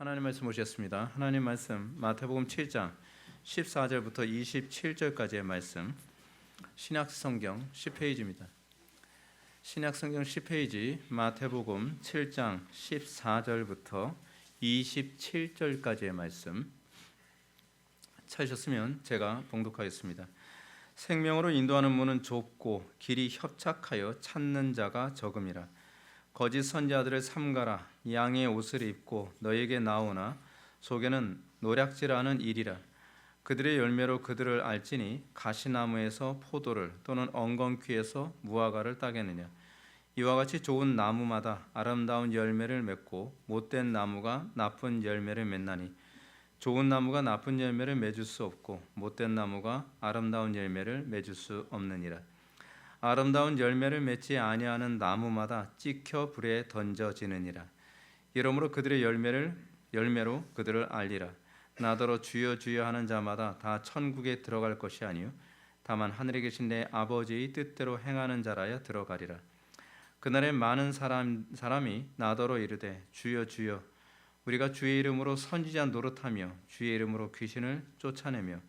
하나님 말씀 보셨습니다. 하나님 말씀 마태복음 7장 14절부터 27절까지의 말씀, 신약성경 10페이지입니다. 신약성경 10페이지 마태복음 7장 14절부터 27절까지의 말씀 찾으셨으면 제가 봉독하겠습니다. 생명으로 인도하는 문은 좁고 길이 협착하여 찾는 자가 적음이라. 거짓 선지자들을 삼가라. 양의 옷을 입고 너에게 나오나 속에는 노략질하는 일이라. 그들의 열매로 그들을 알지니 가시나무에서 포도를 또는 엉겅퀴에서 무화과를 따겠느냐. 이와 같이 좋은 나무마다 아름다운 열매를 맺고 못된 나무가 나쁜 열매를 맺나니 좋은 나무가 나쁜 열매를 맺을 수 없고 못된 나무가 아름다운 열매를 맺을 수 없느니라. 아름다운 열매를 맺지 아니하는 나무마다 찍혀 불에 던져지느니라. 이러므로 그들의 열매로 그들을 알리라. 나더러 주여 주여 하는 자마다 다 천국에 들어갈 것이 아니요 다만 하늘에 계신 내 아버지의 뜻대로 행하는 자라야 들어가리라. 그날에 많은 사람이 나더러 이르되 주여 주여 우리가 주의 이름으로 선지자 노릇하며 주의 이름으로 귀신을 쫓아내며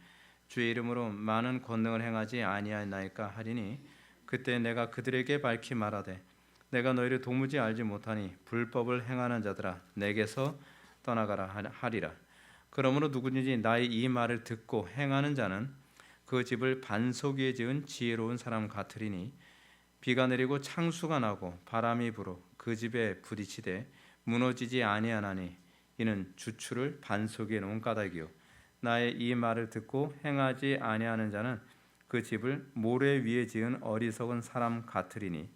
주의 이름으로 많은 권능을 행하지 아니하나이까 하리니 그때 내가 그들에게 밝히 말하되 내가 너희를 도무지 알지 못하니 불법을 행하는 자들아 내게서 떠나가라 하리라. 그러므로 누구든지 나의 이 말을 듣고 행하는 자는 그 집을 반석 위에 지은 지혜로운 사람 같으리니 비가 내리고 창수가 나고 바람이 불어 그 집에 부딪히되 무너지지 아니하나니 이는 주추를 반석 위에 놓은 까닭이요 나의 이 말을 듣고 행하지 아니하는 자는 그 집을 모래 위에 지은 어리석은 사람 같으리니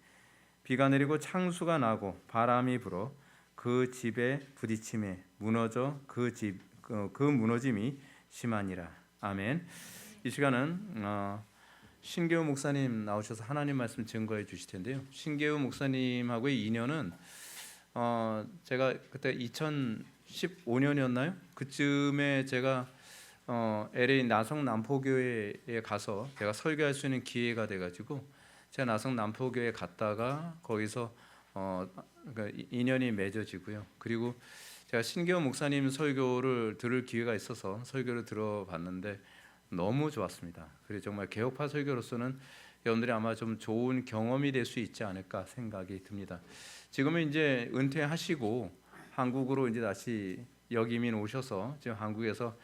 비가 내리고 창수가 나고 바람이 불어 그 집에 부딪힘에 무너져 그 무너짐이 심하니라. 아멘. 이 시간은 신계우 목사님 나오셔서 하나님 말씀 증거해 주실 텐데요. 신계우 목사님하고의 인연은 제가 그때 2015년이었나요? 그쯤에 제가 LA 나성 남포교회에 가서 제가 설교할 수 있는 기회가 돼가지고 제가 나성 남포교회에 갔다가 거기서 그러니까 인연이 맺어지고요. 그리고 제가 신계호 목사님 설교를 들을 기회가 있어서 설교를 들어봤는데 너무 좋았습니다. 그리고 정말 개혁파 설교로서는 여러분들이 아마 좀 좋은 경험이 될 수 있지 않을까 생각이 듭니다. 지금은 이제 은퇴하시고 한국으로 이제 다시 역이민 오셔서 지금 한국에서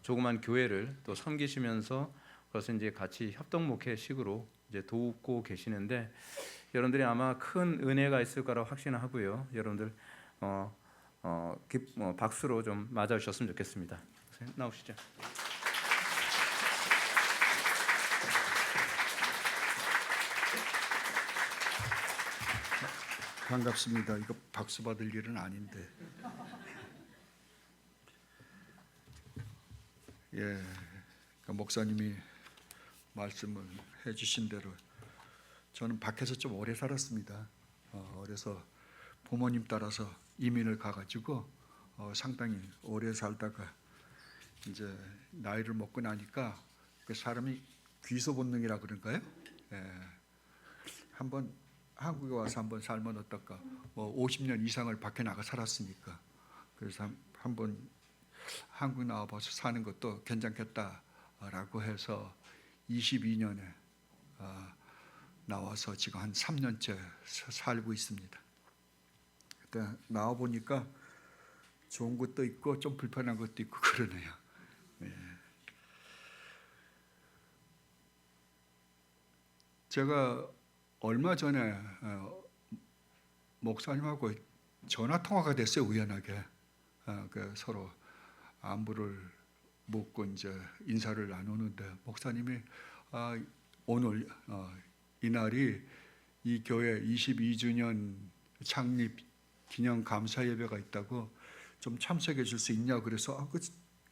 조그만 교회를 또 섬기시면서 그것을 이제 같이 협동 목회식으로 이제 돕고 계시는데 여러분들이 아마 큰 은혜가 있을 거라고 확신하고요. 여러분들 박수로 좀 맞아주셨으면 좋겠습니다. 나오시죠. 반갑습니다. 이거 박수 받을 일은 아닌데. 목사님이 말씀을 해주신 대로 저는 밖에서 좀 오래 살았습니다. 그래서 부모님 따라서 이민을 가가지고 상당히 오래 살다가 이제 나이를 먹고 나니까 그 사람이 귀소 본능이라 그런가요? 한번 한국에 와서 한번 살면 어떨까? 50년 이상을 밖에 나가 살았으니까 그래서 한번 한국 나와봐서 사는 것도 괜찮겠다라고 해서 22년에 나와서 지금 한 3년째 살고 있습니다. 그때 나와 보니까 좋은 것도 있고 좀 불편한 것도 있고 그러네요. 제가 얼마 전에 목사님하고 전화 통화가 됐어요. 우연하게 서로 안부를 묻고 이제 인사를 나누는데 목사님이 오늘 이날이 이 교회 22주년 창립 기념 감사 예배가 있다고 좀 참석해 줄 수 있냐 그래서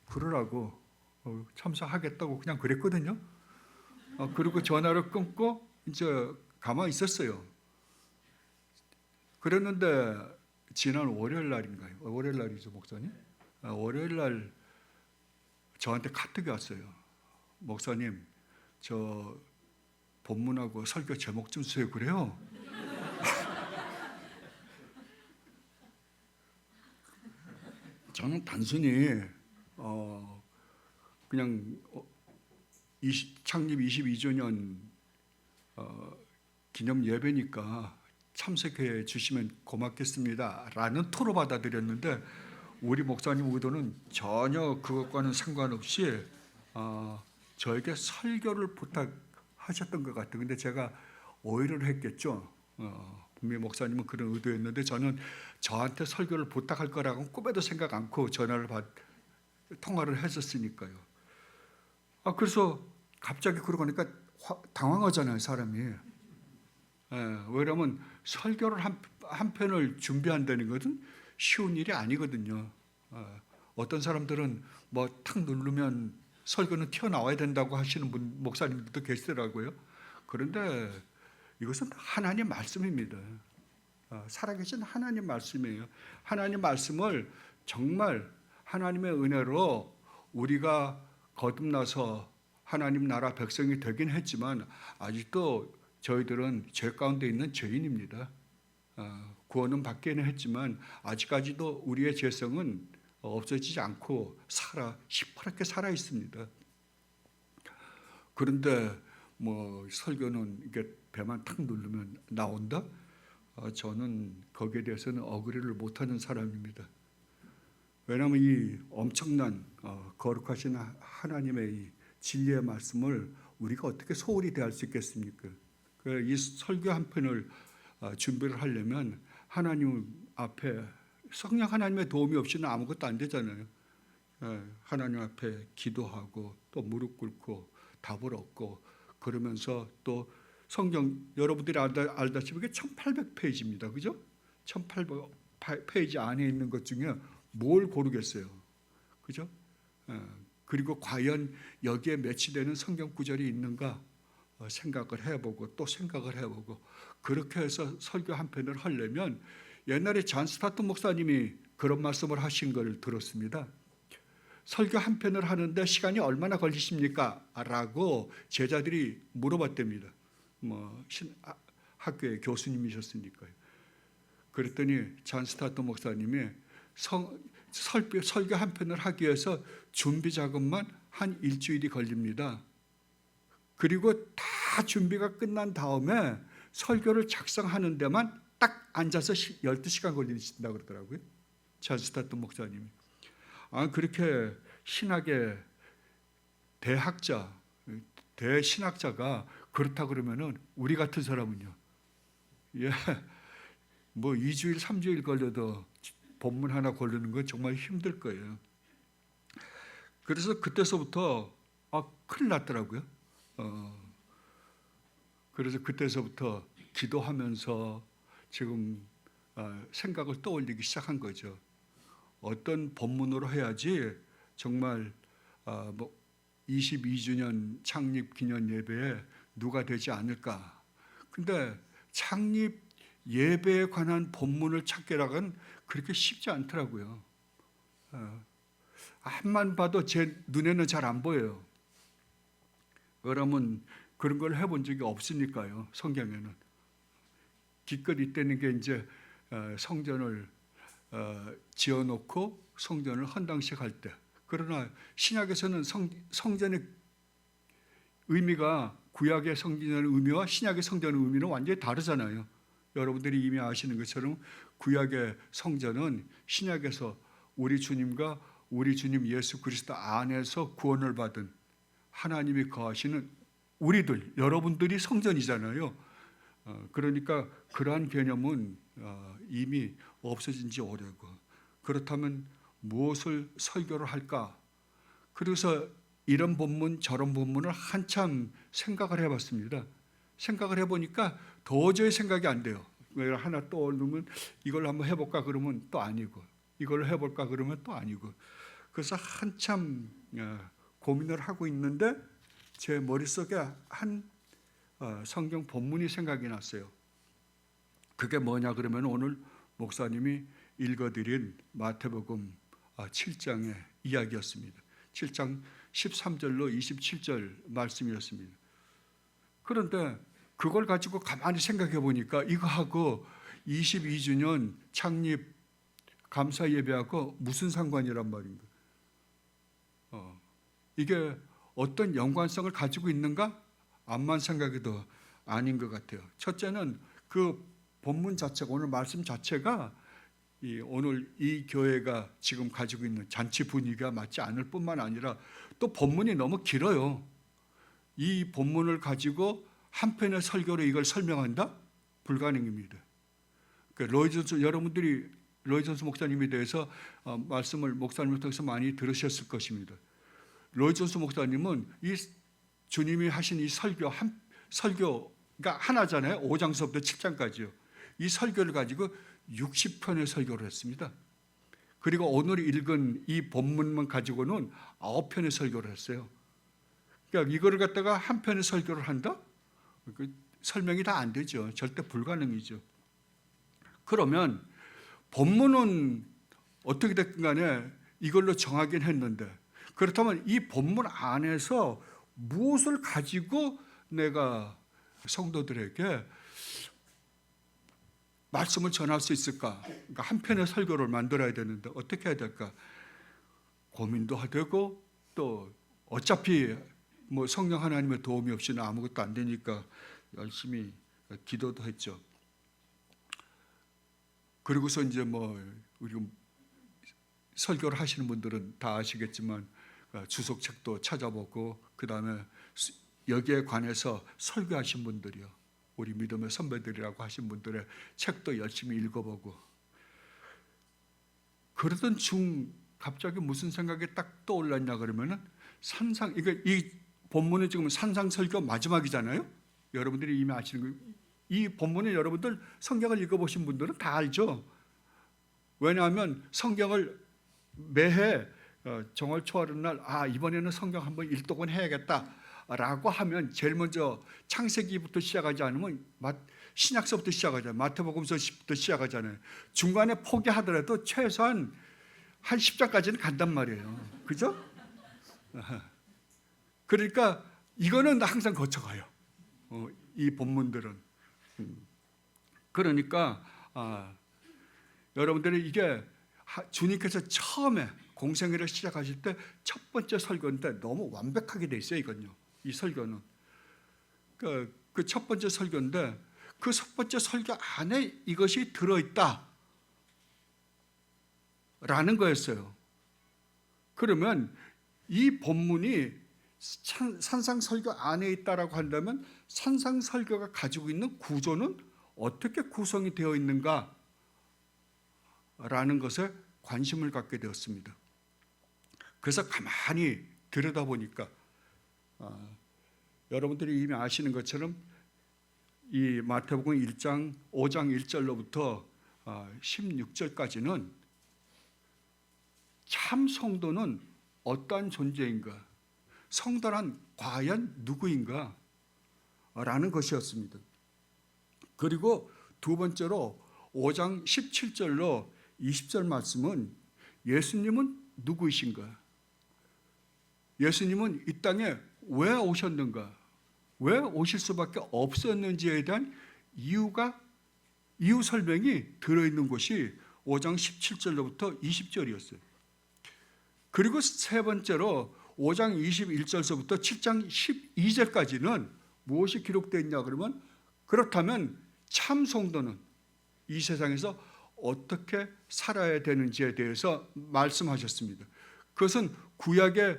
그러라고 참석하겠다고 그냥 그랬거든요. 그리고 전화를 끊고 이제 가만히 있었어요. 그랬는데 지난 월요일 날인가요? 월요일 날이죠, 목사님? 월요일 날 저한테 카톡이 왔어요. 목사님, 저 본문하고 설교 제목 좀 주세요. 그래요. 저는 단순히 그냥 창립 22주년 기념 예배니까 참석해 주시면 고맙겠습니다라는 토로 받아들였는데 우리 목사님 의도는 전혀 그것과는 상관없이 저에게 설교를 부탁하셨던 것 같아요. 근데 제가 오해를 했겠죠. 분명히 목사님은 그런 의도였는데 저는 저한테 설교를 부탁할 거라고는 꿈에도 생각 않고 통화를 했었으니까요. 그래서 갑자기 그러고 나니까 당황하잖아요, 사람이. 왜냐하면 설교를 한 편을 준비한다는 것은 쉬운 일이 아니거든요. 어떤 사람들은 뭐 탁 누르면 설교는 튀어나와야 된다고 하시는 목사님들도 계시더라고요. 그런데 이것은 하나님 말씀입니다. 살아계신 하나님 말씀이에요. 하나님 말씀을 정말 하나님의 은혜로 우리가 거듭나서 하나님 나라 백성이 되긴 했지만 아직도 저희들은 죄 가운데 있는 죄인입니다. 구원은 받기는 했지만 아직까지도 우리의 죄성은 없어지지 않고 시퍼렇게 살아 있습니다. 그런데 뭐 설교는 이게 배만 탁 누르면 나온다? 저는 거기에 대해서는 어그리를 못하는 사람입니다. 왜냐하면 이 엄청난 거룩하신 하나님의 이 진리의 말씀을 우리가 어떻게 소홀히 대할 수 있겠습니까? 이 설교 한 편을 준비를 하려면 하나님 앞에 성령 하나님의 도움이 없이는 아무것도 안 되잖아요. 하나님 앞에 기도하고 또 무릎 꿇고 답을 얻고 그러면서 또 성경 여러분들이 알다시피 이게 1800페이지입니다. 그죠? 1800페이지 안에 있는 것 중에 뭘 고르겠어요. 그죠? 그리고 과연 여기에 매치되는 성경 구절이 있는가 생각을 해보고 또 생각을 해보고 그렇게 해서 설교 한 편을 하려면 옛날에 존 스타트 목사님이 그런 말씀을 하신 걸 들었습니다. 설교 한 편을 하는데 시간이 얼마나 걸리십니까? 라고 제자들이 물어봤답니다. 학교의 교수님이셨으니까요. 그랬더니 존 스타트 목사님이 설교 한 편을 하기 위해서 준비 작업만 한 일주일이 걸립니다. 그리고 다 준비가 끝난 다음에 설교를 작성하는 데만 딱 앉아서 12시간 걸린다고 그러더라고요. 존 스타트 목사님이. 그렇게 신학의 대신학자가 그렇다 그러면은 우리 같은 사람은요. 뭐 2주일, 3주일 걸려도 본문 하나 고르는 건 정말 힘들 거예요. 그래서 그때서부터 큰일 났더라고요. 그래서 그때서부터 기도하면서 지금 생각을 떠올리기 시작한 거죠. 어떤 본문으로 해야지 정말 22주년 창립 기념 예배에 누가 되지 않을까. 근데 창립 예배에 관한 본문을 찾기라고는 그렇게 쉽지 않더라고요. 앞만 봐도 제 눈에는 잘 안 보여요. 그러면 그런 걸 해본 적이 없으니까요. 성경에는 기껏 이때는 게 이제 성전을 지어놓고 성전을 헌당식 할 때. 그러나 신약에서는 성전의 의미가 구약의 성전의 의미와 신약의 성전의 의미는 완전히 다르잖아요. 여러분들이 이미 아시는 것처럼 구약의 성전은 신약에서 우리 주님과 우리 주님 예수 그리스도 안에서 구원을 받은 하나님이 거하시는 우리들, 여러분들이 성전이잖아요. 그러니까 그러한 개념은 이미 없어진 지 오래고, 그렇다면 무엇을 설교를 할까? 그래서 이런 본문 저런 본문을 한참 생각을 해봤습니다. 생각을 해보니까 도저히 생각이 안 돼요. 왜 하나 떠오르면 이걸 한번 해볼까 그러면 또 아니고, 이걸 해볼까 그러면 또 아니고. 그래서 한참 고민을 하고 있는데 제 머릿속에 한 성경 본문이 생각이 났어요. 그게 뭐냐 그러면 오늘 목사님이 읽어드린 마태복음 7장의 이야기였습니다. 7장 13절로 27절 말씀이었습니다. 그런데 그걸 가지고 가만히 생각해 보니까 이거하고 22주년 창립 감사 예배하고 무슨 상관이란 말인가? 이게 어떤 연관성을 가지고 있는가? 암만 생각해도 아닌 것 같아요. 첫째는 그 본문 자체가, 오늘 말씀 자체가 오늘 이 교회가 지금 가지고 있는 잔치 분위기가 맞지 않을 뿐만 아니라 또 본문이 너무 길어요. 이 본문을 가지고 한 편의 설교로 이걸 설명한다? 불가능입니다. 여러분들이 로이 존스 목사님에 대해서 말씀을 목사님을 통해서 많이 들으셨을 것입니다. 로이 존스 목사님은 이 주님이 하신 이 설교가 하나잖아요. 5장서부터 7장까지요. 이 설교를 가지고 60편의 설교를 했습니다. 그리고 오늘 읽은 이 본문만 가지고는 9편의 설교를 했어요. 그러니까 이거를 갖다가 한 편의 설교를 한다? 설명이 다 안 되죠. 절대 불가능이죠. 그러면 본문은 어떻게 됐든 간에 이걸로 정하긴 했는데, 그렇다면 이 본문 안에서 무엇을 가지고 내가 성도들에게 말씀을 전할 수 있을까? 그러니까 한 편의 설교를 만들어야 되는데 어떻게 해야 될까? 고민도 되고, 또 어차피 뭐 성령 하나님의 도움이 없이는 아무것도 안 되니까 열심히 기도도 했죠. 그리고서 이제 뭐 우리 설교를 하시는 분들은 다 아시겠지만 주석책도 찾아보고, 그 다음에 여기에 관해서 설교하신 분들이요, 우리 믿음의 선배들이라고 하신 분들의 책도 열심히 읽어보고, 그러던 중 갑자기 무슨 생각이 딱 떠올랐냐 그러면은 이 본문은 지금 산상설교 마지막이잖아요. 여러분들이 이미 아시는 거예요. 이 본문은 여러분들 성경을 읽어보신 분들은 다 알죠. 왜냐하면 성경을 매해 정월 초하루 날 이번에는 성경 한번 일독은 해야겠다라고 하면 제일 먼저 창세기부터 시작하지 않으면 신약서부터 시작하잖아요. 마태복음서부터 시작하잖아요. 중간에 포기하더라도 최소한 한 10장까지는 간단 말이에요. 그죠? 그러니까 이거는 항상 거쳐가요. 이 본문들은. 그러니까 여러분들이 이게 주님께서 처음에 공생애를 시작하실 때 첫 번째 설교인데 너무 완벽하게 돼 있어요. 이건요, 이 설교는 그 첫 번째 설교인데 그 첫 번째 설교 안에 이것이 들어있다 라는 거였어요. 그러면 이 본문이 산상설교 안에 있다라고 한다면 산상설교가 가지고 있는 구조는 어떻게 구성이 되어 있는가 라는 것에 관심을 갖게 되었습니다. 그래서 가만히 들여다보니까 여러분들이 이미 아시는 것처럼 이 마태복음 5장 1절로부터 16절까지는 참 성도는 어떠한 존재인가, 성도란 과연 누구인가 라는 것이었습니다. 그리고 두 번째로 5장 17절로 20절 말씀은 예수님은 누구이신가, 예수님은 이 땅에 왜 오셨는가, 왜 오실 수밖에 없었는지에 대한 이유 설명이 들어있는 것이 5장 17절로부터 20절이었어요. 그리고 세 번째로 5장 21절서부터 7장 12절까지는 무엇이 기록되어 있냐 그러면, 그렇다면 참 성도는 이 세상에서 어떻게 살아야 되는지에 대해서 말씀하셨습니다. 그것은 구약의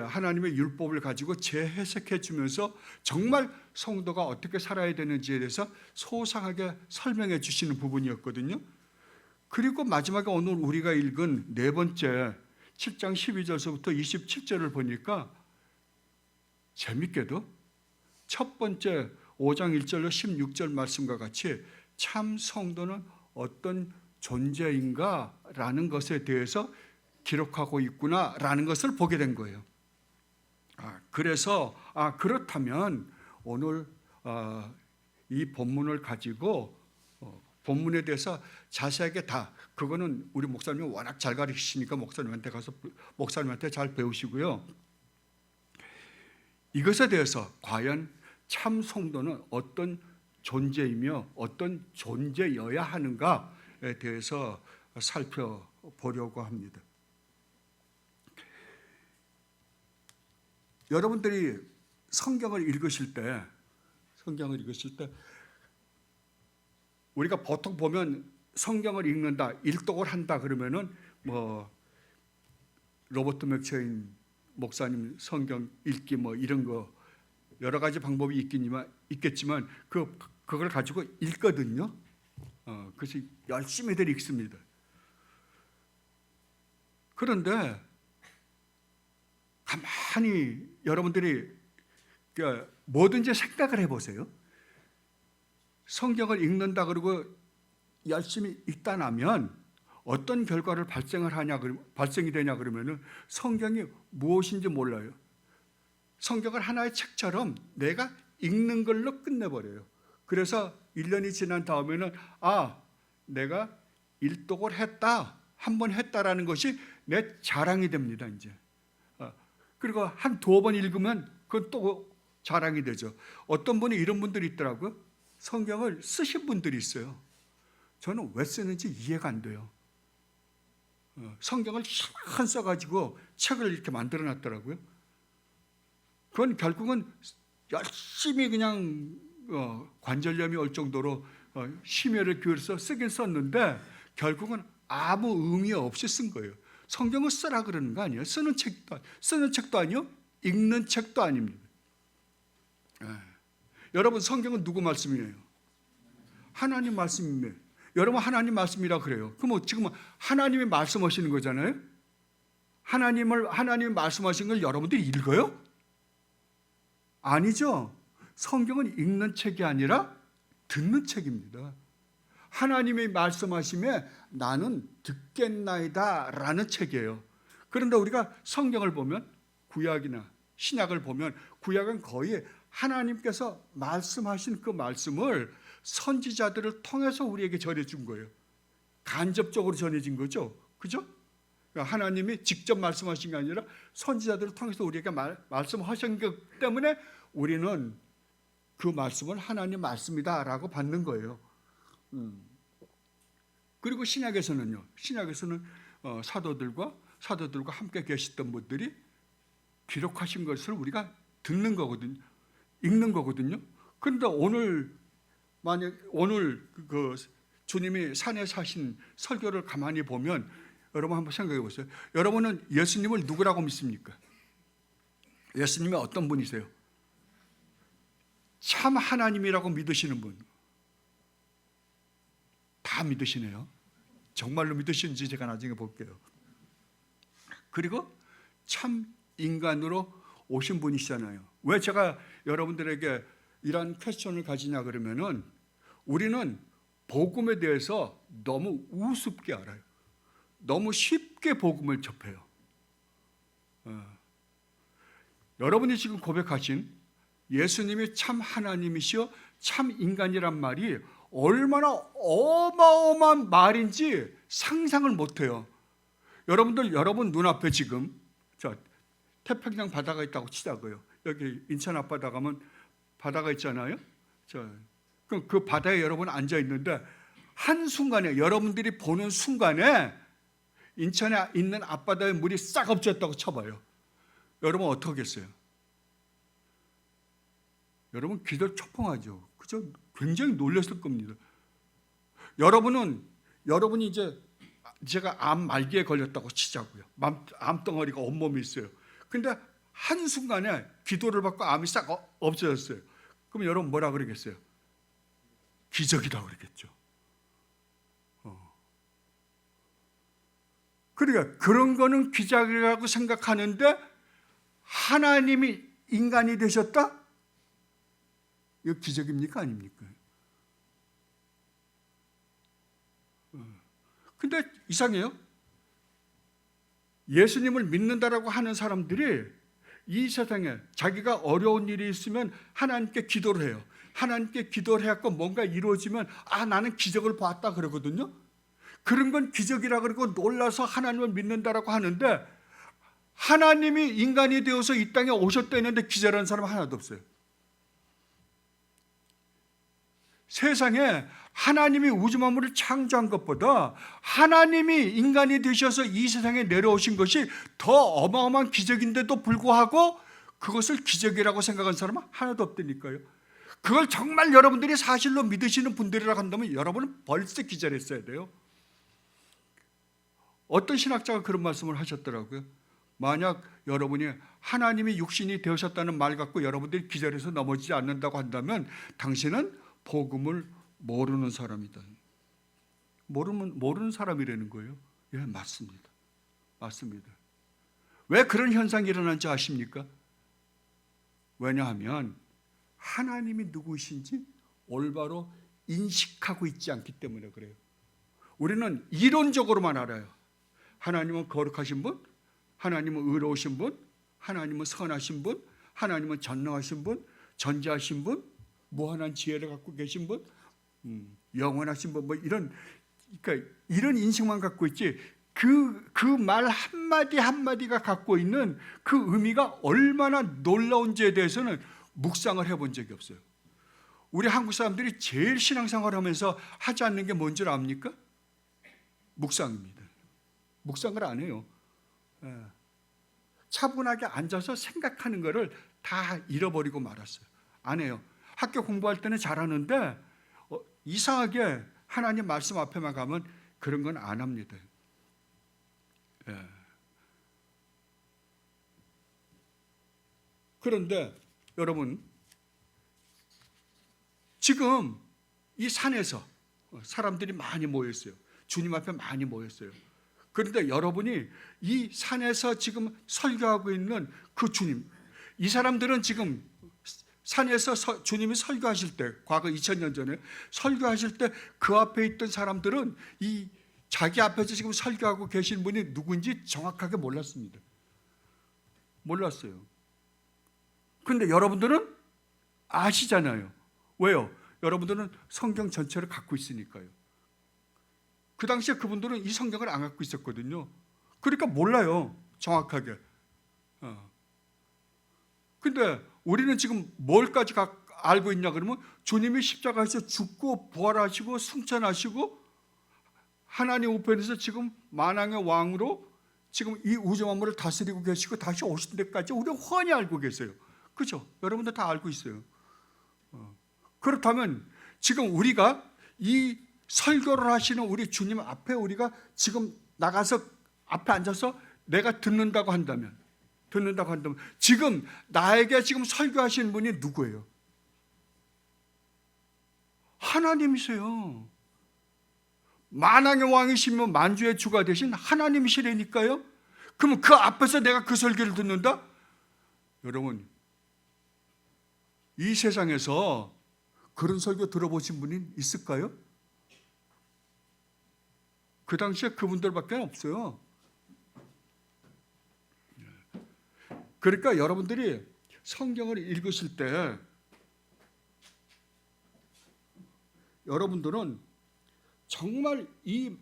하나님의 율법을 가지고 재해석해 주면서 정말 성도가 어떻게 살아야 되는지에 대해서 소상하게 설명해 주시는 부분이었거든요. 그리고 마지막에 오늘 우리가 읽은 네 번째 7장 12절서부터 27절을 보니까 재밌게도 첫 번째 5장 1절로 16절 말씀과 같이 참 성도는 어떤 존재인가라는 것에 대해서 기록하고 있구나라는 것을 보게 된 거예요. 그래서 그렇다면 오늘 이 본문을 가지고 본문에 대해서 자세하게 다, 그거는 우리 목사님이 워낙 잘 가르치시니까 목사님한테 가서 목사님한테 잘 배우시고요. 이것에 대해서 과연 참 성도는 어떤 존재이며 어떤 존재여야 하는가에 대해서 보려고 합니다. 여러분들이 성경을 읽으실 때 우리가 보통 보면 성경을 읽는다, 일독을 한다 그러면은 뭐 로버트 맥체인 목사님 성경 읽기 뭐 이런 거 여러 가지 방법이 있겠지만 그걸 가지고 읽거든요. 그래서 열심히들 읽습니다. 그런데 가만히 여러분들이 뭐든지 생각을 해보세요. 성경을 읽는다 그러고 열심히 읽다 나면 어떤 결과를 발생이 되냐 그러면은 성경이 무엇인지 몰라요. 성경을 하나의 책처럼 내가 읽는 걸로 끝내버려요. 그래서 1년이 지난 다음에는 내가 일독을 했다, 한 번 했다라는 것이 내 자랑이 됩니다. 이제 그리고 한 두어 번 읽으면 그건 또 자랑이 되죠. 어떤 분이 이런 분들이 있더라고요. 성경을 쓰신 분들이 있어요. 저는 왜 쓰는지 이해가 안 돼요. 성경을 한 써가지고 책을 이렇게 만들어놨더라고요. 그건 결국은 열심히 그냥 관절염이 올 정도로 심혈을 기울여서 쓰긴 썼는데 결국은 아무 의미 없이 쓴 거예요. 성경을 쓰라 그러는 거 아니에요. 쓰는 책도 아니요, 읽는 책도 아닙니다. 여러분, 성경은 누구 말씀이에요? 하나님 말씀이에요. 여러분, 하나님 말씀이라 그래요. 그럼 지금 하나님이 말씀하시는 거잖아요. 하나님이 말씀하신 걸 여러분들이 읽어요? 아니죠. 성경은 읽는 책이 아니라 듣는 책입니다. 하나님이 말씀하심에 나는 듣겠나이다 라는 책이에요. 그런데 우리가 성경을 보면, 구약이나 신약을 보면, 구약은 거의 하나님께서 말씀하신 그 말씀을 선지자들을 통해서 우리에게 전해준 거예요. 간접적으로 전해진 거죠. 그죠? 그러니까 하나님이 직접 말씀하신 게 아니라 선지자들을 통해서 우리에게 말씀하신 것 때문에 우리는 그 말씀을 하나님 말씀이다라고 받는 거예요. 그리고 신약에서는 사도들과 함께 계셨던 분들이 기록하신 것을 우리가 듣는 거거든요. 읽는 거거든요. 그런데 오늘 그 주님이 산에서 하신 설교를 가만히 보면 여러분 한번 생각해 보세요. 여러분은 예수님을 누구라고 믿습니까? 예수님이 어떤 분이세요? 참 하나님이라고 믿으시는 분. 다 믿으시네요. 정말로 믿으시는지 제가 나중에 볼게요. 그리고 참 인간으로 오신 분이시잖아요. 왜 제가 여러분들에게 이런 퀘스천을 가지냐 그러면은 우리는 복음에 대해서 너무 우습게 알아요. 너무 쉽게 복음을 접해요. 여러분이 지금 고백하신 예수님이 참 하나님이시여 참 인간이란 말이 얼마나 어마어마한 말인지 상상을 못해요. 여러분 눈앞에 지금 태평양 바다가 있다고 치자고요. 여기 인천 앞바다 가면 바다가 있잖아요. 그 바다에 여러분 앉아 있는데 한순간에 여러분들이 보는 순간에 인천에 있는 앞바다에 물이 싹 엎쳤다고 쳐봐요. 여러분 어떡하겠어요? 여러분 기절초풍하죠. 그죠? 굉장히 놀랐을 겁니다. 여러분이 이제 제가 암 말기에 걸렸다고 치자고요. 암덩어리가 온몸에 있어요. 근데 한순간에 기도를 받고 암이 싹 없어졌어요. 그럼 여러분 뭐라 그러겠어요? 기적이라고 그러겠죠. 그러니까 그런 거는 기적이라고 생각하는데 하나님이 인간이 되셨다? 이거 기적입니까? 아닙니까? 근데 이상해요. 예수님을 믿는다라고 하는 사람들이 이 세상에 자기가 어려운 일이 있으면 하나님께 기도를 해요. 하나님께 기도를 해갖고 뭔가 이루어지면 나는 기적을 봤다 그러거든요. 그런 건 기적이라 그러고 놀라서 하나님을 믿는다라고 하는데 하나님이 인간이 되어서 이 땅에 오셨다 했는데 기절하는 사람 하나도 없어요. 세상에 하나님이 우주 만물을 창조한 것보다 하나님이 인간이 되셔서 이 세상에 내려오신 것이 더 어마어마한 기적인데도 불구하고 그것을 기적이라고 생각한 사람은 하나도 없다니까요. 그걸 정말 여러분들이 사실로 믿으시는 분들이라고 한다면 여러분은 벌써 기절했어야 돼요. 어떤 신학자가 그런 말씀을 하셨더라고요. 만약 여러분이 하나님이 육신이 되셨다는 말 갖고 여러분들이 기절해서 넘어지지 않는다고 한다면 당신은 복음을 모르는 사람이다. 모르는 사람이라는 거예요. 예, 맞습니다. 맞습니다. 왜 그런 현상이 일어난지 아십니까? 왜냐하면 하나님이 누구이신지 올바로 인식하고 있지 않기 때문에 그래요. 우리는 이론적으로만 알아요. 하나님은 거룩하신 분, 하나님은 의로우신 분, 하나님은 선하신 분, 하나님은 전능하신 분, 전지하신 분, 무한한 지혜를 갖고 계신 분, 영원하신 분, 뭐 이런, 그러니까 이런 인식만 갖고 있지. 그 말 한마디 한마디가 갖고 있는 그 의미가 얼마나 놀라운지에 대해서는 묵상을 해본 적이 없어요. 우리 한국 사람들이 제일 신앙생활 하면서 하지 않는 게 뭔 줄 압니까? 묵상입니다. 묵상을 안 해요. 차분하게 앉아서 생각하는 거를 다 잃어버리고 말았어요. 안 해요. 학교 공부할 때는 잘하는데 이상하게 하나님 말씀 앞에만 가면 그런 건 안 합니다. 그런데 여러분, 지금 이 산에서 사람들이 많이 모였어요. 주님 앞에 많이 모였어요. 그런데 여러분이 이 산에서 지금 설교하고 있는 그 주님, 이 사람들은 지금 산에서 주님이 설교하실 때, 과거 2000년 전에 설교하실 때 그 앞에 있던 사람들은 이 자기 앞에서 지금 설교하고 계신 분이 누구인지 정확하게 몰랐습니다. 몰랐어요. 그런데 여러분들은 아시잖아요. 왜요? 여러분들은 성경 전체를 갖고 있으니까요. 그 당시에 그분들은 이 성경을 안 갖고 있었거든요. 그러니까 몰라요. 정확하게. 근데 우리는 지금 뭘까지 알고 있냐 그러면 주님이 십자가에서 죽고 부활하시고 승천하시고 하나님 우편에서 지금 만왕의 왕으로 지금 이 우주 만물을 다스리고 계시고 다시 오실 때까지 우리가 훤히 알고 계세요. 그죠? 여러분들 다 알고 있어요. 그렇다면 지금 우리가 이 설교를 하시는 우리 주님 앞에 우리가 지금 나가서 앞에 앉아서 내가 듣는다고 한다면 지금 나에게 지금 설교하시는 분이 누구예요? 하나님이세요. 만왕의 왕이시며 만주의 주가 되신 하나님이시라니까요. 그럼 그 앞에서 내가 그 설교를 듣는다? 여러분, 이 세상에서 그런 설교 들어보신 분이 있을까요? 그 당시에 그분들밖에 없어요. 그러니까 여러분들이 성경을 읽으실 때 여러분들은 정말 이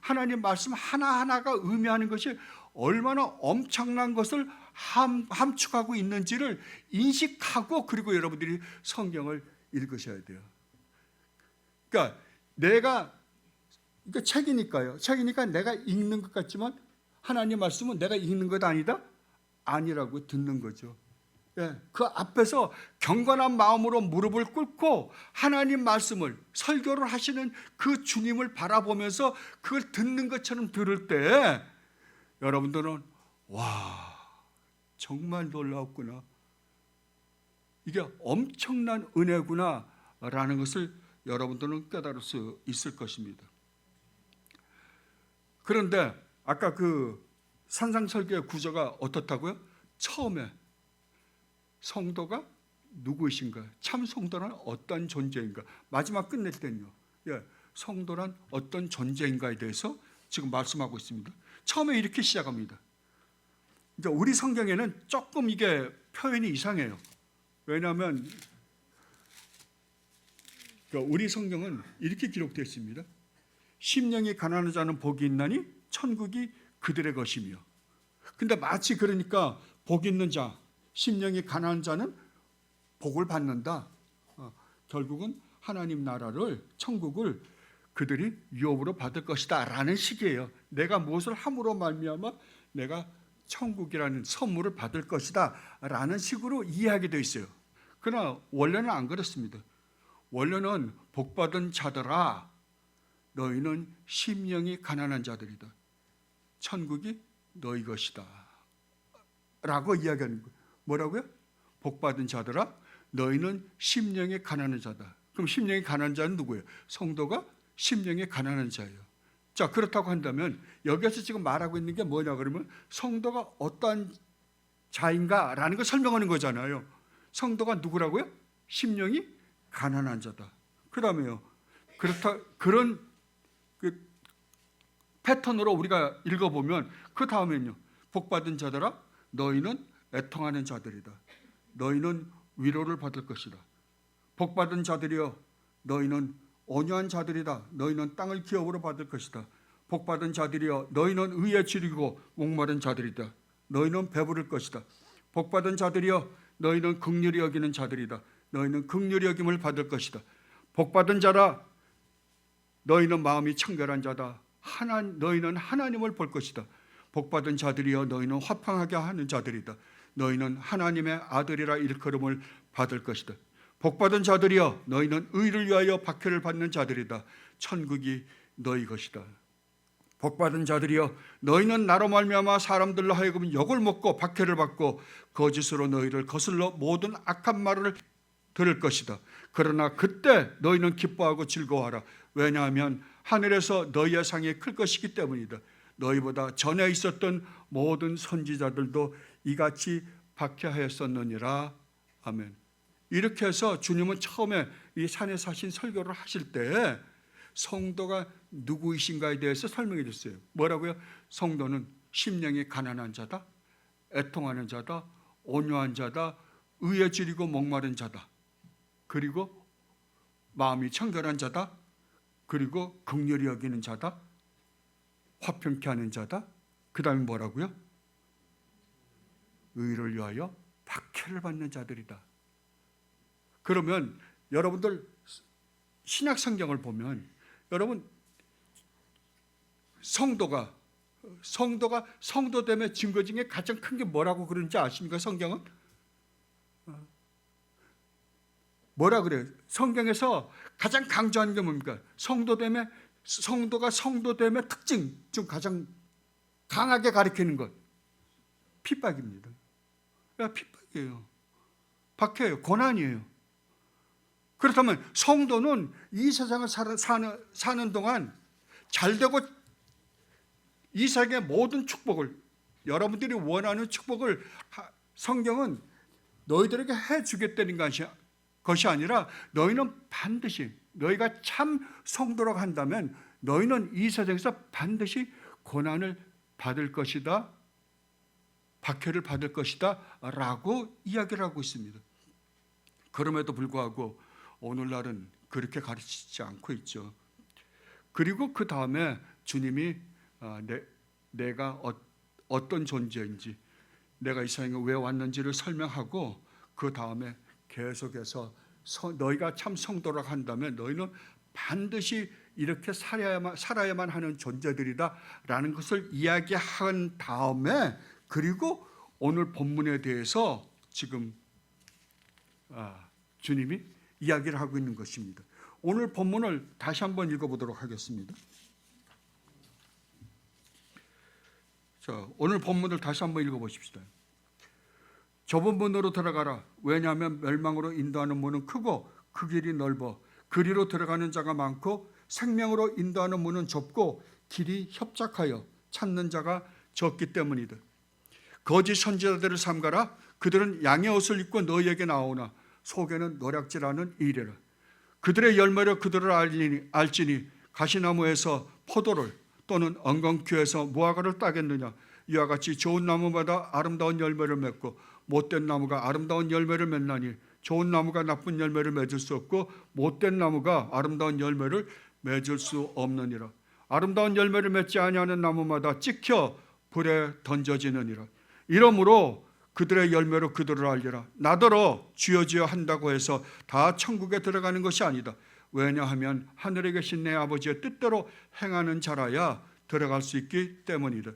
하나님 말씀 하나하나가 의미하는 것이 얼마나 엄청난 것을 함축하고 있는지를 인식하고 그리고 여러분들이 성경을 읽으셔야 돼요. 그러니까 책이니까요. 책이니까 내가 읽는 것 같지만 하나님 말씀은 내가 읽는 것 아니다? 아니라고 듣는 거죠. 예, 그 앞에서 경건한 마음으로 무릎을 꿇고 하나님 말씀을 설교를 하시는 그 주님을 바라보면서 그걸 듣는 것처럼 들을 때 여러분들은 와, 정말 놀라웠구나. 이게 엄청난 은혜구나 라는 것을 여러분들은 깨달을 수 있을 것입니다. 그런데 아까 그 산상설교의 구조가 어떻다고요? 처음에 성도가 누구이신가? 참 성도란 어떤 존재인가? 마지막 끝낼 때는요. 성도란 어떤 존재인가에 대해서 지금 말씀하고 있습니다. 처음에 이렇게 시작합니다. 이제 우리 성경에는 조금 이게 표현이 이상해요. 왜냐하면 우리 성경은 이렇게 기록되어 있습니다. 심령이 가난한 자는 복이 있나니 천국이 그들의 것이며. 근데 마치 그러니까 복 있는 자, 심령이 가난한 자는 복을 받는다. 결국은 하나님 나라를, 천국을 그들이 유업으로 받을 것이다 라는 식이에요. 내가 무엇을 함으로 말미암아 내가 천국이라는 선물을 받을 것이다 라는 식으로 이해하게 되어 있어요. 그러나 원래는 안 그렇습니다. 원래는 복받은 자들아 너희는 심령이 가난한 자들이다. 천국이 너희 것이다 라고 이야기하는 거예요. 뭐라고요? 복받은 자들아 너희는 심령이 가난한 자다. 그럼 심령이 가난한 자는 누구예요? 성도가 심령이 가난한 자예요. 자, 그렇다고 한다면 여기서 지금 말하고 있는 게 뭐냐 그러면 성도가 어떠한 자인가 라는 걸 설명하는 거잖아요. 성도가 누구라고요? 심령이 가난한 자다. 그 다음에요, 그런 그 패턴으로 우리가 읽어보면 그 다음에는요, 복받은 자들아 너희는 애통하는 자들이다. 너희는 위로를 받을 것이다. 복받은 자들이여 너희는 온유한 자들이다. 너희는 땅을 기업으로 받을 것이다. 복받은 자들이여 너희는 의에 지리고 목마른 자들이다. 너희는 배부를 것이다. 복받은 자들이여 너희는 긍휼히 여기는 자들이다. 너희는 긍휼히 여김을 받을 것이다. 복받은 자라 너희는 마음이 청결한 자다. 너희는 하나님을 볼 것이다. 복받은 자들이여 너희는 화평하게 하는 자들이다. 너희는 하나님의 아들이라 일컬음을 받을 것이다. 복받은 자들이여 너희는 의를 위하여 박해를 받는 자들이다. 천국이 너희 것이다. 복받은 자들이여 너희는 나로 말미암아 사람들로 하여금 욕을 먹고 박해를 받고 거짓으로 너희를 거슬러 모든 악한 말을 들을 것이다. 그러나 그때 너희는 기뻐하고 즐거워하라. 왜냐하면 하늘에서 너희의 상이 클 것이기 때문이다. 너희보다 전에 있었던 모든 선지자들도 이같이 박해하였었느니라. 아멘. 이렇게 해서 주님은 처음에 이 산에 사신 설교를 하실 때 성도가 누구이신가에 대해서 설명해 줬어요. 뭐라고요? 성도는 심령이 가난한 자다, 애통하는 자다, 온유한 자다, 의에 지리고 목마른 자다, 그리고 마음이 청결한 자다, 그리고 긍휼히 여기는 자다, 화평케 하는 자다. 그 다음에 뭐라고요? 의를 위하여 박해를 받는 자들이다. 그러면 여러분들 신약 성경을 보면 여러분 성도가 성도됨의 증거 중에 가장 큰 게 뭐라고 그러는지 아십니까? 성경은 뭐라 그래요? 성경에서 가장 강조하는 게 뭡니까? 성도가 성도됨의 특징 중 가장 강하게 가리키는 것, 핍박입니다. 핍박이에요. 박해예요. 고난이에요. 그렇다면 성도는 이 세상을 사는 동안 잘되고 이 세상의 모든 축복을, 여러분들이 원하는 축복을 성경은 너희들에게 해주겠다는 것이 아니라 너희는 반드시, 너희가 참 성도라고 한다면 너희는 이 세상에서 반드시 고난을 받을 것이다, 박해를 받을 것이다 라고 이야기를 하고 있습니다. 그럼에도 불구하고 오늘날은 그렇게 가르치지 않고 있죠. 그리고 그 다음에 주님이 내가 어떤 존재인지, 내가 이 세상에 왜 왔는지를 설명하고 그 다음에 계속해서 너희가 참 성도라고 한다면 너희는 반드시 이렇게 살아야만 하는 존재들이다 라는 것을 이야기한 다음에, 그리고 오늘 본문에 대해서 지금 주님이 이야기를 하고 있는 것입니다. 오늘 본문을 다시 한번 읽어보도록 하겠습니다. 자, 오늘 본문을 다시 한번 읽어보십시다. 좁은 문으로 들어가라. 왜냐하면 멸망으로 인도하는 문은 크고 그 길이 넓어 그리로 들어가는 자가 많고 생명으로 인도하는 문은 좁고 길이 협착하여 찾는 자가 적기 때문이다. 거짓 선지자들을 삼가라. 그들은 양의 옷을 입고 너희에게 나오나 속에는 노략질하는 이래라. 그들의 열매로 그들을 알지니 가시나무에서 포도를 또는 엉겅퀴에서 무화과를 따겠느냐. 이와 같이 좋은 나무마다 아름다운 열매를 맺고 못된 나무가 아름다운 열매를 맺나니 좋은 나무가 나쁜 열매를 맺을 수 없고 못된 나무가 아름다운 열매를 맺을 수 없느니라. 아름다운 열매를 맺지 아니하는 나무마다 찍혀 불에 던져지느니라. 이러므로 그들의 열매로 그들을 알리라. 나더러 주여 주여 한다고 해서 다 천국에 들어가는 것이 아니다. 왜냐하면 하늘에 계신 내 아버지의 뜻대로 행하는 자라야 들어갈 수 있기 때문이다.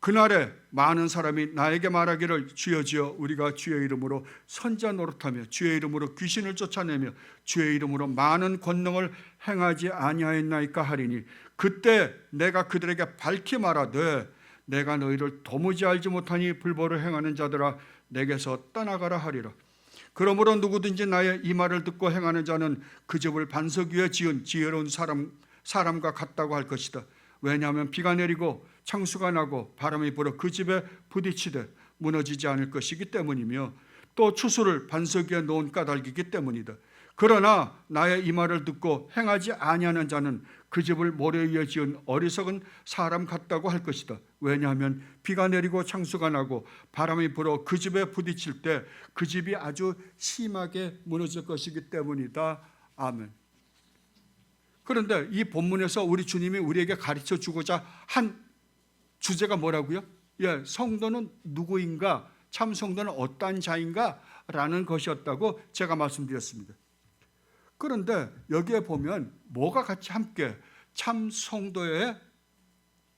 그날에 많은 사람이 나에게 말하기를 주여 주여 우리가 주의 이름으로 선자 노릇하며 주의 이름으로 귀신을 쫓아내며 주의 이름으로 많은 권능을 행하지 아니하였나이까 하리니 그때 내가 그들에게 밝히 말하되 내가 너희를 도무지 알지 못하니 불법을 행하는 자들아 내게서 떠나가라 하리라. 그러므로 누구든지 나의 이 말을 듣고 행하는 자는 그 집을 반석 위에 지은 지혜로운 사람과 같다고 할 것이다. 왜냐하면 비가 내리고 창수가 나고 바람이 불어 그 집에 부딪히되 무너지지 않을 것이기 때문이며 또 추수를 반석 위에 놓은 까닭이기 때문이다. 그러나 나의 이 말을 듣고 행하지 아니하는 자는 그 집을 모래 위에 지은 어리석은 사람 같다고 할 것이다. 왜냐하면 비가 내리고 창수가 나고 바람이 불어 그 집에 부딪힐 때 그 집이 아주 심하게 무너질 것이기 때문이다. 아멘. 그런데 이 본문에서 우리 주님이 우리에게 가르쳐 주고자 한 주제가 뭐라고요? 예, 성도는 누구인가? 참 성도는 어떠한 자인가? 라는 것이었다고 제가 말씀드렸습니다. 그런데 여기에 보면 뭐가 같이 함께 참 성도에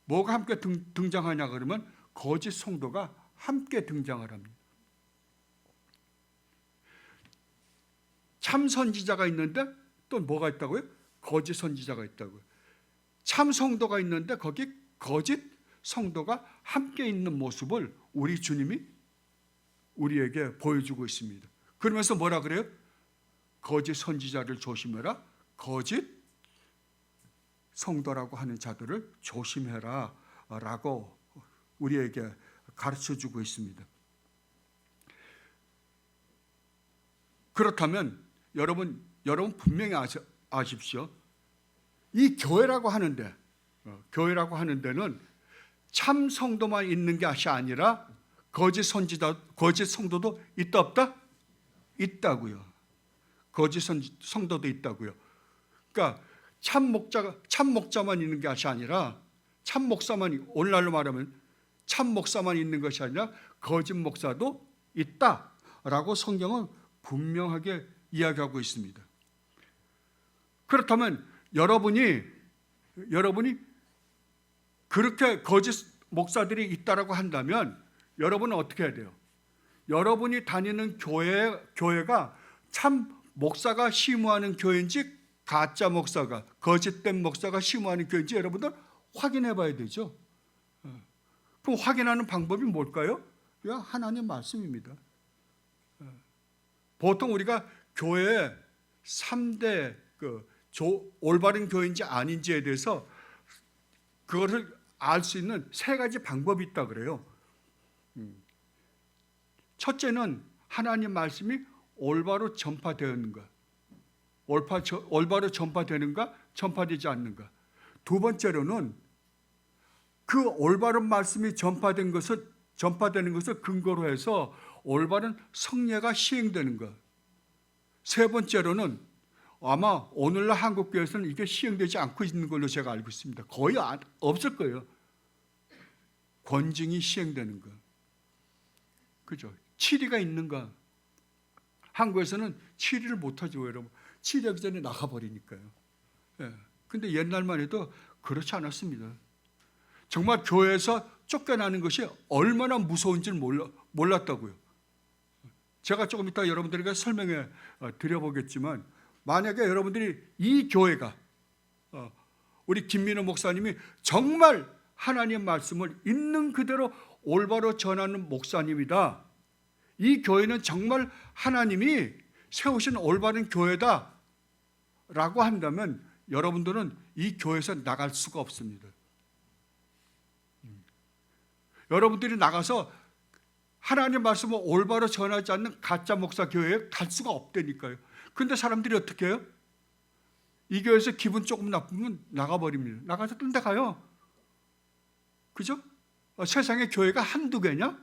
뭐가 함께 등장하냐 그러면 거짓 성도가 함께 등장을 합니다. 참 선지자가 있는데 또 뭐가 있다고요? 거짓 선지자가 있다고요. 참 성도가 있는데 거기 거짓 성도가 함께 있는 모습을 우리 주님이 우리에게 보여주고 있습니다. 그러면서 뭐라 그래요? 거짓 선지자를 조심해라. 거짓 성도라고 하는 자들을 조심해라 라고 우리에게 가르쳐주고 있습니다. 그렇다면 여러분 분명히 아십시오. 이 교회라고 하는 데는 참 성도만 있는 것이 아니라 거짓 성도도 있다 없다? 있다고요. 거짓 성도도 있다고요. 그러니까 참 목자만 있는 것이 아니라 참 목사만, 오늘날로 말하면 참 목사만 있는 것이 아니라 거짓 목사도 있다라고 성경은 분명하게 이야기하고 있습니다. 그렇다면 여러분이 그렇게 거짓 목사들이 있다라고 한다면 여러분은 어떻게 해야 돼요? 여러분이 다니는 교회가 참 목사가 심무하는 교회인지 가짜 목사가, 거짓된 목사가 심무하는 교회인지 여러분들 확인해 봐야 되죠. 그럼 확인하는 방법이 뭘까요? 하나님 말씀입니다. 보통 우리가 교회의 3대 올바른 교회인지 아닌지에 대해서 그것을 알 수 있는 3가지 방법이 있다 그래요. 첫째는 하나님 말씀이 올바로 전파되었는가, 올바로 전파되는가, 전파되지 않는가. 두 번째로는 그 올바른 말씀이 전파되는 것을 근거로 해서 올바른 성례가 시행되는가. 세 번째로는 아마 오늘날 한국교회에서는 이게 시행되지 않고 있는 걸로 제가 알고 있습니다. 거의 없을 거예요. 권징이 시행되는가. 그죠? 치리가 있는가. 한국에서는 치리를 못하죠, 여러분. 치리하기 전에 나가버리니까요. 예. 근데 옛날만 해도 그렇지 않았습니다. 정말 교회에서 쫓겨나는 것이 얼마나 무서운지를 몰랐다고요. 제가 조금 이따 여러분들에게 설명해 드려보겠지만, 만약에 여러분들이 이 교회가 우리 김민호 목사님이 정말 하나님의 말씀을 있는 그대로 올바로 전하는 목사님이다, 이 교회는 정말 하나님이 세우신 올바른 교회다 라고 한다면 여러분들은 이 교회에서 나갈 수가 없습니다. 여러분들이 나가서 하나님 말씀을 올바로 전하지 않는 가짜 목사 교회에 갈 수가 없다니까요. 근데 사람들이 어떻게 해요? 이 교회에서 기분 조금 나쁘면 나가버립니다. 나가서 딴 데 가요. 그죠? 세상에 교회가 한두 개냐?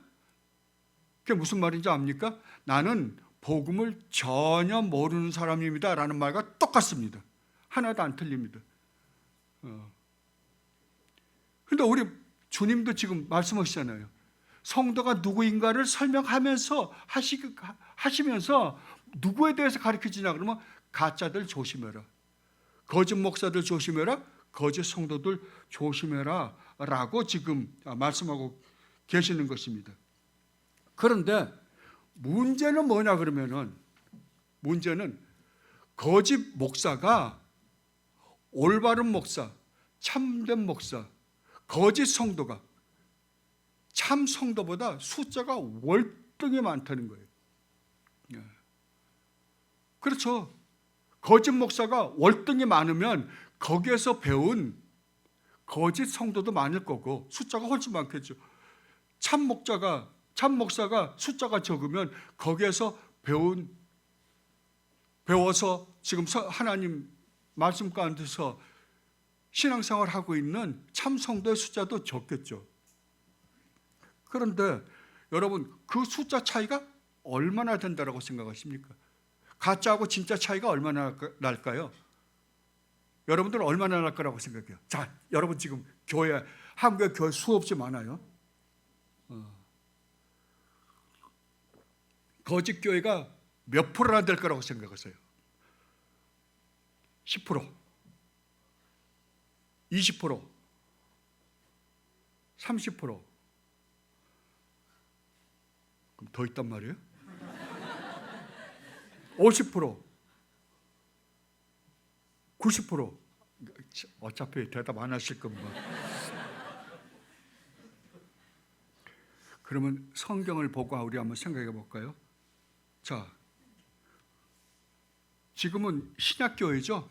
그게 무슨 말인지 압니까? 나는 복음을 전혀 모르는 사람입니다 라는 말과 똑같습니다. 하나도 안 틀립니다. 근데 우리 주님도 지금 말씀하시잖아요. 성도가 누구인가를 설명하면서 하시면서 누구에 대해서 가르쳐 주냐 그러면 가짜들 조심해라. 거짓 목사들 조심해라. 거짓 성도들 조심해라 라고 지금 말씀하고 계시는 것입니다. 그런데 문제는 뭐냐 그러면은 문제는 거짓 목사가 올바른 목사, 참된 목사, 거짓 성도가 참 성도보다 숫자가 월등히 많다는 거예요. 그렇죠. 거짓 목사가 월등히 많으면 거기에서 배운 거짓 성도도 많을 거고 숫자가 훨씬 많겠죠. 참 목사가 숫자가 적으면 거기에서 배워서 지금 하나님 말씀 가운데서 신앙생활을 하고 있는 참 성도의 숫자도 적겠죠. 그런데 여러분 그 숫자 차이가 얼마나 된다고 생각하십니까? 가짜하고 진짜 차이가 얼마나 날까요? 여러분들은 얼마나 날 거라고 생각해요? 자, 여러분 지금 한국에 교회 수없이 많아요. 거짓 교회가 몇 프로나 될 거라고 생각하세요? 10%, 20%, 30%. 그럼 더 있단 말이에요? 50%, 90%. 어차피 대답 안 하실 겁니다. 그러면 성경을 보고 우리 한번 생각해 볼까요? 자, 지금은 신약교회죠?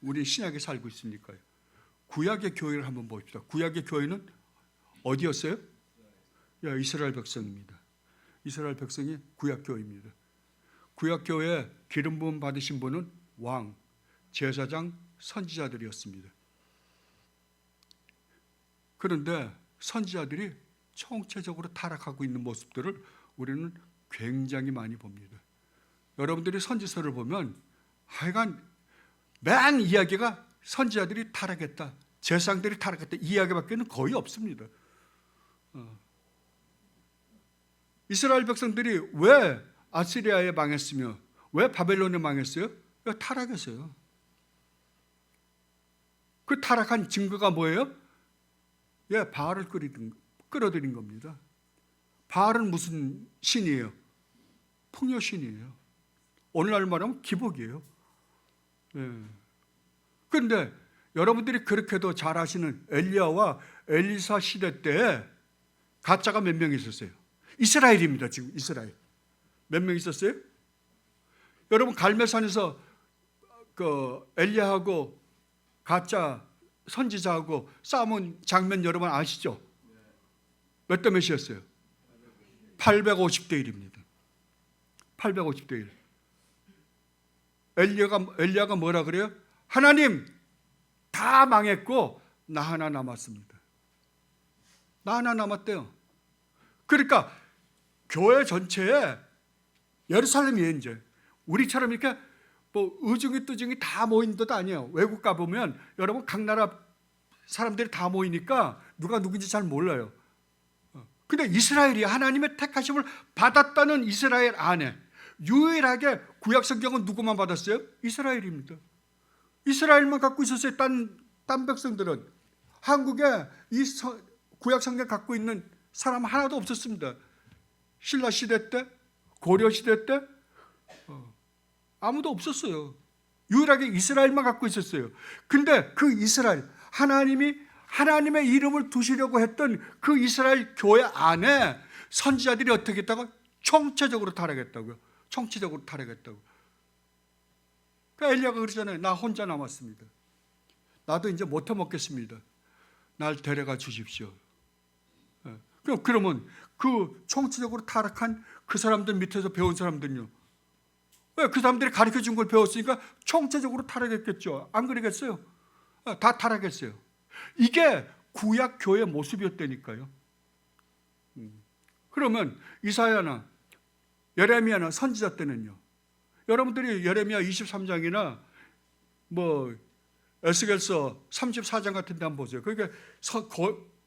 우리 신약에 살고 있으니까요. 구약의 교회를 한번 봅시다. 구약의 교회는 어디였어요? 이스라엘 백성입니다. 이스라엘 백성이 구약교회입니다. 구약교회에 기름 부음 받으신 분은 왕, 제사장, 선지자들이었습니다. 그런데 선지자들이 총체적으로 타락하고 있는 모습들을 우리는 굉장히 많이 봅니다. 여러분들이 선지서를 보면 하여간 맨 이야기가 선지자들이 타락했다, 제사장들이 타락했다 이 이야기밖에는 거의 없습니다. 이스라엘 백성들이 왜 아시리아에 망했으며 왜 바벨론에 망했어요? 타락했어요. 그 타락한 증거가 뭐예요? 바알을 끌어들인 겁니다. 바알은 무슨 신이에요? 풍요신이에요. 오늘날 말하면 기복이에요. 그런데 여러분들이 그렇게도 잘 아시는 엘리야와 엘리사 시대 때 가짜가 몇 명 있었어요? 이스라엘입니다. 지금 이스라엘 몇 명 있었어요? 여러분 갈멜산에서 그 엘리야하고 가짜 선지자하고 싸운 장면 여러분 아시죠? 몇 대 몇이었어요? 850대 1입니다. 850대 1. 엘리야가 뭐라 그래요? 하나님 다 망했고 나 하나 남았습니다. 나 하나 남았대요. 그러니까 교회 전체에 예루살렘이에요. 이제 우리처럼 이렇게 뭐 의중이 뜨중이 다 모인 듯 아니에요. 외국 가보면 여러분 각 나라 사람들이 다 모이니까 누가 누군지 잘 몰라요. 근데 이스라엘이 하나님의 택하심을 받았다는 이스라엘 안에 유일하게 구약 성경은 누구만 받았어요? 이스라엘입니다. 이스라엘만 갖고 있었어요. 딴 백성들은 한국에 이 구약 성경 갖고 있는 사람 하나도 없었습니다. 신라 시대 때, 고려 시대 때 아무도 없었어요. 유일하게 이스라엘만 갖고 있었어요. 근데 그 이스라엘, 하나님의 이름을 두시려고 했던 그 이스라엘 교회 안에 선지자들이 어떻게 했다고? 총체적으로 타락했다고요. 총체적으로 타락했다고. 그러니까 엘리야가 그러잖아요. 나 혼자 남았습니다. 나도 이제 못해 먹겠습니다. 날 데려가 주십시오. 그러면 그 총체적으로 타락한 그 사람들 밑에서 배운 사람들은요. 왜? 그 사람들이 가르쳐 준 걸 배웠으니까 총체적으로 타락했겠죠. 안 그러겠어요? 다 타락했어요. 이게 구약 교회 모습이었다니까요. 그러면 이사야나 예레미야나 선지자 때는요. 여러분들이 예레미야 23장이나 뭐 에스겔서 34장 같은 데 한번 보세요. 그러니까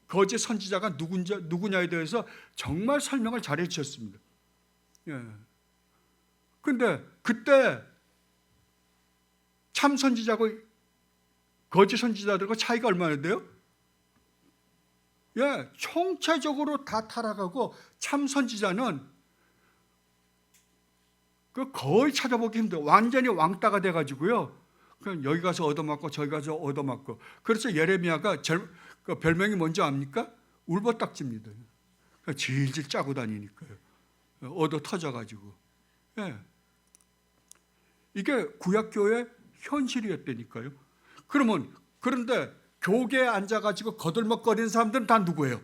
거짓 선지자가 누구냐에 대해서 정말 설명을 잘해 주셨습니다. 예. 근데 그때 참 선지자고 거짓 선지자들과 차이가 얼마나 돼요? 예, 총체적으로 다 타락하고 참 선지자는 그 거의 찾아보기 힘들어요. 완전히 왕따가 돼가지고요. 그냥 여기 가서 얻어맞고 저기 가서 얻어맞고. 그래서 예레미야가 그 별명이 뭔지 압니까? 울버딱지입니다. 질질 짜고 다니니까요. 얻어 터져가지고. 예. 이게 구약교회 현실이었다니까요. 그런데 교계에 앉아가지고 거들먹거리는 사람들은 다 누구예요?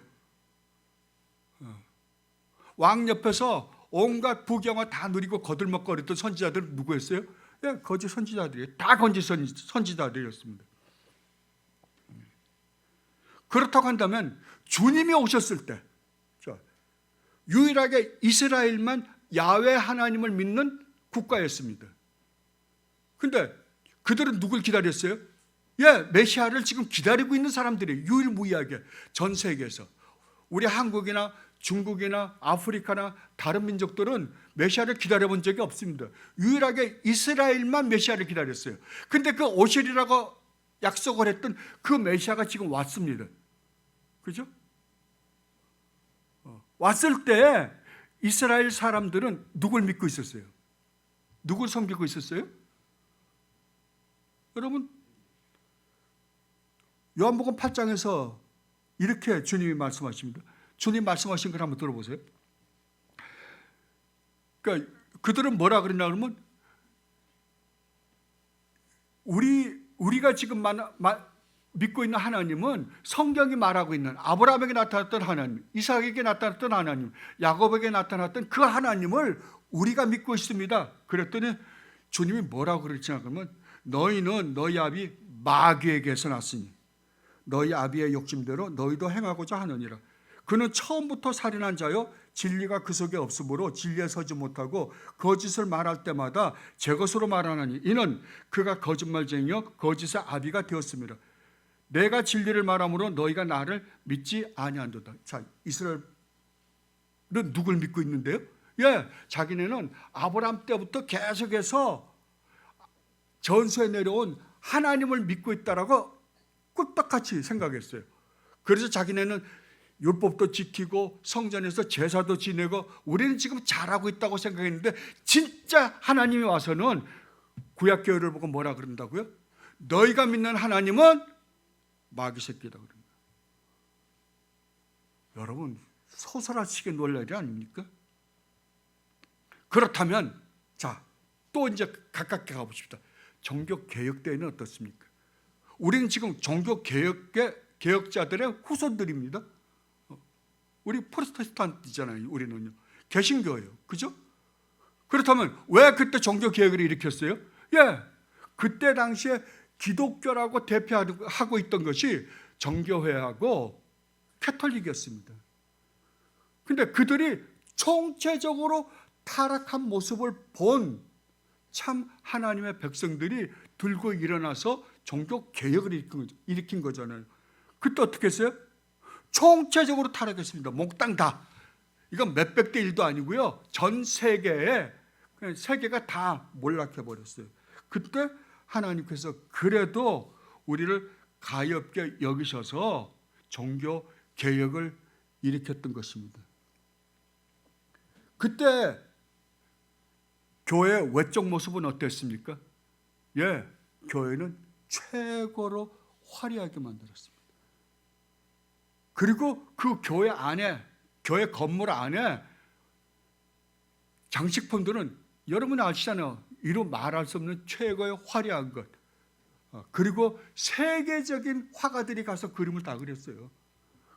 왕 옆에서 온갖 부경을 다 누리고 거들먹거리던 선지자들은 누구였어요? 예, 거짓 선지자들이에요. 다 거짓 선지자들이었습니다. 그렇다고 한다면 주님이 오셨을 때 유일하게 이스라엘만 야훼 하나님을 믿는 국가였습니다. 근데 그들은 누굴 기다렸어요? 예, 메시아를 지금 기다리고 있는 사람들이 유일무이하게 전 세계에서. 우리 한국이나 중국이나 아프리카나 다른 민족들은 메시아를 기다려본 적이 없습니다. 유일하게 이스라엘만 메시아를 기다렸어요. 근데 그 오시리라고 약속을 했던 그 메시아가 지금 왔습니다. 그죠? 왔을 때 이스라엘 사람들은 누굴 믿고 있었어요? 누굴 섬기고 있었어요? 여러분, 요한복음 8장에서 이렇게 주님이 말씀하십니다. 주님 말씀하신 걸 한번 들어보세요. 그러니까 그들은 뭐라 그러냐 그러면 우리가 지금 믿고 있는 하나님은 성경이 말하고 있는 아브라함에게 나타났던 하나님, 이삭에게 나타났던 하나님, 야곱에게 나타났던 그 하나님을 우리가 믿고 있습니다. 그랬더니 주님이 뭐라고 그랬냐 그러면 너희는 너희 아비 마귀에게서 났으니 너희 아비의 욕심대로 너희도 행하고자 하느니라. 그는 처음부터 살인한 자요 진리가 그 속에 없으므로 진리에 서지 못하고 거짓을 말할 때마다 제 것으로 말하나니 이는 그가 거짓말쟁이요 거짓의 아비가 되었습니다. 내가 진리를 말함으로 너희가 나를 믿지 아니한도다. 자, 이스라엘은 누굴 믿고 있는데요? 예, 자기네는 아브라함 때부터 계속해서 전수에 내려온 하나님을 믿고 있다라고 꿀떡같이 생각했어요. 그래서 자기네는 율법도 지키고 성전에서 제사도 지내고 우리는 지금 잘하고 있다고 생각했는데 진짜 하나님이 와서는 구약교회를 보고 뭐라 그런다고요? 너희가 믿는 하나님은 마귀 새끼다 그럽니다. 여러분 소설하시게 놀랄 일 아닙니까? 그렇다면 자, 또 이제 가깝게 가보십시다. 종교개혁 때에는 어떻습니까? 우리는 지금 종교개혁자들의 후손들입니다. 우리 프로테스탄트잖아요. 우리는요. 개신교예요. 그죠? 그렇다면 왜 그때 종교개혁을 일으켰어요? 예, 그때 당시에 기독교라고 대표하고 있던 것이 정교회하고 캐톨릭이었습니다. 근데 그들이 총체적으로 타락한 모습을 본 참 하나님의 백성들이 들고 일어나서 종교 개혁을 일으킨 거잖아요. 그때 어떻게 했어요? 총체적으로 타락했습니다. 몽땅 다. 이건 몇백 대 1도 아니고요. 전 세계에 세계가 다 몰락해 버렸어요. 그때 하나님께서 그래도 우리를 가엾게 여기셔서 종교 개혁을 일으켰던 것입니다. 그때 교회의 외적 모습은 어땠습니까? 예, 교회는 최고로 화려하게 만들었습니다. 그리고 그 교회 안에, 교회 건물 안에 장식품들은 여러분이 아시잖아요. 이루 말할 수 없는 최고의 화려한 것. 그리고 세계적인 화가들이 가서 그림을 다 그렸어요.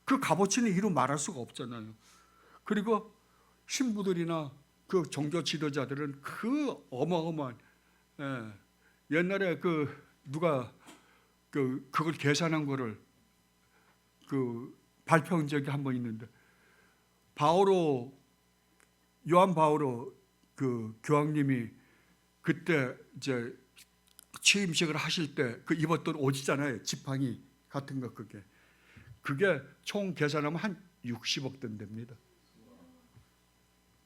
그 값어치는 이루 말할 수가 없잖아요. 그리고 신부들이나 그 종교 지도자들은 그 어마어마한 옛날에 누가 그걸 계산한 거를 발표한 적이 한 번 있는데 요한 바오로 교황님이 그때 이제 취임식을 하실 때 그 입었던 옷이잖아요. 지팡이 같은 거 그게 그게 총 계산하면 한 60억 된답니다.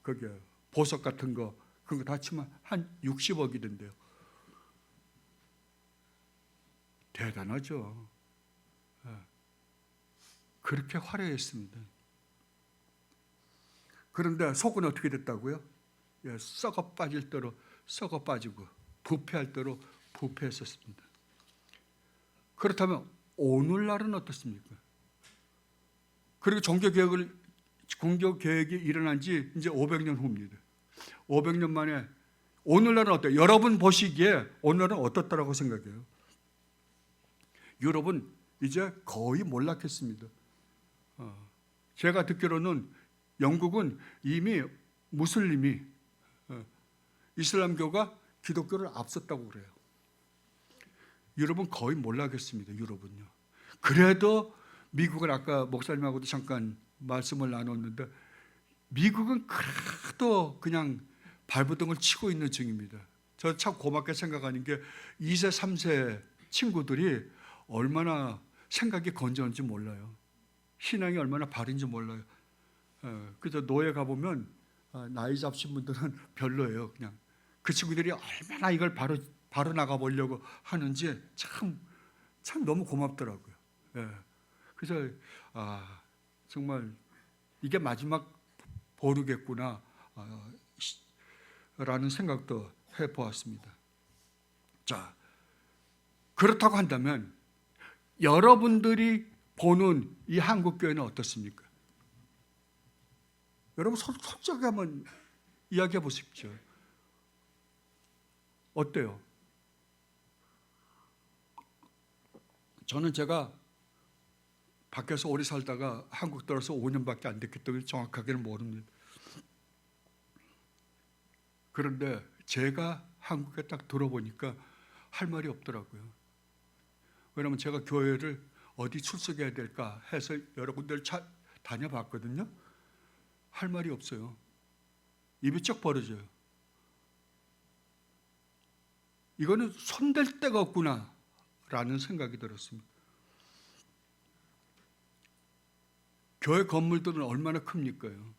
그게 보석 같은 거 그런 거 다 치면 한 60억이 된대요. 대단하죠. 그렇게 화려했습니다. 그런데 속은 어떻게 됐다고요? 썩어 빠질 대로 썩어 빠지고 부패할 대로 부패했었습니다. 그렇다면 오늘날은 어떻습니까? 그리고 종교개혁이 일어난 지 이제 500년 후입니다. 500년 만에 오늘날은 어때요? 여러분 보시기에 오늘날은 어떻다라고 생각해요? 유럽은 이제 거의 몰락했습니다. 제가 듣기로는 영국은 이미 무슬림이 이슬람교가 기독교를 앞섰다고 그래요. 유럽은 거의 몰락했습니다. 유럽은요. 그래도 미국은 아까 목사님하고도 잠깐 말씀을 나눴는데 미국은 그래도 그냥 발버둥을 치고 있는 중입니다. 저 참 고맙게 생각하는 게 2세, 3세 친구들이 얼마나 생각이 건전한지 몰라요. 신앙이 얼마나 바른지 몰라요. 그저 노예 가보면 나이 잡신 분들은 별로예요. 그냥 그 친구들이 얼마나 이걸 바로 나가보려고 하는지 참 너무 고맙더라고요. 그래서 정말 이게 마지막 보루겠구나 라는 생각도 해보았습니다. 자, 그렇다고 한다면 여러분들이 보는 이 한국교회는 어떻습니까? 여러분 솔직하게 한번 이야기해 보십시오. 어때요? 저는 제가 밖에서 오래 살다가 한국 들어서 5년밖에 안 됐기 때문에 정확하게는 모릅니다. 그런데 제가 한국에 딱 들어보니까 할 말이 없더라고요. 왜냐하면 제가 교회를 어디 출석해야 될까 해서 여러 군데를 다녀봤거든요. 할 말이 없어요. 입이 쩍 벌어져요. 이거는 손댈 데가 없구나 라는 생각이 들었습니다. 교회 건물들은 얼마나 큽니까요?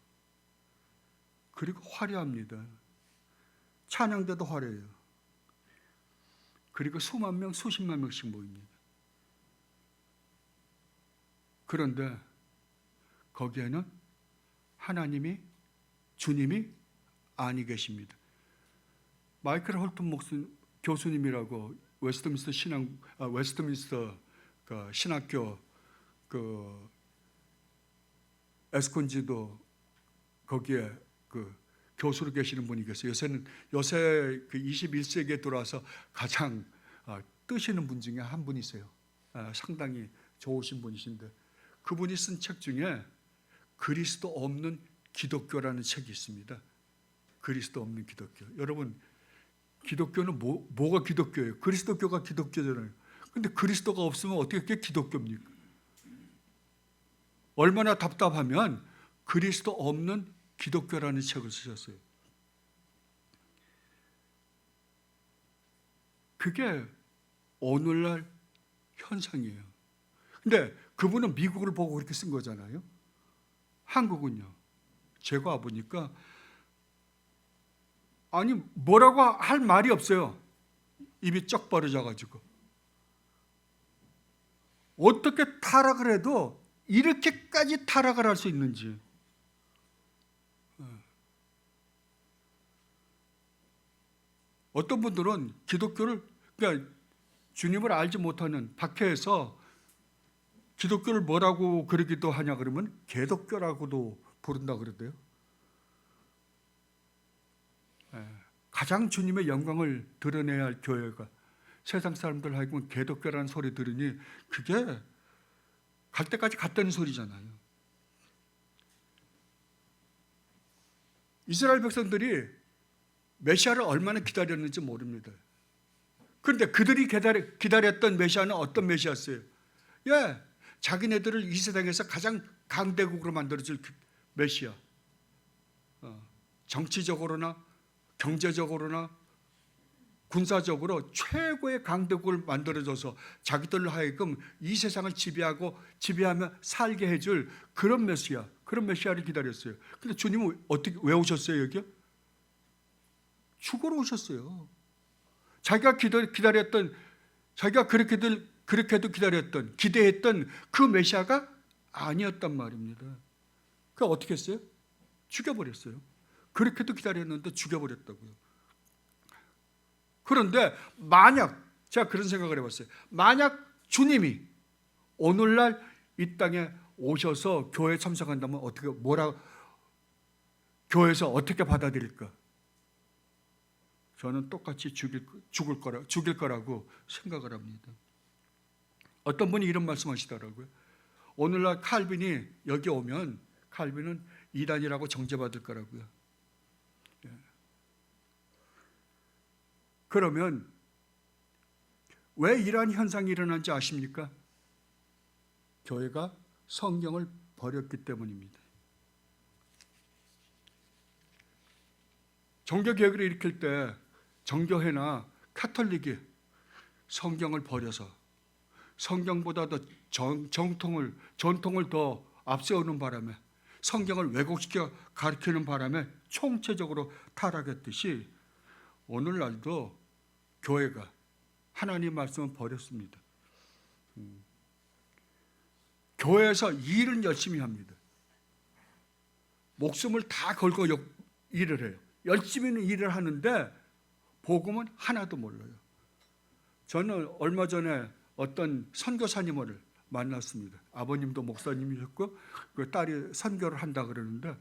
그리고 화려합니다. 찬양대도 화려해요. 그리고 수만 명, 수십만 명씩 모입니다. 그런데 거기에는 하나님이, 주님이 아니 계십니다. 마이클 홀튼 교수님이라고 웨스트민스터 신학교 에스콘지도 거기에 교수로 계시는 분이 계세요. 요새 21세기에 들어와서 가장 뜨시는 분 중에 한 분이세요. 상당히 좋으신 분이신데 그분이 쓴 책 중에 그리스도 없는 기독교라는 책이 있습니다. 그리스도 없는 기독교. 여러분, 기독교는 뭐가 기독교예요? 그리스도교가 기독교잖아요. 근데 그리스도가 없으면 어떻게 그게 기독교입니까? 얼마나 답답하면 그리스도 없는 기독교라는 책을 쓰셨어요. 그게 오늘날 현상이에요. 근데 그분은 미국을 보고 그렇게 쓴 거잖아요. 한국은요. 제가 와보니까 아니 뭐라고 할 말이 없어요. 입이 쩍 벌어져가지고. 어떻게 타락을 해도 이렇게까지 타락을 할 수 있는지. 어떤 분들은 기독교를, 그러니까 주님을 알지 못하는 박해에서 기독교를 뭐라고 그러기도 하냐 그러면 개독교라고도 부른다 그러대요. 가장 주님의 영광을 드러내야 할 교회가 세상 사람들 하여금 개독교라는 소리 들으니 그게 갈 때까지 갔다는 소리잖아요. 이스라엘 백성들이 메시아를 얼마나 기다렸는지 모릅니다. 그런데 그들이 기다렸던 메시아는 어떤 메시아였어요? 자기네들을 이 세상에서 가장 강대국으로 만들어줄 메시아. 정치적으로나 경제적으로나 군사적으로 최고의 강대국을 만들어줘서 자기들로 하여금 이 세상을 지배하며 살게 해줄 그런 메시아를 기다렸어요. 근데 주님은 왜 오셨어요 여기요? 죽으러 오셨어요. 자기가 기다렸던, 자기가 그렇게도 기다렸던, 기대했던 그 메시아가 아니었단 말입니다. 그러니까 어떻게 했어요? 죽여버렸어요. 그렇게도 기다렸는데 죽여버렸다고요. 그런데 만약, 제가 그런 생각을 해봤어요. 만약 주님이 오늘날 이 땅에 오셔서 교회에 참석한다면 교회에서 어떻게 받아들일까? 저는 똑같이 죽일 거라고 생각을 합니다. 어떤 분이 이런 말씀하시더라고요. 오늘날 칼빈이 여기 오면 칼빈은 이단이라고 정죄받을 거라고요. 그러면 왜 이러한 현상이 일어난지 아십니까? 교회가 성경을 버렸기 때문입니다. 종교개혁을 일으킬 때 정교회나 카톨릭이 성경을 버려서 성경보다 더 전통을 더 앞세우는 바람에 성경을 왜곡시켜 가르치는 바람에 총체적으로 타락했듯이 오늘날도 교회가 하나님 말씀을 버렸습니다. 교회에서 일은 열심히 합니다. 목숨을 다 걸고 일을 해요. 열심히는 일을 하는데 복음은 하나도 몰라요. 저는 얼마 전에 어떤 선교사님을 만났습니다. 아버님도 목사님이셨고 그 딸이 선교를 한다 그러는데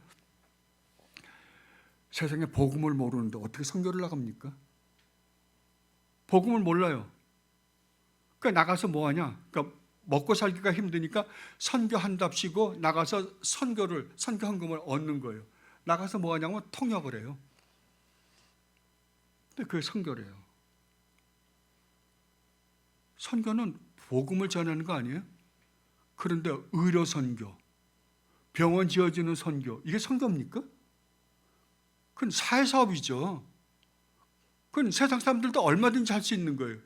세상에 복음을 모르는데 어떻게 선교를 나갑니까? 복음을 몰라요. 그러니까 나가서 뭐 하냐? 그러니까 먹고 살기가 힘드니까 선교한답시고 나가서 선교 헌금을 얻는 거예요. 나가서 뭐 하냐면 통역을 해요. 근데 그게 선교래요. 선교는 복음을 전하는 거 아니에요? 그런데 의료 선교, 병원 지어주는 선교, 이게 선교입니까? 그건 사회사업이죠. 그건 세상 사람들도 얼마든지 할 수 있는 거예요.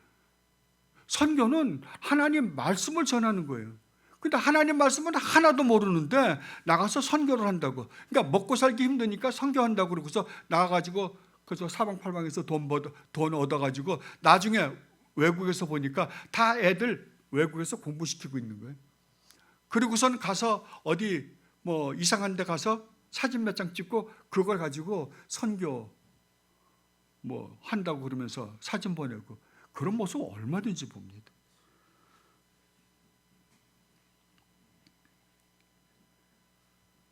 선교는 하나님 말씀을 전하는 거예요. 근데 하나님 말씀은 하나도 모르는데 나가서 선교를 한다고. 그러니까 먹고 살기 힘드니까 선교한다고 그러고서 나가가지고 그래서 사방팔방에서 돈 얻어가지고 나중에 외국에서 보니까 다 애들 외국에서 공부시키고 있는 거예요. 그리고선 가서 어디 뭐 이상한 데 가서 사진 몇 장 찍고 그걸 가지고 선교 뭐 한다고 그러면서 사진 보내고 그런 모습 얼마든지 봅니다.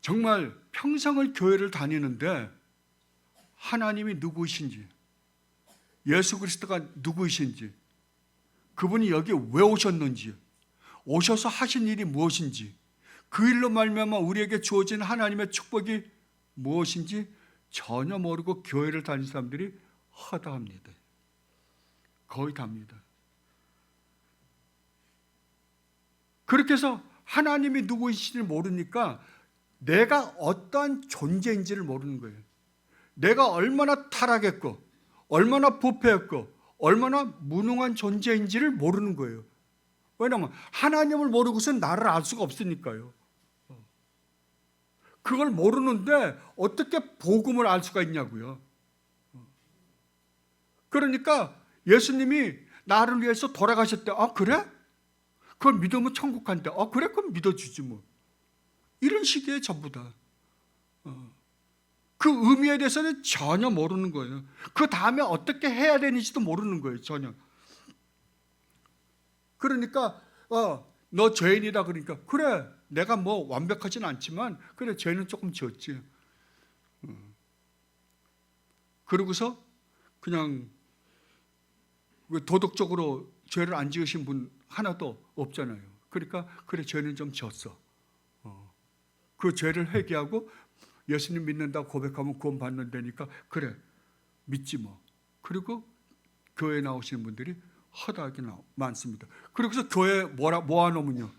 정말 평생을 교회를 다니는데 하나님이 누구이신지, 예수 그리스도가 누구이신지, 그분이 여기 왜 오셨는지, 오셔서 하신 일이 무엇인지, 그 일로 말미암아 우리에게 주어진 하나님의 축복이 무엇인지 전혀 모르고 교회를 다니는 사람들이 허다합니다. 거의 다입니다. 그렇게 해서 하나님이 누구이신지 모르니까 내가 어떠한 존재인지를 모르는 거예요. 내가 얼마나 타락했고 얼마나 부패했고 얼마나 무능한 존재인지를 모르는 거예요. 왜냐하면 하나님을 모르고선 나를 알 수가 없으니까요. 그걸 모르는데 어떻게 복음을 알 수가 있냐고요. 그러니까 예수님이 나를 위해서 돌아가셨대. 아 그래? 그걸 믿으면 천국 간대. 아 그래? 그럼 믿어주지 뭐. 이런 식이에요 전부 다. 그 의미에 대해서는 전혀 모르는 거예요. 그 다음에 어떻게 해야 되는지도 모르는 거예요 전혀. 그러니까 너 죄인이다 그러니까 그래 내가 뭐 완벽하진 않지만 그래 죄는 조금 지었지. 그러고서 그냥 도덕적으로 죄를 안 지으신 분 하나도 없잖아요. 그러니까 그래 죄는 좀 지었어. 그 죄를 회개하고 예수님 믿는다고 고백하면 구원 받는다니까 그래 믿지 뭐. 그리고 교회에 나오시는 분들이 허다하게 많습니다. 그리고서 교회 모아놓으면요.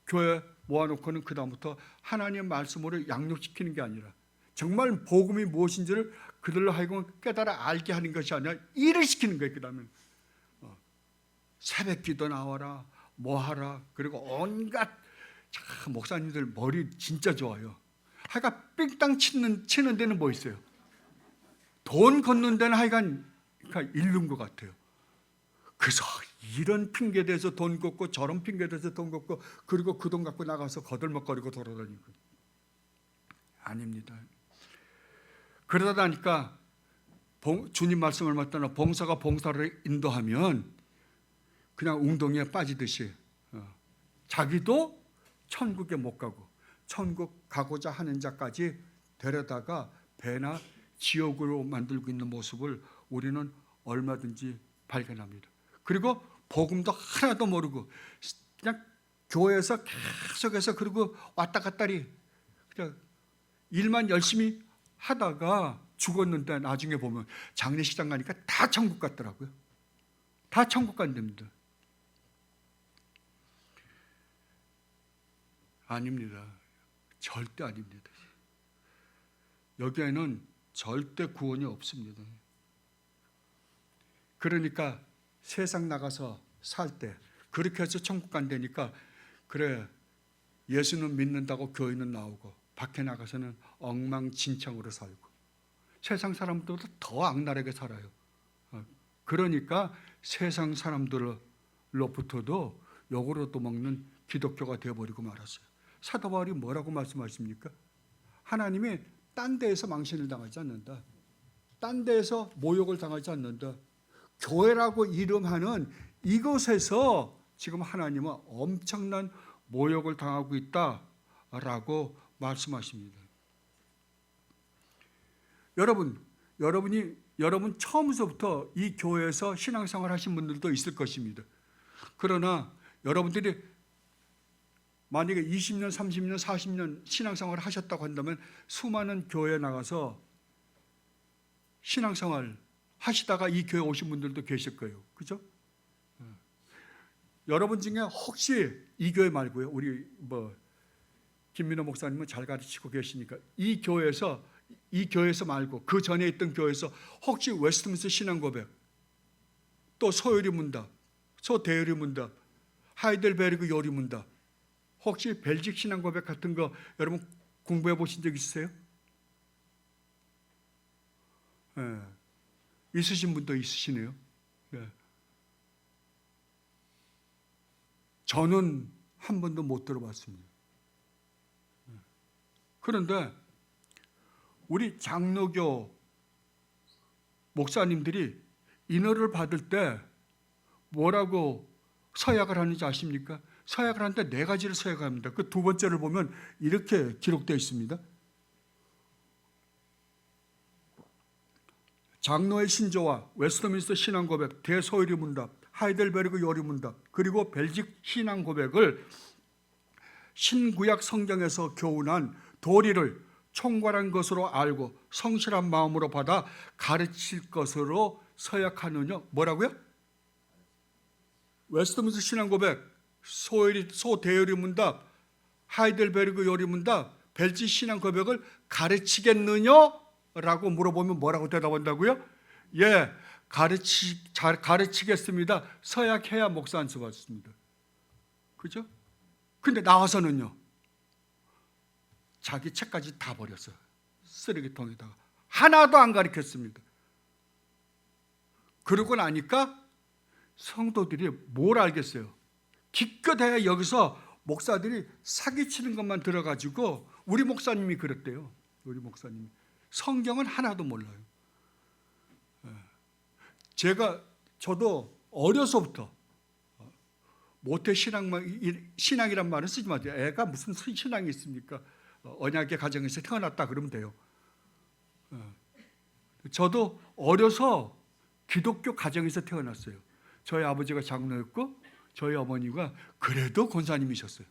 교회 모아놓고는 그 다음부터 하나님의 말씀으로 양육시키는 게 아니라 정말 복음이 무엇인지를 그들로 하여금 깨달아 알게 하는 것이 아니라 일을 시키는 거예요. 그다음에 새벽기도 나와라, 뭐하라. 그리고 온갖 목사님들 머리 진짜 좋아요. 하여간 삥땅 치는 데는 뭐 있어요? 돈 걷는 데는 하여간 잃는 것 같아요. 그래서 이런 핑계 대서 돈 걷고 저런 핑계 대서 돈 걷고 그리고 그 돈 갖고 나가서 거들먹거리고 돌아다니고. 아닙니다. 그러다 보니까 주님 말씀을 맞다나 봉사가 봉사를 인도하면 그냥 웅덩이에 빠지듯이 자기도 천국에 못 가고 천국 가고자 하는 자까지 데려다가 배나 지옥으로 만들고 있는 모습을 우리는 얼마든지 발견합니다. 그리고 복음도 하나도 모르고 그냥 교회에서 계속해서 그리고 왔다 갔다리 그냥 일만 열심히 하다가 죽었는데 나중에 보면 장례식장 가니까 다 천국 같더라고요. 다 천국 간답니다. 아닙니다. 절대 아닙니다. 여기에는 절대 구원이 없습니다. 그러니까 세상 나가서 살 때 그렇게 해서 천국 간다니까 그래 예수는 믿는다고 교회는 나오고 밖에 나가서는 엉망진창으로 살고 세상 사람들보다 더 악랄하게 살아요. 그러니까 세상 사람들로부터도 욕으로 도먹는 기독교가 되어버리고 말았어요. 사도 바울이 뭐라고 말씀하십니까? 하나님이 딴 데에서 망신을 당하지 않는다. 딴 데에서 모욕을 당하지 않는다. 교회라고 이름하는 이곳에서 지금 하나님은 엄청난 모욕을 당하고 있다라고 말씀하십니다. 여러분 처음부터 이 교회에서 신앙생활 하신 분들도 있을 것입니다. 그러나 여러분들이 만약에 20년, 30년, 40년 신앙생활을 하셨다고 한다면 수많은 교회에 나가서 신앙생활 하시다가 이 교회 오신 분들도 계실 거예요. 그죠? 여러분 중에 혹시 이 교회 말고요. 우리 김민호 목사님은 잘 가르치고 계시니까 이 교회에서 말고 그 전에 있던 교회에서 혹시 웨스트민스터 신앙고백, 또 소요리 문답, 소대요리 문답, 하이델베르그 요리 문답, 혹시 벨직 신앙고백 같은 거 여러분 공부해 보신 적 있으세요? 네. 있으신 분도 있으시네요. 네. 저는 한 번도 못 들어봤습니다. 그런데 우리 장로교 목사님들이 인허를 받을 때 뭐라고 서약을 하는지 아십니까? 서약을 하는데 4가지를 서약합니다. 그 두 번째를 보면 이렇게 기록되어 있습니다. 장로의 신조와 웨스트민스터 신앙고백, 대소요리 문답, 하이델베르그 요리 문답, 그리고 벨직 신앙고백을 신구약 성경에서 교훈한 도리를 총괄한 것으로 알고 성실한 마음으로 받아 가르칠 것으로 서약하느냐. 뭐라고요? 웨스트민스터 신앙고백, 소대요리 문답, 하이델베르그 요리 문답, 벨직 신앙고백을 가르치겠느냐? 라고 물어보면 뭐라고 대답한다고요? 예, 가르치겠습니다. 서약해야 목사 안수 받습니다. 그죠? 근데 나와서는요, 자기 책까지 다 버렸어요. 쓰레기통에다가. 하나도 안 가르쳤습니다. 그러고 나니까 성도들이 뭘 알겠어요? 기껏해야 여기서 목사들이 사기치는 것만 들어가지고 우리 목사님이 그랬대요. 우리 목사님이. 성경은 하나도 몰라요. 저도 어려서부터 모태 신앙이란 말은 쓰지 마세요. 애가 무슨 신앙이 있습니까? 언약의 가정에서 태어났다 그러면 돼요. 저도 어려서 기독교 가정에서 태어났어요. 저희 아버지가 장로였고 저희 어머니가 그래도 권사님이셨어요.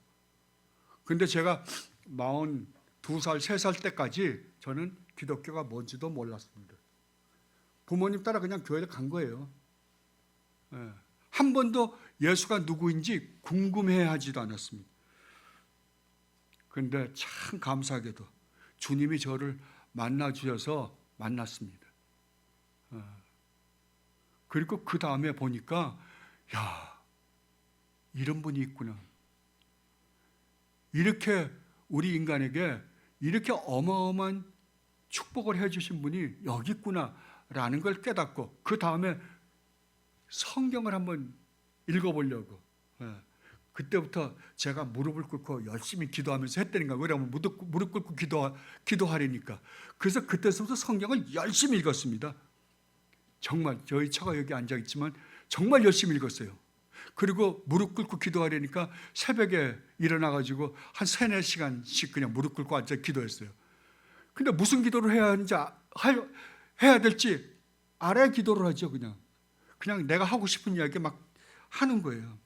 근데 제가 42살, 3살 때까지 저는 기독교가 뭔지도 몰랐습니다. 부모님 따라 그냥 교회에 간 거예요. 한 번도 예수가 누구인지 궁금해하지도 않았습니다. 그런데 참 감사하게도 주님이 저를 만나 주셔서 만났습니다. 그리고 그 다음에 보니까 야, 이런 분이 있구나. 이렇게 우리 인간에게 이렇게 어마어마한 축복을 해주신 분이 여기 있구나라는 걸 깨닫고 그 다음에 성경을 한번 읽어보려고 그때부터 제가 무릎을 꿇고 열심히 기도하면서 했다는 거예요. 왜냐하면 무릎 꿇고 기도하려니까. 그래서 그때부터 성경을 열심히 읽었습니다. 정말 저희 처가 여기 앉아있지만 정말 열심히 읽었어요. 그리고 무릎 꿇고 기도하려니까 새벽에 일어나가지고 한 3-4시간씩 그냥 무릎 꿇고 앉아 기도했어요. 근데 무슨 기도를 해야 될지 알아야 기도를 하죠. 그냥 내가 하고 싶은 이야기 막 하는 거예요.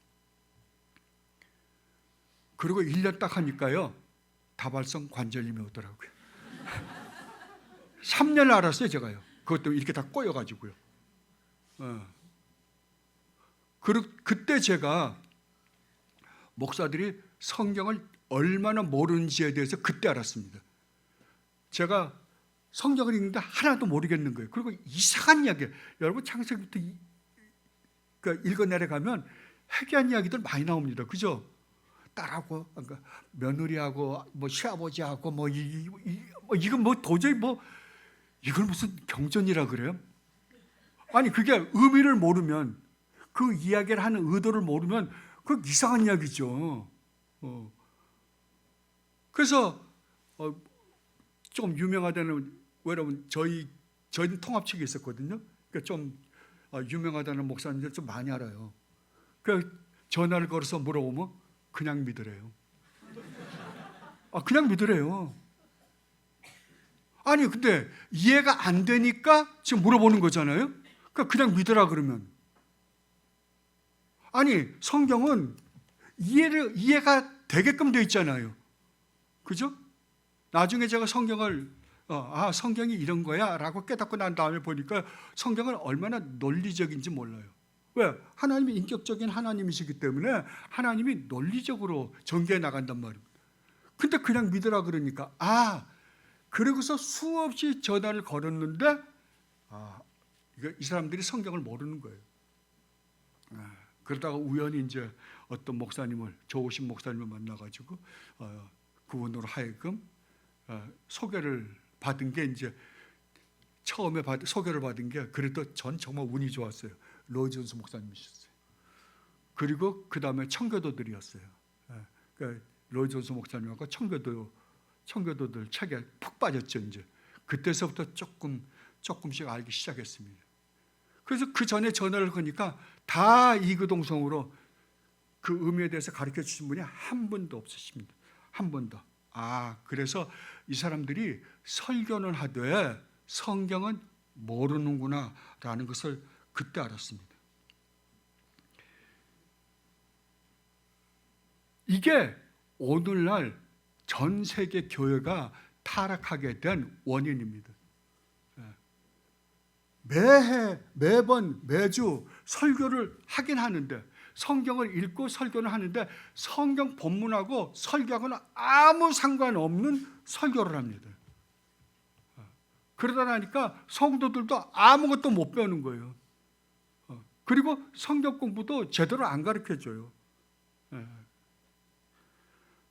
그리고 1년 딱 하니까요, 다발성 관절염이 오더라고요. 3년을 알았어요, 제가요. 그것도 이렇게 다 꼬여가지고요. 그리고 그때 제가 목사들이 성경을 얼마나 모르는지에 대해서 그때 알았습니다. 제가 성경을 읽는데 하나도 모르겠는 거예요. 그리고 이상한 이야기, 여러분 창세기부터 읽어 내려가면 해괴한 이야기들 많이 나옵니다. 그죠? 딸하고, 그러니까 며느리하고, 뭐 시아버지하고, 이건 뭐 도저히 이걸 무슨 경전이라 그래요? 아니 그게 의미를 모르면, 그 이야기를 하는 의도를 모르면 그 이상한 이야기죠. 그래서 좀 유명하다는, 여러분 저희는 통합측에 있었거든요. 그러니까 좀 유명하다는 목사님들 좀 많이 알아요. 그 전화를 걸어서 물어보면 그냥 믿으래요. 그냥 믿으래요. 아니 근데 이해가 안 되니까 지금 물어보는 거잖아요. 그러니까 그냥 믿으라 그러면, 아니 성경은 이해가 되게끔 돼 있잖아요. 그죠? 나중에 제가 성경을 성경이 이런 거야 라고 깨닫고 난 다음에 보니까 성경은 얼마나 논리적인지 몰라요. 왜? 하나님이 인격적인 하나님이시기 때문에 하나님이 논리적으로 전개해 나간단 말입니다. 근데 그냥 믿으라 그러니까 그러고서 수없이 전화를 걸었는데 이 사람들이 성경을 모르는 거예요. 그러다가 우연히 이제 어떤 목사님을, 좋으신 목사님을 만나가지고 그분으로 하여금 소개를 받은 게, 이제 처음에 소개를 받은 게, 그래도 전 정말 운이 좋았어요. 로이존스 목사님이셨어요. 그리고 그 다음에 청교도들이었어요. 그러니까 로이존스 목사님하고 청교도들 책에 푹 빠졌죠. 이제 그때서부터 조금씩 알기 시작했습니다. 그래서 그 전에 전화를 거니까 다 이구동성으로 그 의미에 대해서 가르쳐 주신 분이 한 분도 없으십니다. 한 번도. 그래서 이 사람들이 설교는 하되 성경은 모르는구나 라는 것을 그때 알았습니다. 이게 오늘날 전 세계 교회가 타락하게 된 원인입니다. 매주 설교를 하긴 하는데, 성경을 읽고 설교는 하는데 성경 본문하고 설교하고는 아무 상관없는 설교를 합니다. 그러다 나니까 성도들도 아무것도 못 배우는 거예요. 그리고 성경 공부도 제대로 안 가르쳐줘요.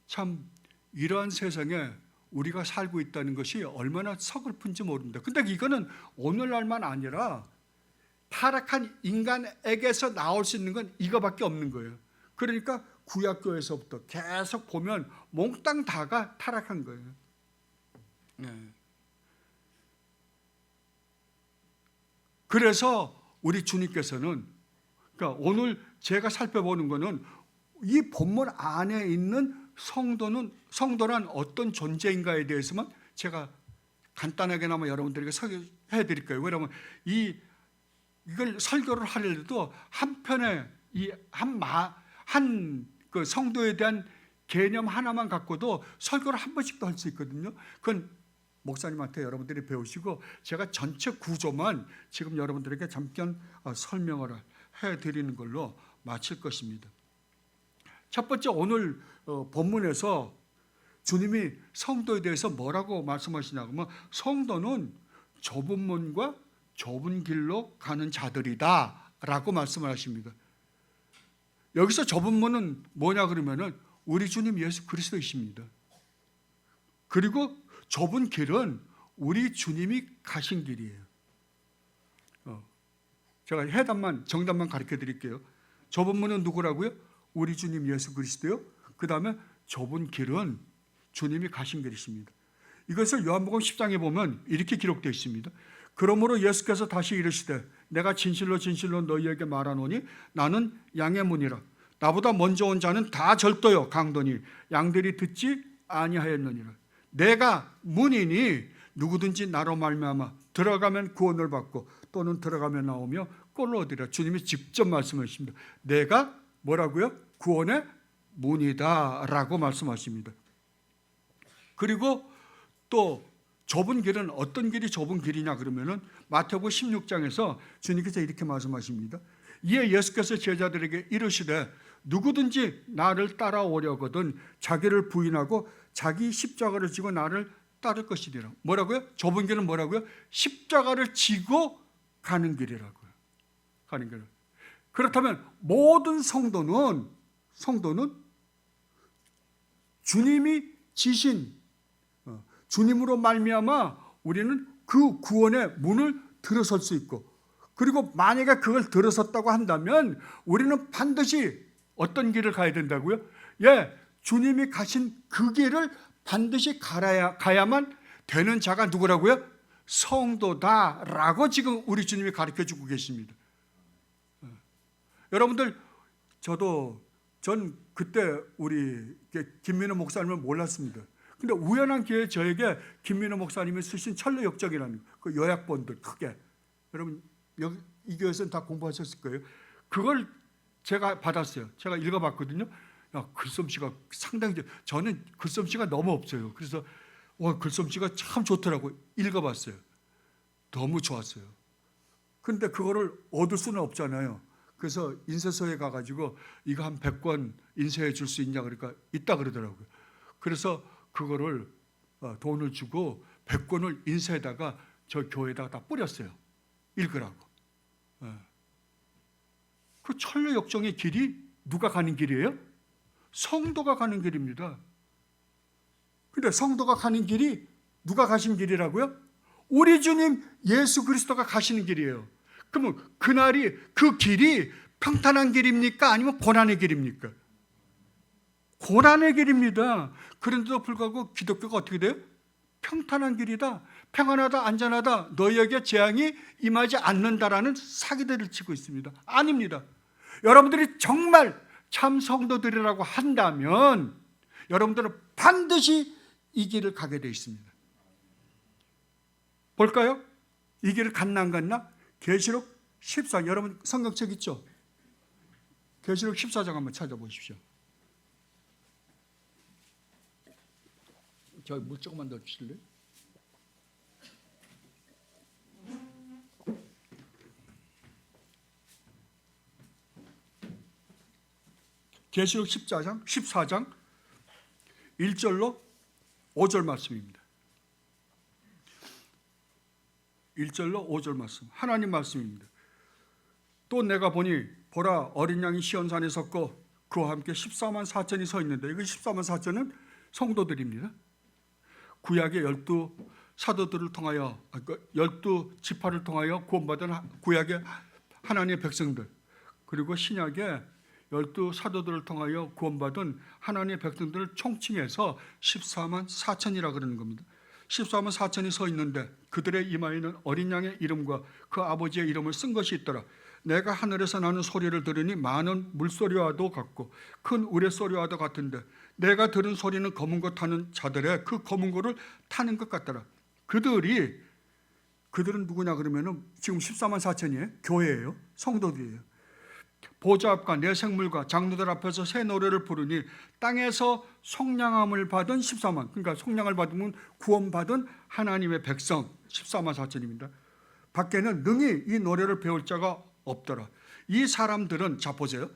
참 이러한 세상에 우리가 살고 있다는 것이 얼마나 서글픈지 모릅니다. 근데 이거는 오늘날만 아니라 타락한 인간에게서 나올 수 있는 건 이거밖에 없는 거예요. 그러니까 구약교회에서부터 계속 보면 몽땅 다가 타락한 거예요. 그래서 우리 주님께서는, 그러니까 오늘 제가 살펴보는 것은 이 본문 안에 있는 성도란 어떤 존재인가에 대해서만 제가 간단하게나마 여러분들에게 소개해 드릴까요? 왜냐하면 이걸 설교를 하려도 한편에 그 성도에 대한 개념 하나만 갖고도 설교를 한 번씩도 할 수 있거든요. 그건 목사님한테 여러분들이 배우시고, 제가 전체 구조만 지금 여러분들에게 잠깐 설명을 해드리는 걸로 마칠 것입니다. 첫 번째, 오늘 본문에서 주님이 성도에 대해서 뭐라고 말씀하시냐고 하면 성도는 좁은 문과 좁은 길로 가는 자들이다 라고 말씀을 하십니다. 여기서 좁은 문은 뭐냐 그러면은 우리 주님 예수 그리스도이십니다. 그리고 좁은 길은 우리 주님이 가신 길이에요. 제가 정답만 가르쳐 드릴게요. 좁은 문은 누구라고요? 우리 주님 예수 그리스도요. 그 다음에 좁은 길은 주님이 가신 길이십니다. 이것을 요한복음 10장에 보면 이렇게 기록되어 있습니다. 그러므로 예수께서 다시 이르시되 내가 진실로 진실로 너희에게 말하노니 나는 양의 문이라. 나보다 먼저 온 자는 다 절도요 강도니 양들이 듣지 아니하였느니라. 내가 문이니 누구든지 나로 말미암아 들어가면 구원을 받고 또는 들어가면 나오며 꼴로 얻으리라. 주님이 직접 말씀하십니다. 내가 뭐라고요? 구원의 문이다 라고 말씀하십니다. 그리고 또 좁은 길은 어떤 길이 좁은 길이냐 그러면은 마태복음 16장에서 주님께서 이렇게 말씀하십니다. 이에 예수께서 제자들에게 이르시되 누구든지 나를 따라오려거든 자기를 부인하고 자기 십자가를 지고 나를 따를 것이니라. 뭐라고요? 좁은 길은 뭐라고요? 십자가를 지고 가는 길이라고요. 가는 길. 그렇다면 모든 성도는 주님이 지신 주님으로 말미암아 우리는 그 구원의 문을 들어설 수 있고, 그리고 만약에 그걸 들어섰다고 한다면 우리는 반드시 어떤 길을 가야 된다고요? 주님이 가신 그 길을 반드시 가야만 되는 자가 누구라고요? 성도다라고 지금 우리 주님이 가르쳐주고 계십니다. 여러분들, 전 그때 우리 김민호 목사님을 몰랐습니다. 근데 우연한 기회에 저에게 김민호 목사님이 쓰신 천로역정이라는 그 요약본들 크게, 여러분 여기 이 교회에서는 다 공부하셨을 거예요. 그걸 제가 받았어요. 제가 읽어봤거든요. 글솜씨가 상당히, 저는 글솜씨가 너무 없어요. 그래서 글솜씨가 참 좋더라고요. 읽어봤어요. 너무 좋았어요. 근데 그거를 얻을 수는 없잖아요. 그래서 인쇄소에 가가지고 이거 한 100권 인쇄해 줄 수 있냐 그러니까 있다 그러더라고요. 그래서 그거를 돈을 주고 100권을 인쇄에다가 저 교회에다가 다 뿌렸어요. 읽으라고. 그 천로역정의 길이 누가 가는 길이에요? 성도가 가는 길입니다. 근데 성도가 가는 길이 누가 가신 길이라고요? 우리 주님 예수 그리스도가 가시는 길이에요. 그러면 그 길이 평탄한 길입니까? 아니면 고난의 길입니까? 고난의 길입니다. 그런데도 불구하고 기독교가 어떻게 돼요? 평탄한 길이다, 평안하다, 안전하다, 너희에게 재앙이 임하지 않는다라는 사기들을 치고 있습니다. 아닙니다. 여러분들이 정말 참 성도들이라고 한다면 여러분들은 반드시 이 길을 가게 되어 있습니다. 볼까요? 이 길을 갔나 안 갔나? 계시록 14장, 여러분 성경책 있죠? 계시록 14장 한번 찾아보십시오. 저 물 조금만 더 주실래요? 계시록 14장 1절로 5절 말씀입니다. 1절로 5절 말씀, 하나님 말씀입니다. 또 내가 보니 보라, 어린 양이 시온산에 섰고 그와 함께 14만 4천이 서 있는데, 이거 14만 4천은 성도들입니다. 구약의 12 사도들을 통하여, 12지파를 통하여 구원받은 구약의 하나님의 백성들, 그리고 신약의 12 사도들을 통하여 구원받은 하나님의 백성들을 총칭해서 14만 4천이라 그러는 겁니다. 14만 4천이 서 있는데 그들의 이마에는 어린 양의 이름과 그 아버지의 이름을 쓴 것이 있더라. 내가 하늘에서 나는 소리를 들으니 많은 물소리와도 같고 큰 우레소리와도 같은데 내가 들은 소리는 검은 것 타는 자들의 그 검은 거를 타는 것 같더라. 그들은 누구냐 그러면은 지금 14만 4천이에요. 교회예요. 성도들이에요. 보좌 앞과 내 생물과 장로들 앞에서 새 노래를 부르니 땅에서 속량함을 받은 14만, 그러니까 속량을 받으면 구원받은 하나님의 백성 14만 4천입니다. 밖에는 능히 이 노래를 배울 자가 없더라. 이 사람들은, 자 보세요,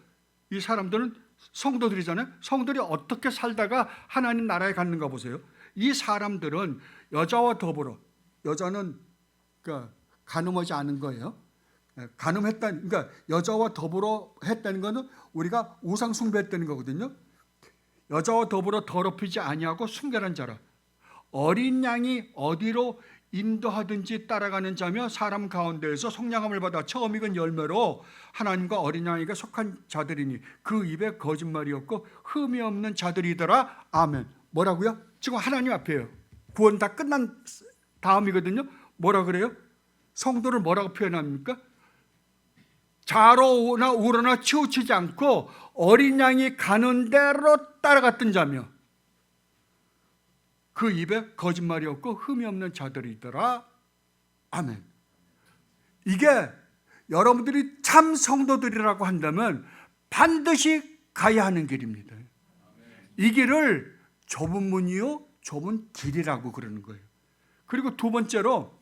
이 사람들은 성도들이잖아요. 성도들이 어떻게 살다가 하나님 나라에 갔는가 보세요. 이 사람들은 여자와 더불어, 여자는 그러니까 간음하지 않은 거예요. 그러니까 여자와 더불어 했다는 것은 우리가 우상 숭배했다는 거거든요. 여자와 더불어 더럽히지 아니하고 순결한 자라. 어린 양이 어디로 인도하든지 따라가는 자며 사람 가운데에서 속량함을 받아 처음 익은 열매로 하나님과 어린 양에게 속한 자들이니 그 입에 거짓말이 없고 흠이 없는 자들이더라. 아멘. 뭐라고요? 지금 하나님 앞에요. 구원 다 끝난 다음이거든요. 뭐라 그래요? 성도를 뭐라고 표현합니까? 좌로나 우로나 치우치지 않고 어린 양이 가는 대로 따라갔던 자며 그 입에 거짓말이 없고 흠이 없는 자들이더라. 아멘. 이게 여러분들이 참 성도들이라고 한다면 반드시 가야 하는 길입니다. 이 길을 좁은 문이요 좁은 길이라고 그러는 거예요. 그리고 두 번째로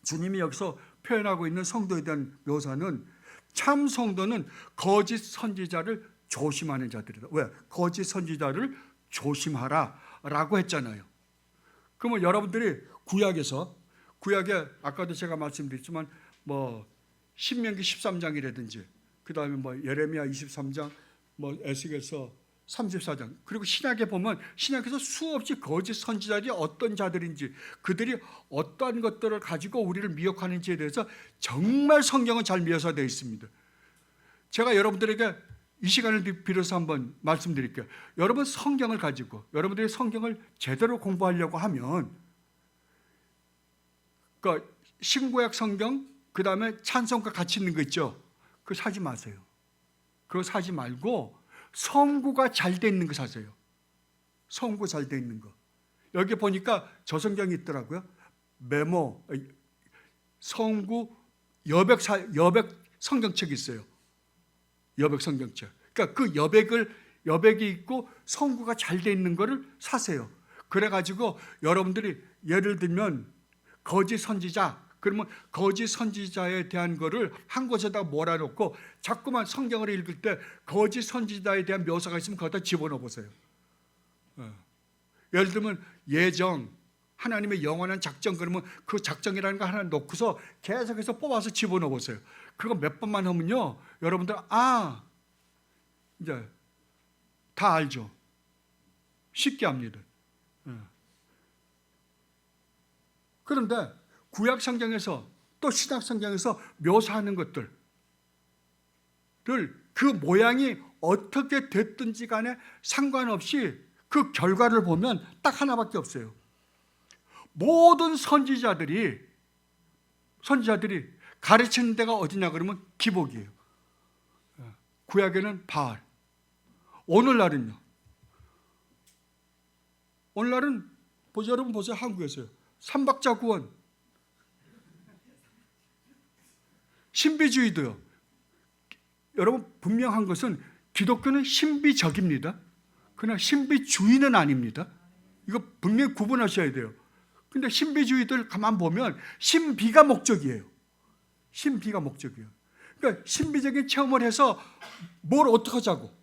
주님이 여기서 표현하고 있는 성도에 대한 묘사는 참 성도는 거짓 선지자를 조심하는 자들이다. 왜? 거짓 선지자를 조심하라 라고 했잖아요. 그러면 여러분들이 구약에 아까도 제가 말씀드렸지만 뭐 신명기 13장이라든지 그 다음에 뭐 예레미야 23장 뭐 에스겔서 34장 그리고 신약에 보면 신약에서 수없이 거짓 선지자들이 어떤 자들인지 그들이 어떠한 것들을 가지고 우리를 미혹하는지에 대해서 정말 성경은 잘 묘사되어 있습니다. 제가 여러분들에게 이 시간을 빌어서 한번 말씀드릴게요. 여러분 성경을 가지고 여러분들이 성경을 제대로 공부하려고 하면 그러니까 신구약 성경 그 다음에 찬송가 같이 있는 거 있죠. 그거 사지 마세요. 그거 사지 말고 성구가 잘 돼 있는 거 사세요. 성구 잘 돼 있는 거. 여기 보니까 저 성경이 있더라고요. 메모 성구 여백 성경책이 있어요. 여백 성경책. 그러니까 그 여백이 있고 성구가 잘 돼 있는 거를 사세요. 그래가지고 여러분들이 예를 들면 거짓 선지자 그러면 거짓 선지자에 대한 거를 한 곳에다 몰아놓고 자꾸만 성경을 읽을 때 거짓 선지자에 대한 묘사가 있으면 거기다 집어넣어 보세요. 예를 들면 예정 하나님의 영원한 작정 그러면 그 작정이라는 거 하나 놓고서 계속해서 뽑아서 집어넣어 보세요. 그거 몇 번만 하면요 여러분들 이제 다 알죠. 쉽게 합니다. 그런데 구약 성경에서 또 신약 성경에서 묘사하는 것들을 그 모양이 어떻게 됐든지 간에 상관없이 그 결과를 보면 딱 하나밖에 없어요. 모든 선지자들이 가르치는 데가 어디냐 그러면 기복이에요. 구약에는 바알. 오늘날은 여러분 보세요. 한국에서요. 삼박자구원. 신비주의도요. 여러분 분명한 것은 기독교는 신비적입니다. 그러나 신비주의는 아닙니다. 이거 분명히 구분하셔야 돼요. 근데 신비주의들 가만 보면 신비가 목적이에요. 신비가 목적이에요. 그러니까 신비적인 체험을 해서 뭘 어떻게 하자고.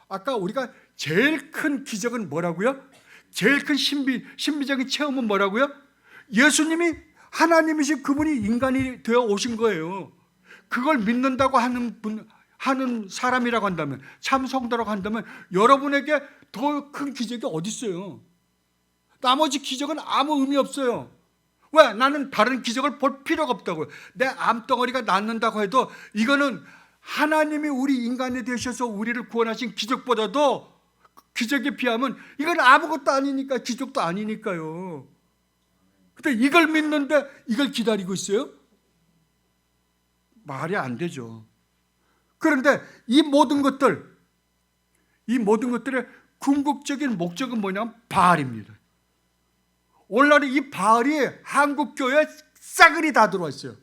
아까 우리가 제일 큰 기적은 뭐라고요? 제일 큰 신비적인 체험은 뭐라고요? 예수님이 하나님이신 그분이 인간이 되어 오신 거예요. 그걸 믿는다고 하는 사람이라고 한다면 참 성도라고 한다면 여러분에게 더 큰 기적이 어디 있어요? 나머지 기적은 아무 의미 없어요. 왜? 나는 다른 기적을 볼 필요가 없다고요. 내 암덩어리가 낫는다고 해도 이거는 하나님이 우리 인간이 되셔서 우리를 구원하신 기적보다도 기적에 비하면 이건 아무것도 아니니까 기적도 아니니까요. 근데 이걸 믿는데 이걸 기다리고 있어요? 말이 안 되죠. 그런데 이 모든 것들의 궁극적인 목적은 뭐냐면 바알입니다. 오늘날 이 바알이 한국 교회에 싸그리 다 들어와 있어요.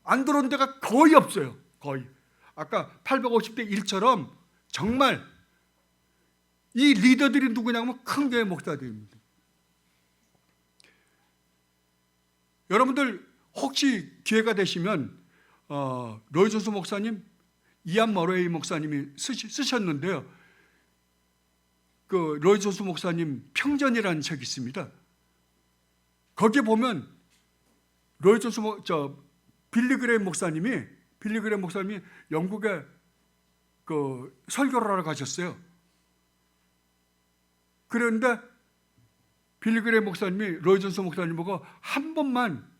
안 들어온 데가 거의 없어요. 거의. 아까 850대 1처럼 정말 이 리더들이 누구냐면 큰 교회 목사들입니다. 여러분들 혹시 기회가 되시면 로이 존스 목사님, 이안 머레이 목사님이 쓰셨는데요. 그 로이 존스 목사님 평전이라는 책이 있습니다. 거기에 보면 로이 존스 빌리 그레임 목사님이 영국에 그 설교를 하러 가셨어요. 그런데 빌리 그레임 목사님이 로이 존스 목사님 보고 한 번만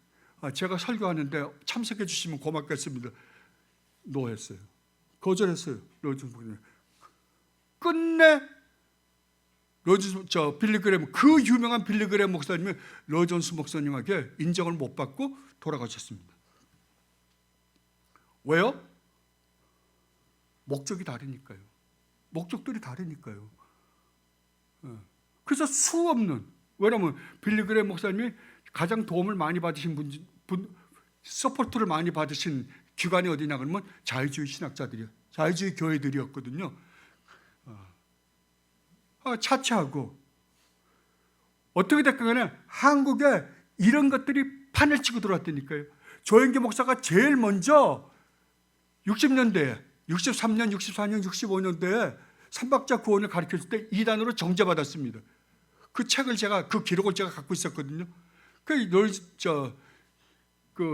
제가 설교하는데 참석해 주시면 고맙겠습니다. 노했어요. 거절했어요. 로이 존스 목사님. 끝내 빌리 그레임, 그 유명한 빌리 그레임 목사님이 로이 존스 목사님에게 인정을 못 받고 돌아가셨습니다. 왜요? 목적이 다르니까요. 목적들이 다르니까요. 그래서 수없는, 왜냐하면 빌리 그레임 목사님이 가장 도움을 많이 받으신 서포트를 많이 받으신 기관이 어디냐 그러면 자유주의 신학자들이요, 자유주의 교회들이었거든요. 차치하고 어떻게 됐건 간에 한국에 이런 것들이 판을 치고 들어왔다니까요. 조영기 목사가 제일 먼저 60년대에 63년, 64년, 65년대에 삼박자 구원을 가르쳤을 때 이단으로 정죄받았습니다. 그 책을 그 기록을 제가 갖고 있었거든요. 그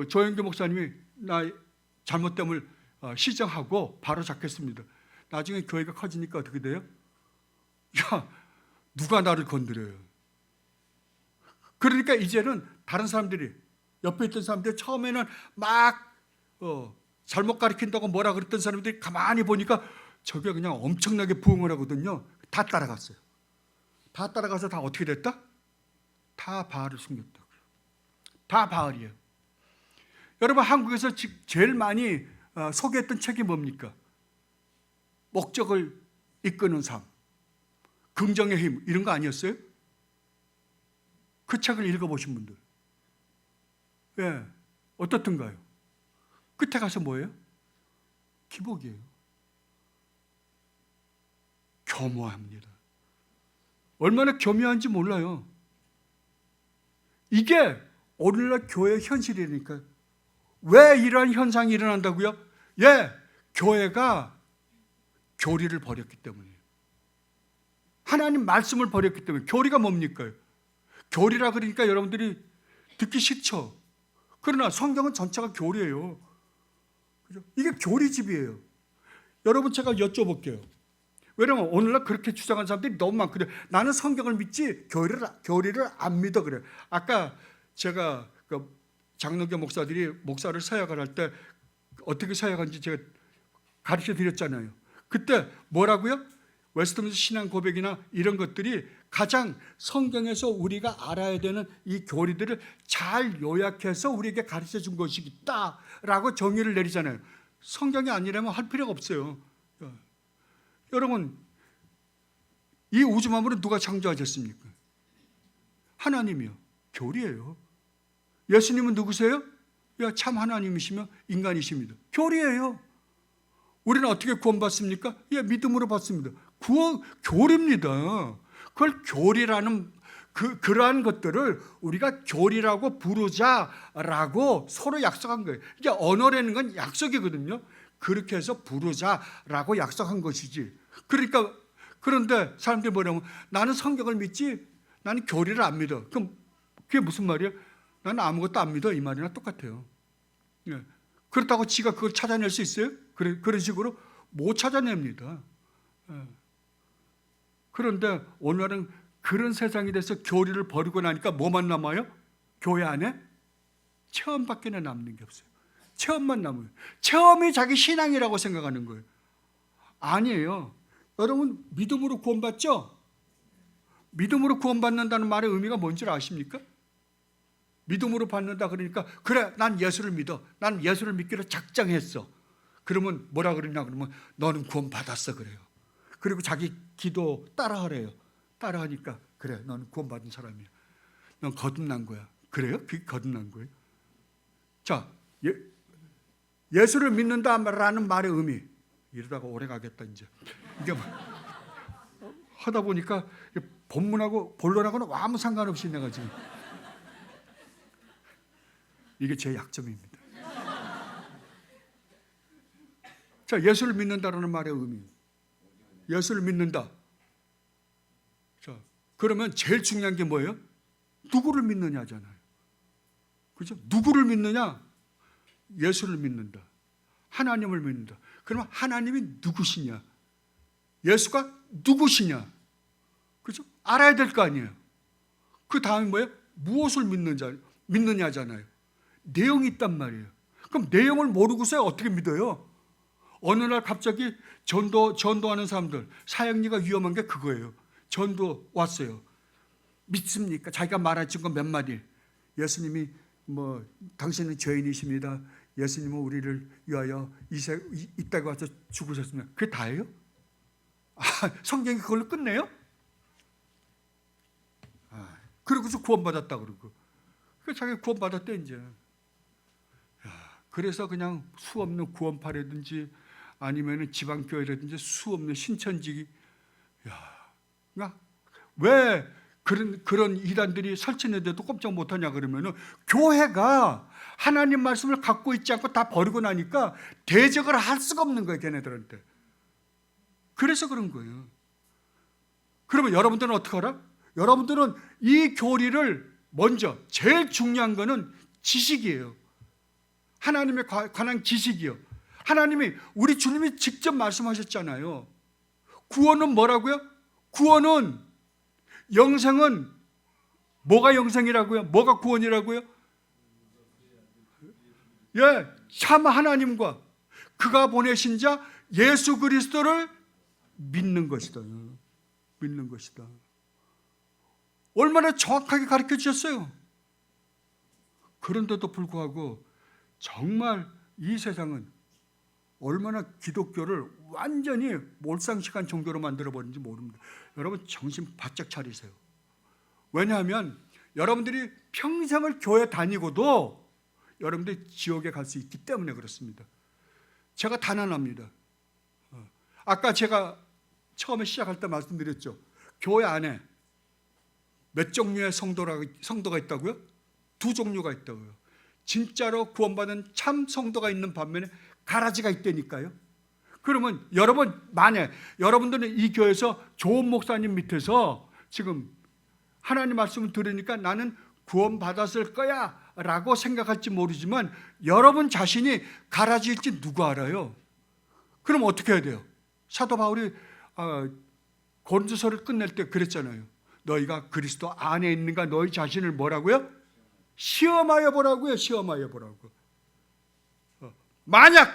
조영기 목사님이 나 잘못됨을 시정하고 바로 잡겠습니다. 나중에 교회가 커지니까 어떻게 돼요? 야, 누가 나를 건드려요? 그러니까 이제는 다른 사람들이, 옆에 있던 사람들이 처음에는 막 잘못 가르친다고 뭐라 그랬던 사람들이 가만히 보니까 저게 그냥 엄청나게 부흥을 하거든요. 다 따라갔어요. 다 따라가서 다 어떻게 됐다? 다 바알을 숨겼다고요. 다 바알이에요. 여러분, 한국에서 제일 많이 소개했던 책이 뭡니까? 목적을 이끄는 삶, 긍정의 힘, 이런 거 아니었어요? 그 책을 읽어보신 분들, 예, 어떻던가요? 끝에 가서 뭐예요? 기복이에요. 교묘합니다. 얼마나 교묘한지 몰라요. 이게 오늘날 교회의 현실이니까. 왜 이러한 현상이 일어난다고요? 예, 교회가 교리를 버렸기 때문이에요. 하나님 말씀을 버렸기 때문에. 교리가 뭡니까? 교리라 그러니까 여러분들이 듣기 싫죠. 그러나 성경은 전체가 교리예요. 그죠? 이게 교리집이에요. 여러분, 제가 여쭤볼게요. 왜냐면 오늘날 그렇게 주장하는 사람들이 너무 많거든요. 나는 성경을 믿지 교리를 안 믿어 그래요. 아까 제가 장로교 목사들이 목사를 서약을 할 때 어떻게 서약하는지 제가 가르쳐 드렸잖아요. 그때 뭐라고요? 웨스트민스터 신앙 고백이나 이런 것들이 가장 성경에서 우리가 알아야 되는 이 교리들을 잘 요약해서 우리에게 가르쳐 준 것이다라고 정의를 내리잖아요. 성경이 아니라면 할 필요가 없어요. 여러분, 이 우주 만물은 누가 창조하셨습니까? 하나님이요. 교리예요. 예수님은 누구세요? 참 하나님이시며 인간이십니다. 교리예요. 우리는 어떻게 구원받습니까? 믿음으로 받습니다. 교리입니다. 그걸 교리라는 그러한 것들을 우리가 교리라고 부르자라고 서로 약속한 거예요. 이게 언어라는 건 약속이거든요. 그렇게 해서 부르자라고 약속한 것이지. 그러니까, 그런데 사람들이 뭐냐면 나는 성경을 믿지 나는 교리를 안 믿어. 그럼 그게 무슨 말이에요? 나는 아무것도 안 믿어, 이 말이나 똑같아요. 예. 그렇다고 지가 그걸 찾아낼 수 있어요? 그런 식으로 못 찾아냅니다. 예. 그런데 오늘은 그런 세상이 돼서 교리를 버리고 나니까 뭐만 남아요? 교회 안에 체험밖에 남는 게 없어요. 체험만 남아요. 체험이 자기 신앙이라고 생각하는 거예요. 아니에요. 여러분, 믿음으로 구원받죠? 믿음으로 구원받는다는 말의 의미가 뭔지 아십니까? 믿음으로 받는다 그러니까 그래, 난 예수를 믿어. 난 예수를 믿기로 작정했어. 그러면 뭐라 그러냐 그러면 너는 구원받았어 그래요. 그리고 자기 기도 따라하래요. 따라하니까 그래, 너는 구원받은 사람이야. 넌 거듭난 거야. 그래요? 그게 거듭난 거예요? 자, 예수를 믿는다라는 말의 의미, 이러다가 오래 가겠다 이제. 이게 하다 보니까 본문하고 본론하고는 아무 상관없이 내가 지금 이게 제 약점입니다. 자, 예수를 믿는다라는 말의 의미, 예수를 믿는다. 그러면 제일 중요한 게 뭐예요? 누구를 믿느냐잖아요. 그죠? 누구를 믿느냐? 예수를 믿는다. 하나님을 믿는다. 그러면 하나님이 누구시냐? 예수가 누구시냐? 그죠? 알아야 될 거 아니에요. 그 다음에 뭐예요? 무엇을 믿느냐잖아요. 내용이 있단 말이에요. 그럼 내용을 모르고서 어떻게 믿어요? 어느 날 갑자기 전도하는 사람들, 사형리가 위험한 게 그거예요. 전도 왔어요. 믿습니까? 자기가 말하신 건 몇 마디. 예수님이 당신은 죄인이십니다. 예수님은 우리를 위하여 이 땅에 와서 죽으셨습니다. 그게 다예요? 성경이 그걸로 끝내요? 그러고서 구원받았다 그러고. 자기가 구원받았대 이제. 그래서 그냥 수 없는 구원파라든지 아니면 지방교회라든지 수 없는 신천지. 왜 그런 이단들이 설치했는데도 꼼짝 못하냐 그러면은 교회가 하나님 말씀을 갖고 있지 않고 다 버리고 나니까 대적을 할 수가 없는 거예요, 걔네들한테. 그래서 그런 거예요. 그러면 여러분들은 어떻게 하라? 여러분들은 이 교리를 먼저 제일 중요한 거는 지식이에요. 하나님에 관한 지식이요. 하나님이 우리 주님이 직접 말씀하셨잖아요. 구원은 뭐라고요? 구원은 영생은 뭐가 영생이라고요? 뭐가 구원이라고요? 참 하나님과 그가 보내신 자 예수 그리스도를 믿는 것이다. 믿는 것이다. 얼마나 정확하게 가르쳐 주셨어요. 그런데도 불구하고 정말 이 세상은 얼마나 기독교를 완전히 몰상식한 종교로 만들어버린지 모릅니다. 여러분 정신 바짝 차리세요. 왜냐하면 여러분들이 평생을 교회 다니고도 여러분들이 지옥에 갈 수 있기 때문에 그렇습니다. 제가 단언합니다. 아까 제가 처음에 시작할 때 말씀드렸죠. 교회 안에 몇 종류의 성도가 있다고요? 2종류가 있다고요. 진짜로 구원받은 참 성도가 있는 반면에 가라지가 있다니까요. 그러면 만약 여러분들은 이 교회에서 좋은 목사님 밑에서 지금 하나님 말씀을 들으니까 나는 구원받았을 거야 라고 생각할지 모르지만 여러분 자신이 가라지일지 누가 알아요? 그럼 어떻게 해야 돼요? 사도 바울이 고린도서를 끝낼 때 그랬잖아요. 너희가 그리스도 안에 있는가 너희 자신을 뭐라고요? 시험하여 보라고요. 시험하여 보라고. 만약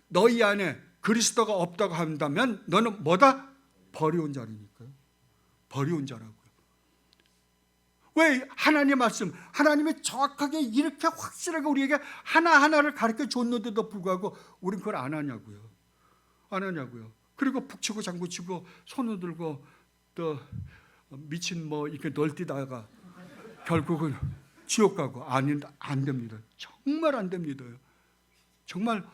너희 안에 그리스도가 없다고 한다면 너는 뭐다? 버려온 자라니까요. 버려온 자라고요. 왜 하나님의 말씀, 하나님이 정확하게 이렇게 확실하게 우리에게 하나하나를 가르쳐 줬는데도 불구하고 우린 그걸 안 하냐고요. 안 하냐고요. 그리고 북치고 장구치고 손을 들고 또 미친 이렇게 널뛰다가 결국은 지옥 가고 안 됩니다. 정말 안 됩니다. 정말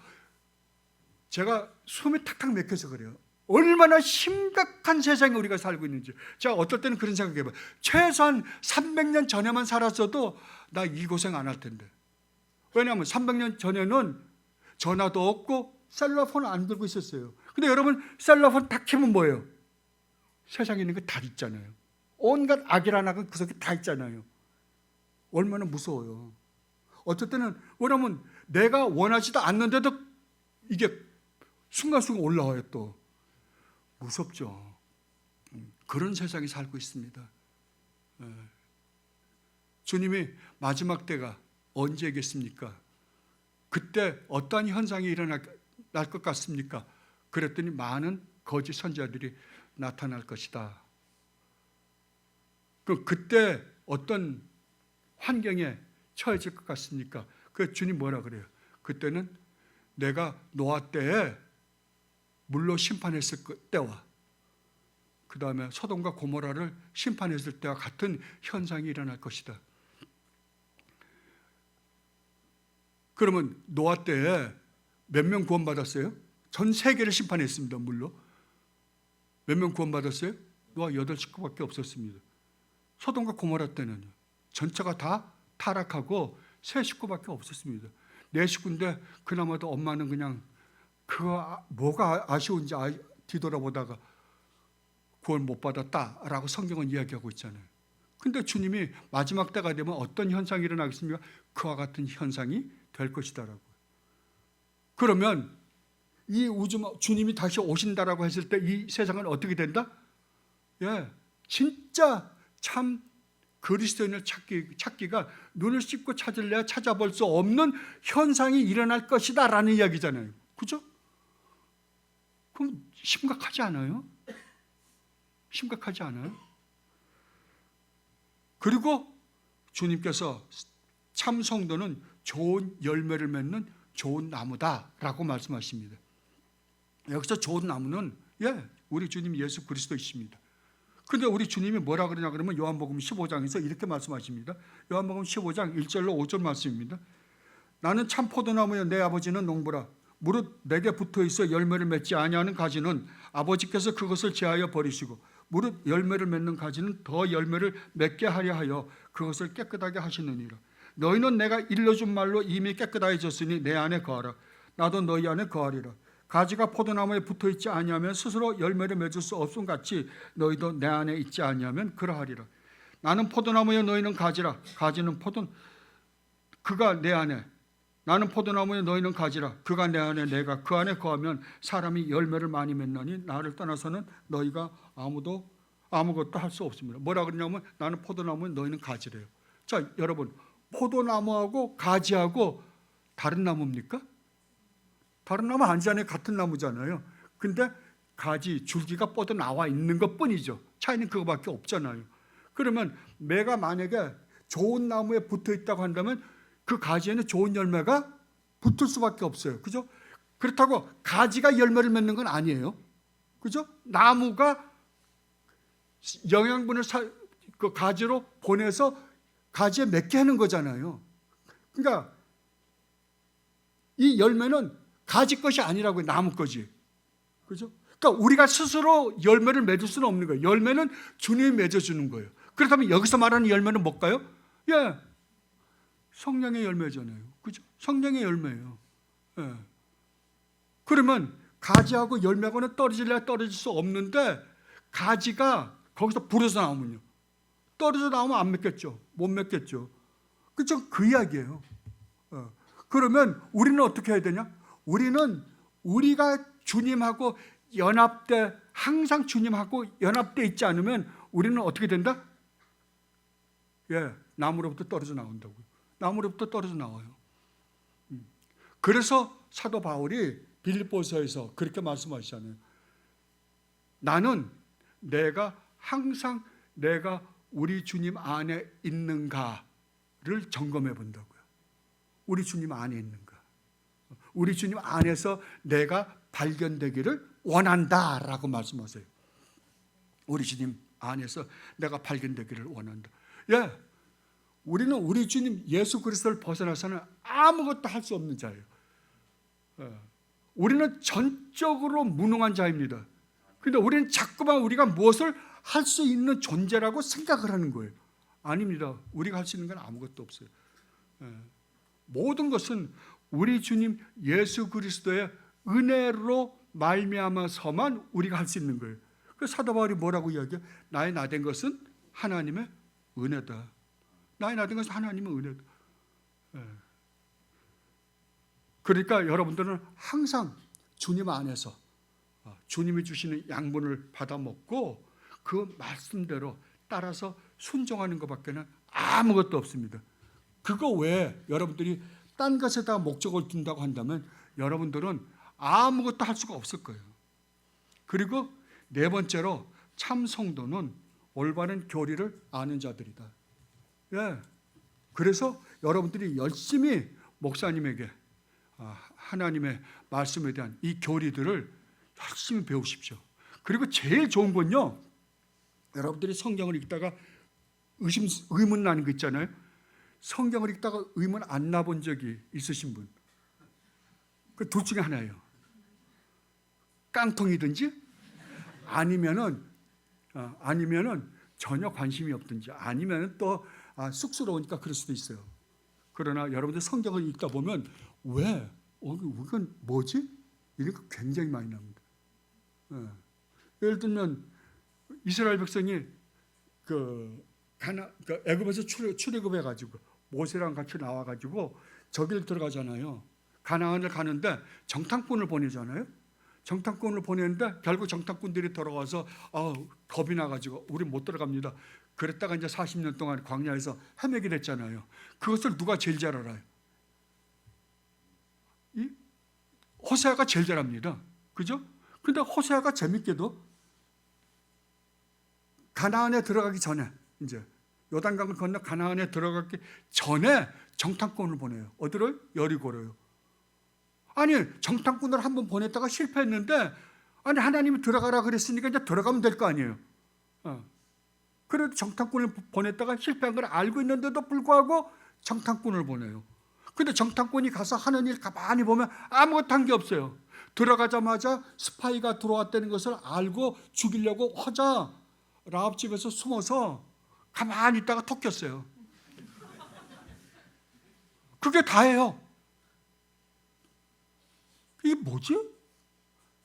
제가 숨이 탁탁 막혀서 그래요. 얼마나 심각한 세상에 우리가 살고 있는지. 제가 어떨 때는 그런 생각해봐요. 최소한 300년 전에만 살았어도 나 이 고생 안 할 텐데. 왜냐하면 300년 전에는 전화도 없고 셀러폰 안 들고 있었어요. 근데 여러분 셀러폰 딱 켜면 뭐예요? 세상에 있는 거 다 있잖아요. 온갖 악이란 악은 그 속에 다 있잖아요. 얼마나 무서워요. 어떨 때는 왜냐하면 내가 원하지도 않는데도 이게 순간순간 올라와요. 또 무섭죠. 그런 세상에 살고 있습니다. 주님이 마지막 때가 언제겠습니까? 그때 어떠한 현상이 일어날 것 같습니까? 그랬더니 많은 거짓 선지자들이 나타날 것이다. 그럼 그때 어떤 환경에 처해질 것 같습니까? 그 주님 뭐라 그래요? 그때는 내가 노아 때에 물로 심판했을 때와 그 다음에 소돔과 고모라를 심판했을 때와 같은 현상이 일어날 것이다. 그러면 노아 때에 몇 명 구원받았어요? 전 세계를 심판했습니다. 물로. 몇 명 구원받았어요? 노아 8식구밖에 없었습니다. 소돔과 고모라 때는 전체가 다 타락하고 3식구밖에 없었습니다. 4식구인데 그나마도 엄마는 그냥 그거 뭐가 아쉬운지 뒤돌아보다가 구원 못 받았다라고 성경은 이야기하고 있잖아요. 근데 주님이 마지막 때가 되면 어떤 현상이 일어나겠습니까? 그와 같은 현상이 될 것이다라고. 그러면 이 우주 주님이 다시 오신다라고 했을 때 이 세상은 어떻게 된다? 예, 진짜 참 그리스도인을 찾기가 눈을 씻고 찾을래야 찾아볼 수 없는 현상이 일어날 것이다라는 이야기잖아요. 그죠? 그럼 심각하지 않아요? 심각하지 않아요? 그리고 주님께서 참 성도는 좋은 열매를 맺는 좋은 나무다라고 말씀하십니다. 여기서 좋은 나무는 우리 주님 예수 그리스도이십니다. 근데 우리 주님이 뭐라 그러냐 그러면 요한복음 15장에서 이렇게 말씀하십니다. 요한복음 15장 1절로 5절 말씀입니다. 나는 참 포도나무여 내 아버지는 농부라. 무릇 내게 붙어있어 열매를 맺지 아니하는 가지는 아버지께서 그것을 제하여 버리시고 무릇 열매를 맺는 가지는 더 열매를 맺게 하려 하여 그것을 깨끗하게 하시느니라. 너희는 내가 일러준 말로 이미 깨끗해졌으니 내 안에 거하라. 나도 너희 안에 거하리라. 가지가 포도나무에 붙어있지 아니하면 스스로 열매를 맺을 수 없음 같이 너희도 내 안에 있지 아니하면 그러하리라. 나는 포도나무에 너희는 가지라. 가지는 그가 내 안에, 나는 포도나무에 너희는 가지라. 그가 내 안에 내가 그 안에 거하면 사람이 열매를 많이 맺나니 나를 떠나서는 너희가 아무것도 할 수 없습니다. 뭐라 그러냐면 나는 포도나무에 너희는 가지래요. 자, 여러분, 포도나무하고 가지하고 다른 나무입니까? 다른 나무 아니잖아요. 같은 나무잖아요. 근데 가지, 줄기가 뻗어 나와 있는 것뿐이죠. 차이는 그거밖에 없잖아요. 그러면 내가 만약에 좋은 나무에 붙어 있다고 한다면 그 가지에는 좋은 열매가 붙을 수밖에 없어요. 그죠? 그렇다고 가지가 열매를 맺는 건 아니에요. 그죠? 나무가 영양분을 그 가지로 보내서 가지에 맺게 하는 거잖아요. 그러니까 이 열매는 가지 것이 아니라고요. 나무 거지. 그죠? 그러니까 우리가 스스로 열매를 맺을 수는 없는 거예요. 열매는 주님이 맺어주는 거예요. 그렇다면 여기서 말하는 열매는 뭘까요? 성령의 열매잖아요. 그죠? 성령의 열매예요. 그러면 가지하고 열매하고는 떨어질래야 떨어질 수 없는데 가지가 거기서 불어서 나오면요. 떨어져 나오면 안 맺겠죠. 못 맺겠죠. 그죠? 그 이야기예요. 그러면 우리는 어떻게 해야 되냐? 우리는 우리가 주님하고 항상 주님하고 연합되어 있지 않으면 우리는 어떻게 된다? 나무로부터 떨어져 나온다고요. 나무로부터 떨어져 나와요. 그래서 사도 바울이 빌립보서에서 그렇게 말씀하시잖아요. 나는 항상 내가 우리 주님 안에 있는가를 점검해 본다고요. 우리 주님 안에 있는가. 우리 주님 안에서 내가 발견되기를 원한다라고 말씀하세요. 우리 주님 안에서 내가 발견되기를 원한다. 우리는 우리 주님 예수 그리스도를 벗어나서는 아무것도 할 수 없는 자예요. 우리는 전적으로 무능한 자입니다. 그런데 우리는 자꾸만 우리가 무엇을 할 수 있는 존재라고 생각을 하는 거예요. 아닙니다. 우리가 할 수 있는 건 아무것도 없어요. 모든 것은 우리 주님 예수 그리스도의 은혜로 말미암아서만 우리가 할 수 있는 거예요. 그래서 사도 바울이 뭐라고 이야기해요? 나의 나된 것은 하나님의 은혜다. 나의 나된 것은 하나님의 은혜다. 그러니까 여러분들은 항상 주님 안에서 주님이 주시는 양분을 받아 먹고 그 말씀대로 따라서 순종하는 것밖에는 아무것도 없습니다. 그거 외에 여러분들이 딴 것에다가 목적을 둔다고 한다면 여러분들은 아무것도 할 수가 없을 거예요. 그리고 네 번째로 참 성도는 올바른 교리를 아는 자들이다. 그래서 여러분들이 열심히 목사님에게 하나님의 말씀에 대한 이 교리들을 열심히 배우십시오. 그리고 제일 좋은 건요, 여러분들이 성경을 읽다가 의문 나는 거 있잖아요. 성경을 읽다가 의문 안 나본 적이 있으신 분? 그 둘 중에 하나예요. 깡통이든지 아니면은 전혀 관심이 없든지 아니면은 또 쑥스러우니까 그럴 수도 있어요. 그러나 여러분들 성경을 읽다 보면 이건 뭐지? 이런 거 굉장히 많이 납니다. 예를 들면 이스라엘 백성이 그 애굽에서 출애굽해 가지고 모세랑 같이 나와 가지고 저기를 들어가잖아요. 가나안을 가는데 정탐꾼을 보내잖아요. 정탐꾼을 보내는데 결국 정탐꾼들이 돌아와서 겁이 나가지고 우리 못 들어갑니다. 그랬다가 이제 40년 동안 광야에서 헤매게 됐잖아요. 그것을 누가 제일 잘 알아요? 이 호세아가 제일 잘 압니다. 그죠? 근데 호세아가 재밌게도 가나안에 들어가기 전에, 이제 요단강을 건너 가나안에 들어가기 전에 정탐꾼을 보내요. 어디를? 여리고로요. 아니, 정탐꾼을 한번 보냈다가 실패했는데, 아니, 하나님이 들어가라 그랬으니까 이제 들어가면 될 거 아니에요. 그래도 정탐꾼을 보냈다가 실패한 걸 알고 있는데도 불구하고 정탐꾼을 보내요. 근데 정탐꾼이 가서 하는 일 가만히 보면 아무것도 한 게 없어요. 들어가자마자 스파이가 들어왔다는 것을 알고 죽이려고 하자 라합 집에서 숨어서 가만히 있다가 톡 꼈어요. 그게 다예요. 이게 뭐지?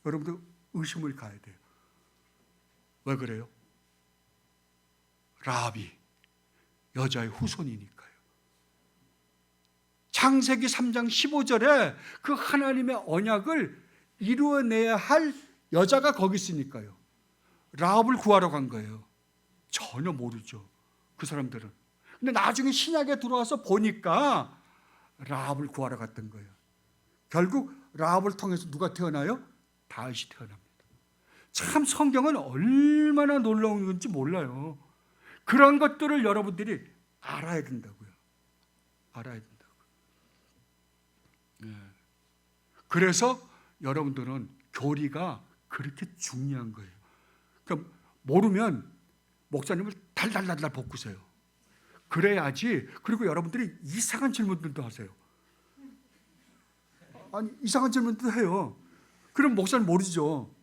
여러분들 의심을 가야 돼요. 왜 그래요? 라합이 여자의 후손이니까요. 창세기 3장 15절에 그 하나님의 언약을 이루어내야 할 여자가 거기 있으니까요. 라합을 구하러 간 거예요. 전혀 모르죠, 그 사람들은. 근데 나중에 신약에 들어와서 보니까 라합을 구하러 갔던 거예요. 결국 라합을 통해서 누가 태어나요? 다윗이 태어납니다. 참 성경은 얼마나 놀라운 건지 몰라요. 그런 것들을 여러분들이 알아야 된다고요. 알아야 된다고요. 네. 그래서 여러분들은 교리가 그렇게 중요한 거예요. 그러니까 모르면 목사님을 달달달달 볶으세요. 그래야지. 그리고 여러분들이 이상한 질문들도 하세요. 아니, 이상한 질문도 해요. 그럼 목사는 모르죠.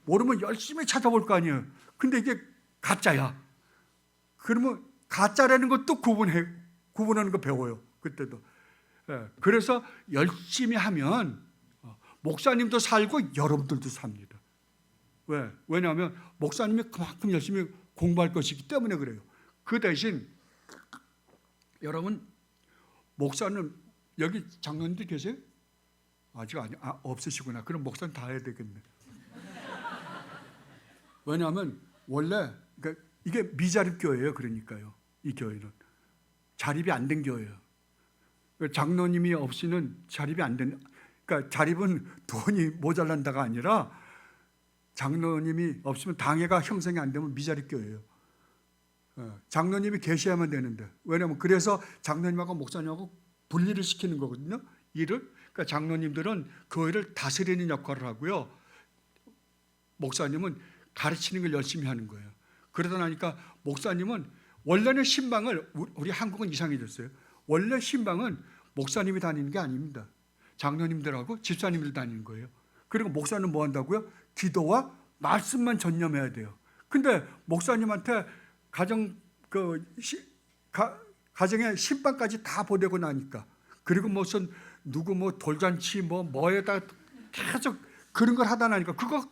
모르면 열심히 찾아볼 거 아니에요. 근데 이게 가짜야. 그러면 가짜라는 것도 구분하는 거 배워요. 그때도. 그래서 열심히 하면 목사님도 살고 여러분들도 삽니다. 왜? 왜냐하면 목사님이 그만큼 열심히 공부할 것이기 때문에 그래요. 그 대신 여러분, 목사는 여기 장로님들 계세요? 아직 없으시구나. 그럼 목사는 다 해야 되겠네. 왜냐하면 원래 이게 미자립 교회예요. 그러니까요. 이 교회는 자립이 안 된 교회예요. 장로님이 없이는 자립이 안 된. 그러니까 자립은 돈이 모자란다가 아니라 장로님이 없으면 당회가 형성이 안 되면 미자립 교회예요. 장로님이 계셔야만 되는데. 왜냐하면 그래서 장로님하고 목사님하고 분리를 시키는 거거든요. 일을. 그러니까 장로님들은 교회를 다스리는 역할을 하고요. 목사님은 가르치는 걸 열심히 하는 거예요. 그러다 나니까 목사님은 원래는 신방을, 우리 한국은 이상해졌어요. 원래 신방은 목사님이 다니는 게 아닙니다. 장로님들하고 집사님들 다니는 거예요. 그리고 목사는 뭐 한다고요? 기도와 말씀만 전념해야 돼요. 근데 목사님한테 가정의 신방까지 다 보내고 나니까, 그리고 무슨 누구 돌잔치 뭐에다 계속 그런 걸 하다 나니까 그거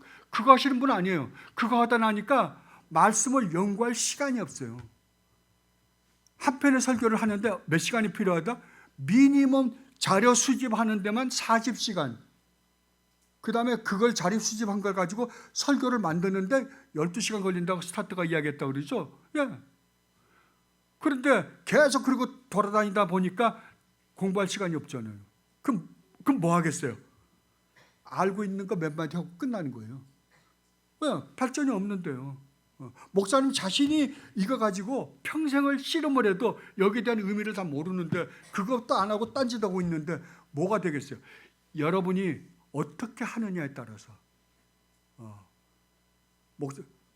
하시는 분 아니에요. 그거 하다 나니까 말씀을 연구할 시간이 없어요. 한 편의 설교를 하는데 몇 시간이 필요하다? 미니멈 자료 수집하는 데만 40시간. 그 다음에 그걸 자료 수집한 걸 가지고 설교를 만드는데 12시간 걸린다고 스타트가 이야기했다고 그러죠. 예. 그런데 계속 그리고 돌아다니다 보니까 공부할 시간이 없잖아요. 그럼 뭐 하겠어요? 알고 있는 거 몇 마디 하고 끝나는 거예요. 왜? 발전이 없는데요. 목사님 자신이 이거 가지고 평생을 씨름을 해도 여기에 대한 의미를 다 모르는데, 그것도 안 하고 딴짓하고 있는데 뭐가 되겠어요? 여러분이 어떻게 하느냐에 따라서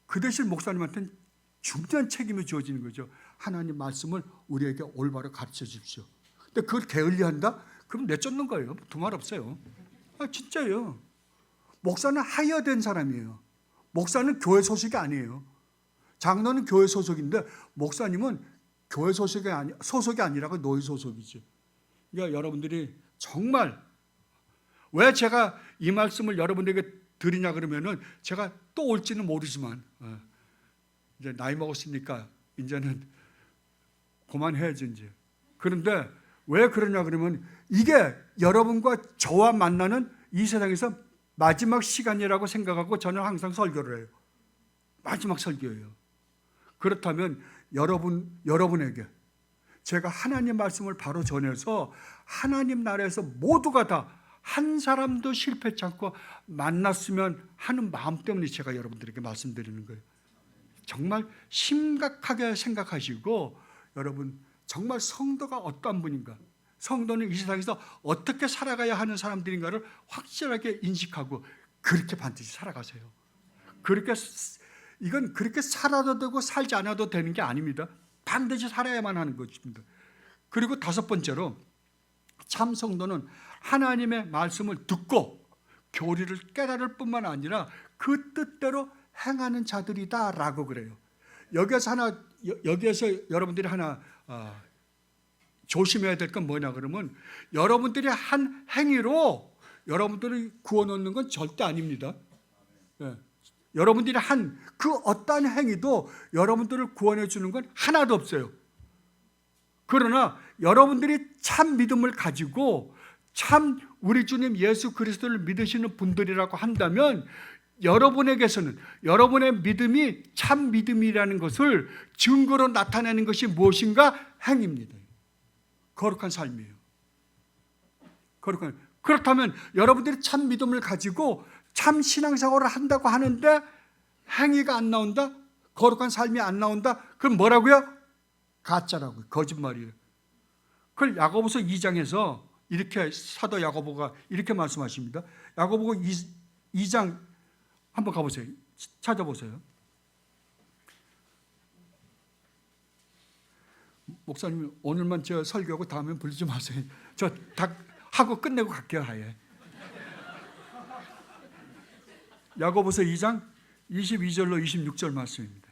그 대신 목사님한테는 중요한 책임이 주어지는 거죠. 하나님 말씀을 우리에게 올바로 가르쳐 주십시오. 근데 그걸 게을리한다? 그럼 내쫓는 거예요. 두말 없어요. 진짜예요. 목사는 하여된 사람이에요. 목사는 교회 소속이 아니에요. 장로는 교회 소속인데 목사님은 교회 소속이 아니라고 노예 소속이죠. 그러니까 여러분들이 정말, 왜 제가 이 말씀을 여러분들에게 드리냐 그러면은, 제가 또 올지는 모르지만 이제 나이 먹었으니까 이제는 그만해야지 이제. 그런데 왜 그러냐 그러면 이게 여러분과 저와 만나는 이 세상에서 마지막 시간이라고 생각하고 저는 항상 설교를 해요. 마지막 설교예요. 그렇다면 여러분에게 제가 하나님 말씀을 바로 전해서 하나님 나라에서 모두가 다 한 사람도 실패치 않고 만났으면 하는 마음 때문에 제가 여러분들에게 말씀드리는 거예요. 정말 심각하게 생각하시고 여러분 정말 성도가 어떠한 분인가, 성도는 이 세상에서 어떻게 살아가야 하는 사람들인가를 확실하게 인식하고 그렇게 반드시 살아가세요. 이건 그렇게 살아도 되고 살지 않아도 되는 게 아닙니다. 반드시 살아야만 하는 것입니다. 그리고 다섯 번째로 참 성도는 하나님의 말씀을 듣고 교리를 깨달을 뿐만 아니라 그 뜻대로 행하는 자들이다라고 그래요. 여기에서 여러분들이 하나 조심해야 될 건 뭐냐 그러면 여러분들이 한 행위로 여러분들을 구원 얻는 건 절대 아닙니다. 예. 여러분들이 한 그 어떠한 행위도 여러분들을 구원해 주는 건 하나도 없어요. 그러나 여러분들이 참 믿음을 가지고 참 우리 주님 예수 그리스도를 믿으시는 분들이라고 한다면 여러분에게서는 여러분의 믿음이 참 믿음이라는 것을 증거로 나타내는 것이 무엇인가? 행위입니다. 거룩한 삶이에요. 그렇다면 여러분들이 참 믿음을 가지고 참 신앙생활을 한다고 하는데 행위가 안 나온다? 거룩한 삶이 안 나온다? 그럼 뭐라고요? 가짜라고요. 거짓말이에요. 그걸 야고보서 2장에서 이렇게 사도 야고보가 이렇게 말씀하십니다. 야고보가 2장 한번 가보세요. 찾아보세요. 목사님 오늘만 저 설교하고 다음엔 부르지 마세요. 저 다 하고 끝내고 갈게요. 아예. 야고보서 2장 22절로 26절 말씀입니다.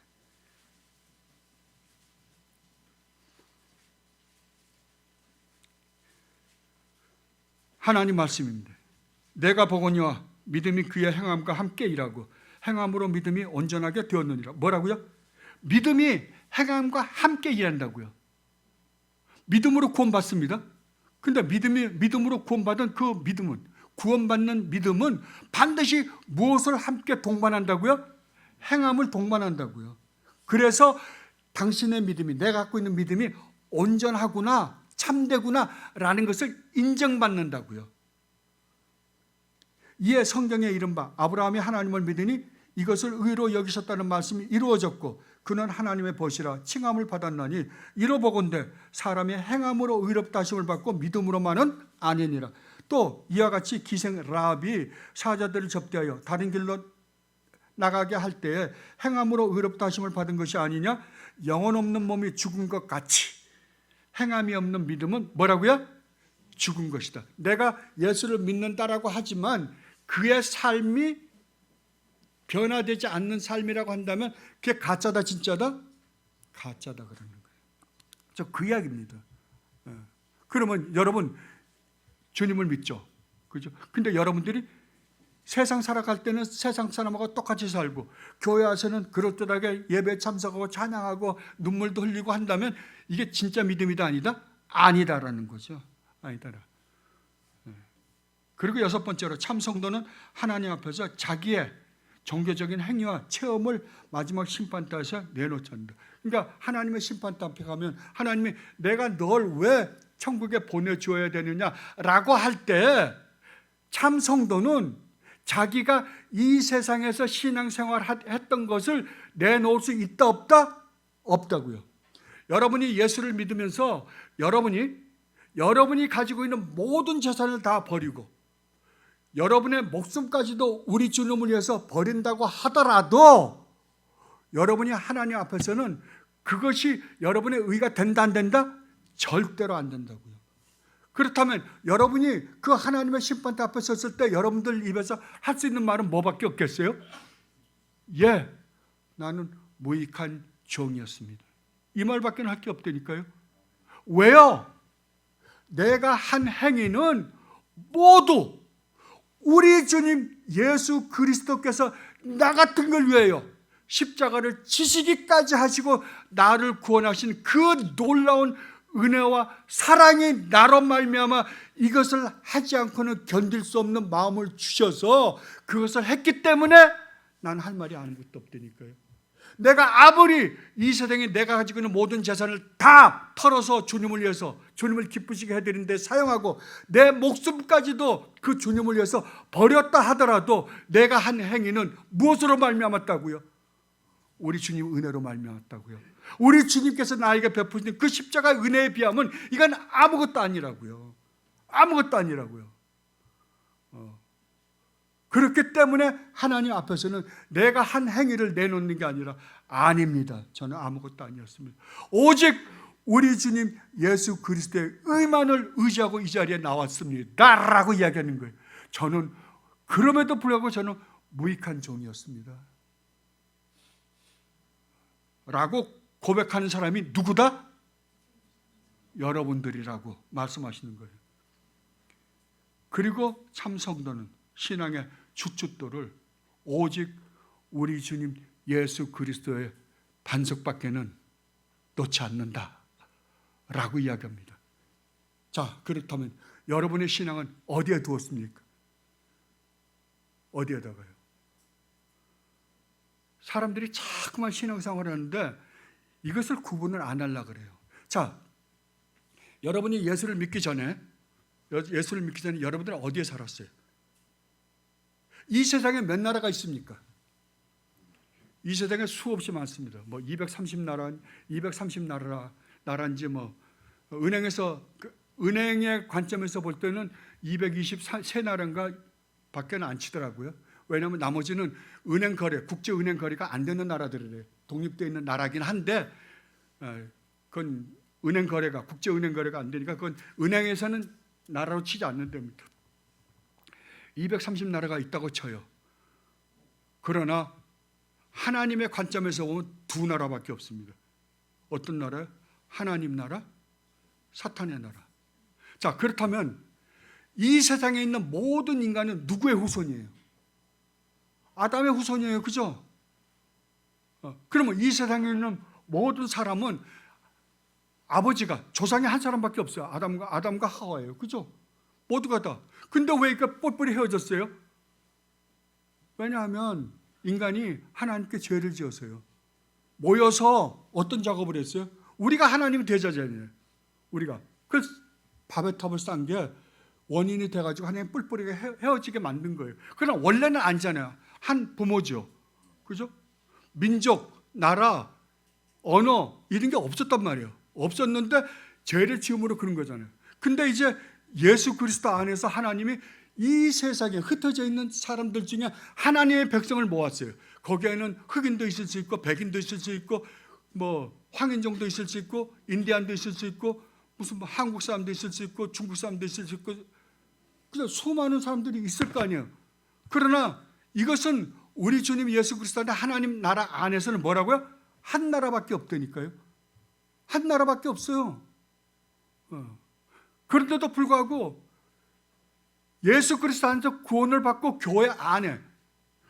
하나님 말씀입니다. 내가 보거니와 믿음이 그의 행함과 함께 일하고 행함으로 믿음이 온전하게 되었느니라. 뭐라고요? 믿음이 행함과 함께 일한다고요. 믿음으로 구원받습니다. 근데 믿음으로 구원받은 그 믿음은, 구원받는 믿음은 반드시 무엇을 함께 동반한다고요? 행함을 동반한다고요. 그래서 당신의 믿음이, 내가 갖고 있는 믿음이 온전하구나, 참되구나 라는 것을 인정받는다고요. 이에 성경에 이른바 아브라함이 하나님을 믿으니 이것을 의로 여기셨다는 말씀이 이루어졌고 그는 하나님의 보시라 칭함을 받았나니 이로보건대 사람이 행함으로 의롭다 하심을 받고 믿음으로만은 아니니라. 또 이와 같이 기생 라합이 사자들을 접대하여 다른 길로 나가게 할 때에 행함으로 의롭다 하심을 받은 것이 아니냐? 영혼 없는 몸이 죽은 것 같이 행함이 없는 믿음은 뭐라고요? 죽은 것이다. 내가 예수를 믿는다라고 하지만 그의 삶이 변화되지 않는 삶이라고 한다면 그게 가짜다 진짜다? 가짜다 그러는 거예요. 저 그 이야기입니다. 그러면 여러분 주님을 믿죠. 그죠? 근데 여러분들이 세상 살아갈 때는 세상 사람하고 똑같이 살고 교회 와서는 그럴듯하게 예배 참석하고 찬양하고 눈물도 흘리고 한다면 이게 진짜 믿음이다 아니다? 아니다라는 거죠. 아니다라. 그리고 여섯 번째로 참 성도는 하나님 앞에서 자기의 종교적인 행위와 체험을 마지막 심판대에서 내놓지 않는다. 그러니까 하나님의 심판대 앞에 가면 하나님이 내가 널 왜 천국에 보내줘야 되느냐라고 할 때 참 성도는 자기가 이 세상에서 신앙생활 했던 것을 내놓을 수 있다 없다? 없다고요. 여러분이 예수를 믿으면서 여러분이 가지고 있는 모든 재산을 다 버리고 여러분의 목숨까지도 우리 주님을 위해서 버린다고 하더라도 여러분이 하나님 앞에서는 그것이 여러분의 의가 된다 안 된다? 절대로 안 된다고요. 그렇다면 여러분이 그 하나님의 심판대 앞에 섰을 때 여러분들 입에서 할 수 있는 말은 뭐밖에 없겠어요? 예, 나는 무익한 종이었습니다. 이 말밖에 할 게 없다니까요. 왜요? 내가 한 행위는 모두 우리 주님 예수 그리스도께서 나 같은 걸 위하여 십자가를 지시기까지 하시고 나를 구원하신 그 놀라운 은혜와 사랑이 나로 말미암아 이것을 하지 않고는 견딜 수 없는 마음을 주셔서 그것을 했기 때문에 난 할 말이 아무것도 없다니까요. 내가 아무리 이 세상에 내가 가지고 있는 모든 재산을 다 털어서 주님을 위해서 주님을 기쁘시게 해드리는 데 사용하고 내 목숨까지도 그 주님을 위해서 버렸다 하더라도 내가 한 행위는 무엇으로 말미암았다고요? 우리 주님 은혜로 말미암았다고요. 우리 주님께서 나에게 베푸신 그 십자가의 은혜에 비하면 이건 아무것도 아니라고요. 아무것도 아니라고요. 그렇기 때문에 하나님 앞에서는 내가 한 행위를 내놓는 게 아니라 아닙니다. 저는 아무것도 아니었습니다. 오직 우리 주님 예수 그리스도의 의만을 의지하고 이 자리에 나왔습니다 라고 이야기하는 거예요. 저는 그럼에도 불구하고 저는 무익한 종이었습니다 라고 고백하는 사람이 누구다? 여러분들이라고 말씀하시는 거예요. 그리고 참 성도는 신앙의 주춧돌을 오직 우리 주님 예수 그리스도의 반석밖에는 놓지 않는다 라고 이야기합니다. 자, 그렇다면 여러분의 신앙은 어디에 두었습니까? 어디에다가요? 사람들이 자꾸만 신앙생활을 하는데 이것을 구분을 안 하려고 그래요. 자, 여러분이 예수를 믿기 전에 여러분들은 어디에 살았어요? 이 세상에 몇 나라가 있습니까? 이 세상에 수없이 많습니다. 뭐 230나라, 나라인지 뭐 은행에서 은행의 관점에서 볼 때는 223나라인가 밖에는 안 치더라고요. 왜냐하면 나머지는 은행 거래, 국제 은행 거래가 안 되는 나라들이래요. 독립되어 있는 나라긴 한데 그건 은행 거래가 국제 은행 거래가 안 되니까 그건 은행에서는 나라로 치지 않는 데입니다. 230나라가 있다고 쳐요. 그러나 하나님의 관점에서 보면 두 나라밖에 없습니다. 어떤 나라요? 하나님 나라, 사탄의 나라. 자, 그렇다면 이 세상에 있는 모든 인간은 누구의 후손이에요? 아담의 후손이에요. 그죠? 그러면 이 세상에 있는 모든 사람은 아버지가 조상이 한 사람밖에 없어요. 아담과 하와예요. 그죠? 모두가 다. 근데 왜 이렇게 뿔뿔이 헤어졌어요? 왜냐하면 인간이 하나님께 죄를 지어서요. 모여서 어떤 작업을 했어요? 우리가 하나님 대자잖아요. 우리가. 그래서 밥의 탑을 싼 게 원인이 돼가지고 하나님 뿔뿔이가 헤어지게 만든 거예요. 그러나 원래는 아니잖아요. 한 부모죠. 그죠? 민족, 나라, 언어 이런 게 없었단 말이에요. 없었는데 죄를 지음으로 그런 거잖아요. 근데 이제 예수 그리스도 안에서 하나님이 이 세상에 흩어져 있는 사람들 중에 하나님의 백성을 모았어요. 거기에는 흑인도 있을 수 있고 백인도 있을 수 있고 뭐 황인종도 있을 수 있고 인디안도 있을 수 있고 무슨 뭐 한국 사람도 있을 수 있고 중국 사람도 있을 수 있고 그냥 수많은 사람들이 있을 거 아니에요. 그러나 이것은 우리 주님 예수 그리스도의 하나님 나라 안에서는 뭐라고요? 한 나라밖에 없다니까요. 한 나라밖에 없어요. 그런데도 불구하고 예수 그리스도 안에서 구원을 받고 교회 안에,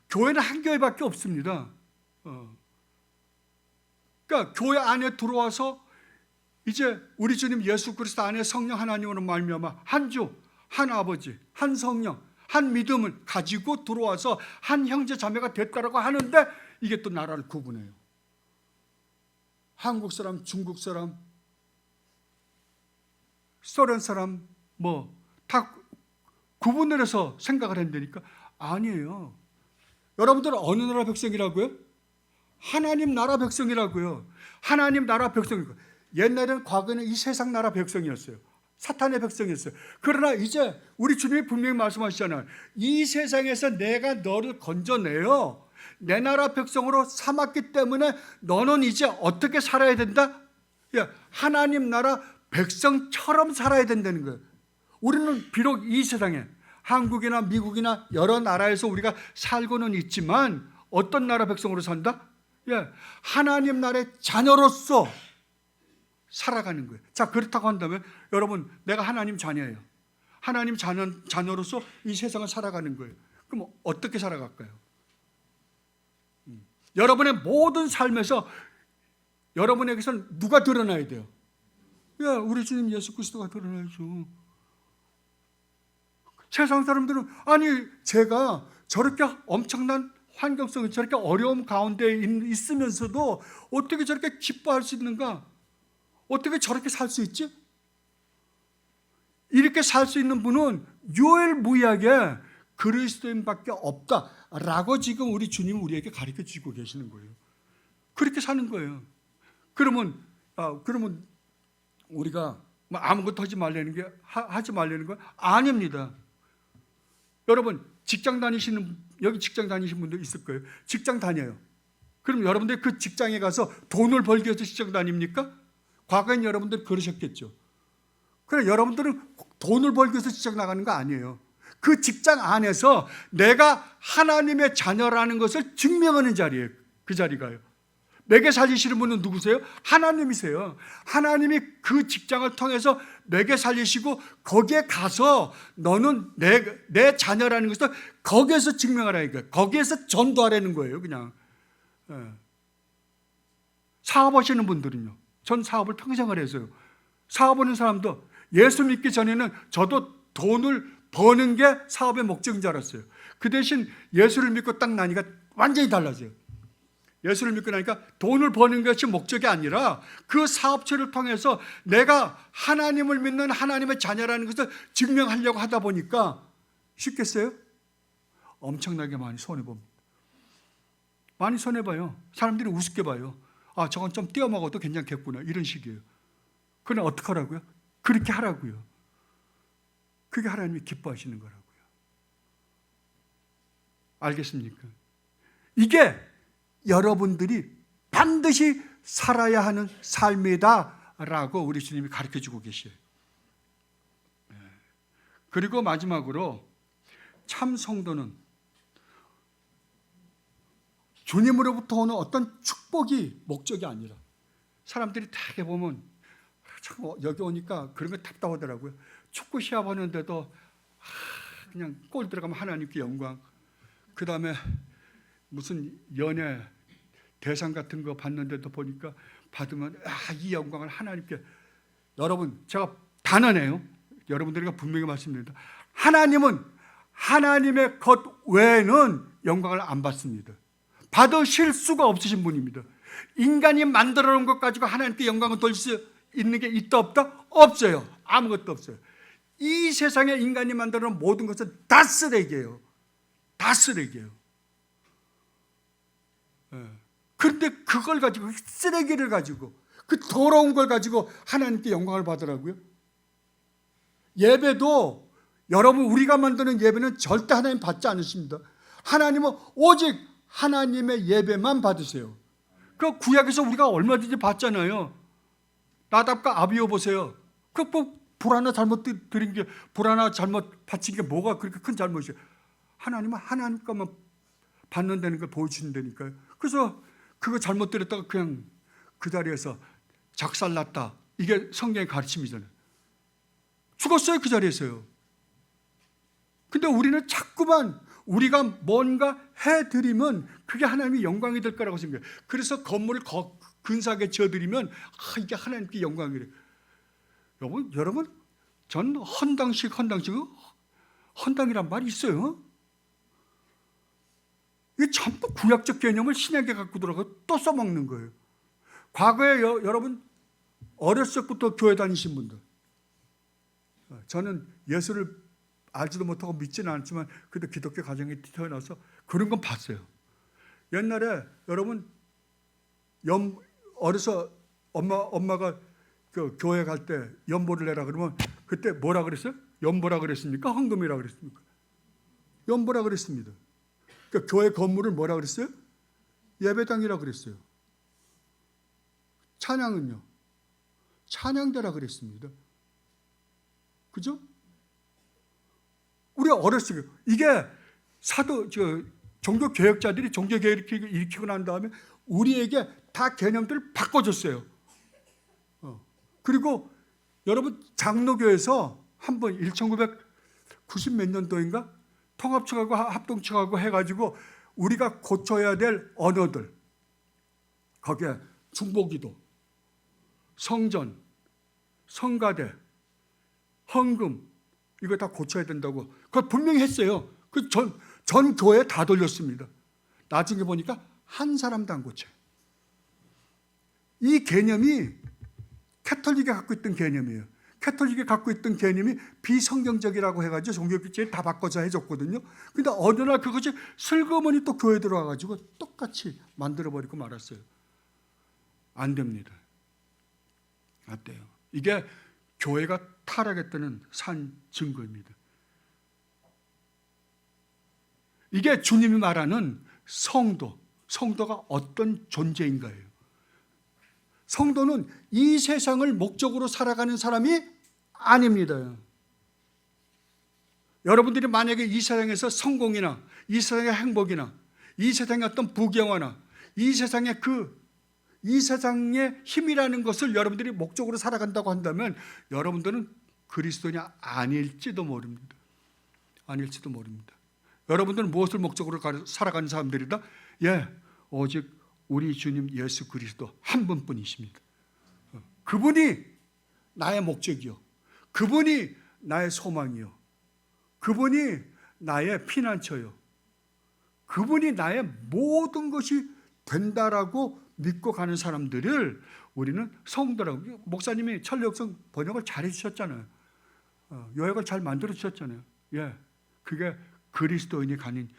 교회는 한 교회밖에 없습니다. 그러니까 교회 안에 들어와서 이제 우리 주님 예수 그리스도 안에 성령 하나님으로 말미암아 한 주, 한 아버지, 한 성령, 한 믿음을 가지고 들어와서 한 형제 자매가 됐다라고 하는데 이게 또 나라를 구분해요. 한국 사람, 중국 사람, 소련 사람 뭐 다 구분을 해서 생각을 한다니까 아니에요. 여러분들은 어느 나라 백성이라고요? 하나님 나라 백성이라고요. 하나님 나라 백성이고 옛날에는 과거에는 이 세상 나라 백성이었어요. 사탄의 백성이었어요. 그러나 이제 우리 주님이 분명히 말씀하시잖아요. 이 세상에서 내가 너를 건져내어 내 나라 백성으로 삼았기 때문에 너는 이제 어떻게 살아야 된다? 하나님 나라 백성처럼 살아야 된다는 거예요. 우리는 비록 이 세상에 한국이나 미국이나 여러 나라에서 우리가 살고는 있지만 어떤 나라 백성으로 산다? 하나님 나라의 자녀로서 살아가는 거예요. 자, 그렇다고 한다면 여러분 내가 하나님 자녀예요. 하나님 자녀로서 이 세상을 살아가는 거예요. 그럼 어떻게 살아갈까요? 여러분의 모든 삶에서 여러분에게서는 누가 드러나야 돼요? 야, 우리 주님 예수 그리스도가 드러나야죠. 세상 사람들은 아니 제가 저렇게 엄청난 환경성에 저렇게 어려움 가운데 있으면서도 어떻게 저렇게 기뻐할 수 있는가? 어떻게 저렇게 살 수 있지? 이렇게 살 수 있는 분은 유일무이하게 그리스도인밖에 없다라고 지금 우리 주님 우리에게 가르쳐 주고 계시는 거예요. 그렇게 사는 거예요. 그러면 우리가 아무것도 하지 말라는 게 하지 말라는 건 아닙니다. 여러분 여기 직장 다니시는 분들 있을 거예요. 직장 다녀요. 그럼 여러분들 그 직장에 가서 돈을 벌기 위해서 직장 다닙니까? 과거엔 여러분들 그러셨겠죠. 그래 여러분들은 돈을 벌기 위해서 직장 나가는 거 아니에요. 그 직장 안에서 내가 하나님의 자녀라는 것을 증명하는 자리예요. 그 자리가요. 매개 살리시는 분은 누구세요? 하나님이세요. 하나님이 그 직장을 통해서 매개 살리시고 거기에 가서 너는 내 자녀라는 것을 거기에서 증명하라니까. 거기에서 전도하라는 거예요. 그냥. 사업하시는 분들은요. 전 사업을 평생을 해서요. 사업하는 사람도 예수 믿기 전에는 저도 돈을 버는 게 사업의 목적인 줄 알았어요. 그 대신 예수를 믿고 딱 나니까 완전히 달라져요. 예수를 믿고 나니까 돈을 버는 것이 목적이 아니라 그 사업체를 통해서 내가 하나님을 믿는 하나님의 자녀라는 것을 증명하려고 하다 보니까 쉽겠어요? 엄청나게 많이 손해봅니다. 많이 손해봐요. 사람들이 우습게 봐요. 아, 저건 좀 떼어먹어도 괜찮겠구나 이런 식이에요. 그럼 어떻게 하라고요? 그렇게 하라고요. 그게 하나님이 기뻐하시는 거라고요. 알겠습니까? 이게 여러분들이 반드시 살아야 하는 삶이다라고 우리 주님이 가르쳐주고 계셔요. 그리고 마지막으로 참 성도는 주님으로부터 오는 어떤 축복이 목적이 아니라 사람들이 다 보면 참 여기 오니까 그런 거 답답하더라고요. 축구 시합하는데도 그냥 골 들어가면 하나님께 영광, 그 다음에 무슨 연예 대상 같은 거 받는데도 보니까 받으면 이 영광을 하나님께. 여러분 제가 단언해요. 여러분들에게 분명히 말씀드립니다. 하나님은 하나님의 것 외에는 영광을 안 받습니다. 받으실 수가 없으신 분입니다. 인간이 만들어 놓은 것 가지고 하나님께 영광을 돌릴 수 있는 게 있다 없다? 없어요. 아무것도 없어요. 이 세상에 인간이 만들어 놓은 모든 것은 다 쓰레기예요. 다 쓰레기예요. 그런데 그걸 가지고, 쓰레기를 가지고, 그 더러운 걸 가지고 하나님께 영광을 받으라고요? 예배도 여러분 우리가 만드는 예배는 절대 하나님 받지 않으십니다. 하나님은 오직 하나님의 예배만 받으세요. 그 구약에서 우리가 얼마든지 봤잖아요. 나답과 아비오 보세요. 그 불 하나 잘못 드린 게, 불 하나 잘못 바친 게 뭐가 그렇게 큰 잘못이에요? 하나님은 하나님 것만 받는다는 걸 보여주신다니까요. 그래서 그거 잘못 드렸다가 그냥 그 자리에서 작살났다. 이게 성경의 가르침이잖아요. 죽었어요, 그 자리에서요. 근데 우리는 자꾸만 우리가 뭔가 해드리면 그게 하나님의 영광이 될 거라고 생각해요. 그래서 건물을 근사하게 지어드리면 이게 하나님께 영광이래요. 여러분 전 헌당이란 말이 있어요. 이게 전부 구약적 개념을 신약에 갖고 들어가서 또 써먹는 거예요. 과거에 여러분 어렸을 때부터 교회 다니신 분들, 저는 예수를 알지도 못하고 믿지는 않지만 그래도 기독교 가정에 태어나서 그런 건 봤어요. 옛날에 여러분 어려서 엄마가 그 교회 갈 때 연보를 내라 그러면 그때 뭐라 그랬어요? 연보라 그랬습니까? 헌금이라 그랬습니까? 연보라 그랬습니다. 그 교회 건물을 뭐라 그랬어요? 예배당이라 그랬어요. 찬양은요? 찬양대라 그랬습니다. 그죠? 우리가 어렸을 때 이게 종교 개혁자들이 종교 개혁을 일으키고 난 다음에 우리에게 다 개념들을 바꿔줬어요. 그리고 여러분 장로교에서 한번 1990 몇 년도인가 통합측하고 합동측하고 해가지고 우리가 고쳐야 될 언어들, 거기에 중보기도, 성전, 성가대, 헌금 이거 다 고쳐야 된다고 그걸 분명히 했어요. 그 전 교회 다 돌렸습니다. 나중에 보니까 한 사람도 안 고쳐요. 이 개념이 캐톨릭이 갖고 있던 개념이에요. 캐톨릭이 갖고 있던 개념이 비성경적이라고 해가지고 종교규칙을 다 바꿔서 해줬거든요. 근데 어느 날 그것이 슬그머니 또 교회 들어와가지고 똑같이 만들어버리고 말았어요. 안 됩니다. 안 돼요. 이게 교회가 타락했다는 산 증거입니다. 이게 주님이 말하는 성도가 어떤 존재인가예요. 성도는 이 세상을 목적으로 살아가는 사람이 아닙니다. 여러분들이 만약에 이 세상에서 성공이나 이 세상의 행복이나 이 세상의 어떤 부경화나 이 세상의 힘이라는 것을 여러분들이 목적으로 살아간다고 한다면 여러분들은 그리스도인이 아닐지도 모릅니다. 아닐지도 모릅니다. 여러분들은 무엇을 목적으로 살아가는 사람들이다? 오직 우리 주님 예수 그리스도 한 분뿐이십니다. 그분이 나의 목적이요, 그분이 나의 소망이요, 그분이 나의 피난처요, 그분이 나의 모든 것이 된다라고 믿고 가는 사람들을 우리는 성도라고. 목사님이 천리역성 번역을 잘 해주셨잖아요. 요약을 잘 만들어 주셨잖아요. 그게 그리스도인이 가는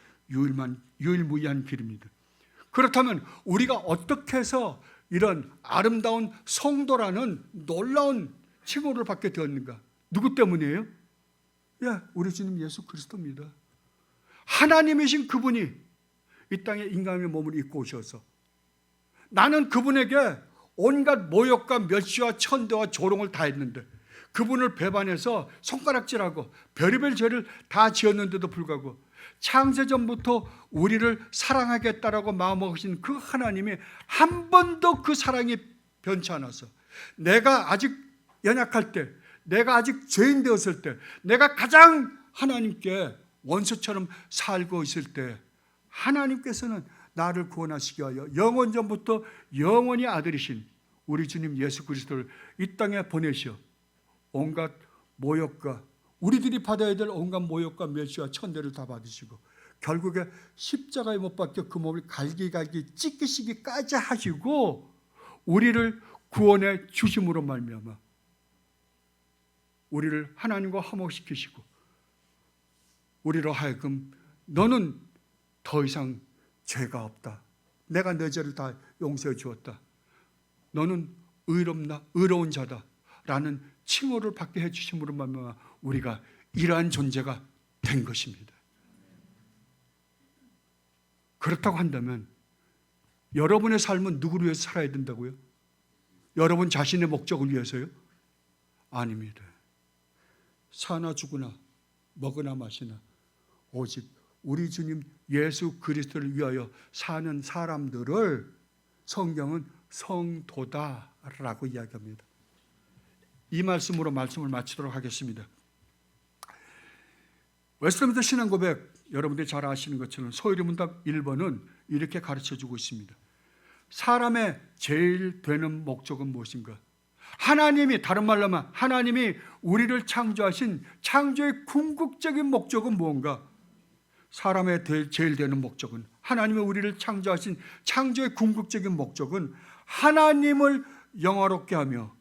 유일무이한 길입니다. 그렇다면 우리가 어떻게 해서 이런 아름다운 성도라는 놀라운 칭호를 받게 되었는가? 누구 때문이에요? 우리 주님 예수 그리스도입니다. 하나님이신 그분이 이 땅에 인간의 몸을 입고 오셔서 나는 그분에게 온갖 모욕과 멸시와 천대와 조롱을 다 했는데 그분을 배반해서 손가락질하고 별의별 죄를 다 지었는데도 불구하고 창세전부터 우리를 사랑하겠다라고 마음먹으신 그 하나님이 한 번도 그 사랑이 변치 않아서 내가 아직 연약할 때, 내가 아직 죄인 되었을 때, 내가 가장 하나님께 원수처럼 살고 있을 때 하나님께서는 나를 구원하시기 위하여 영원전부터 영원히 아들이신 우리 주님 예수 그리스도를 이 땅에 보내시어 온갖 모욕과 우리들이 받아야 될 온갖 모욕과 멸시와 천대를 다 받으시고 결국에 십자가에 못 박혀 그 몸을 갈기갈기 찢기시기까지 하시고 우리를 구원해 주심으로 말미암아 우리를 하나님과 화목시키시고 우리로 하여금 너는 더 이상 죄가 없다. 내가 내 죄를 다 용서해 주었다. 너는 의로운 자다. 라는 칭호를 받게 해주심으로 말미암아 우리가 이러한 존재가 된 것입니다. 그렇다고 한다면 여러분의 삶은 누구를 위해서 살아야 된다고요? 여러분 자신의 목적을 위해서요? 아닙니다. 사나 죽으나 먹으나 마시나 오직 우리 주님 예수 그리스도를 위하여 사는 사람들을 성경은 성도다라고 이야기합니다. 이 말씀으로 말씀을 마치도록 하겠습니다. 웨스트민스터 신앙고백 여러분들이 잘 아시는 것처럼 소요리문답 1번은 이렇게 가르쳐주고 있습니다. 사람의 제일 되는 목적은 무엇인가? 하나님이, 다른 말로 하면 하나님이 우리를 창조하신 창조의 궁극적인 목적은 무언가? 사람의 제일 되는 목적은, 하나님이 우리를 창조하신 창조의 궁극적인 목적은 하나님을 영화롭게 하며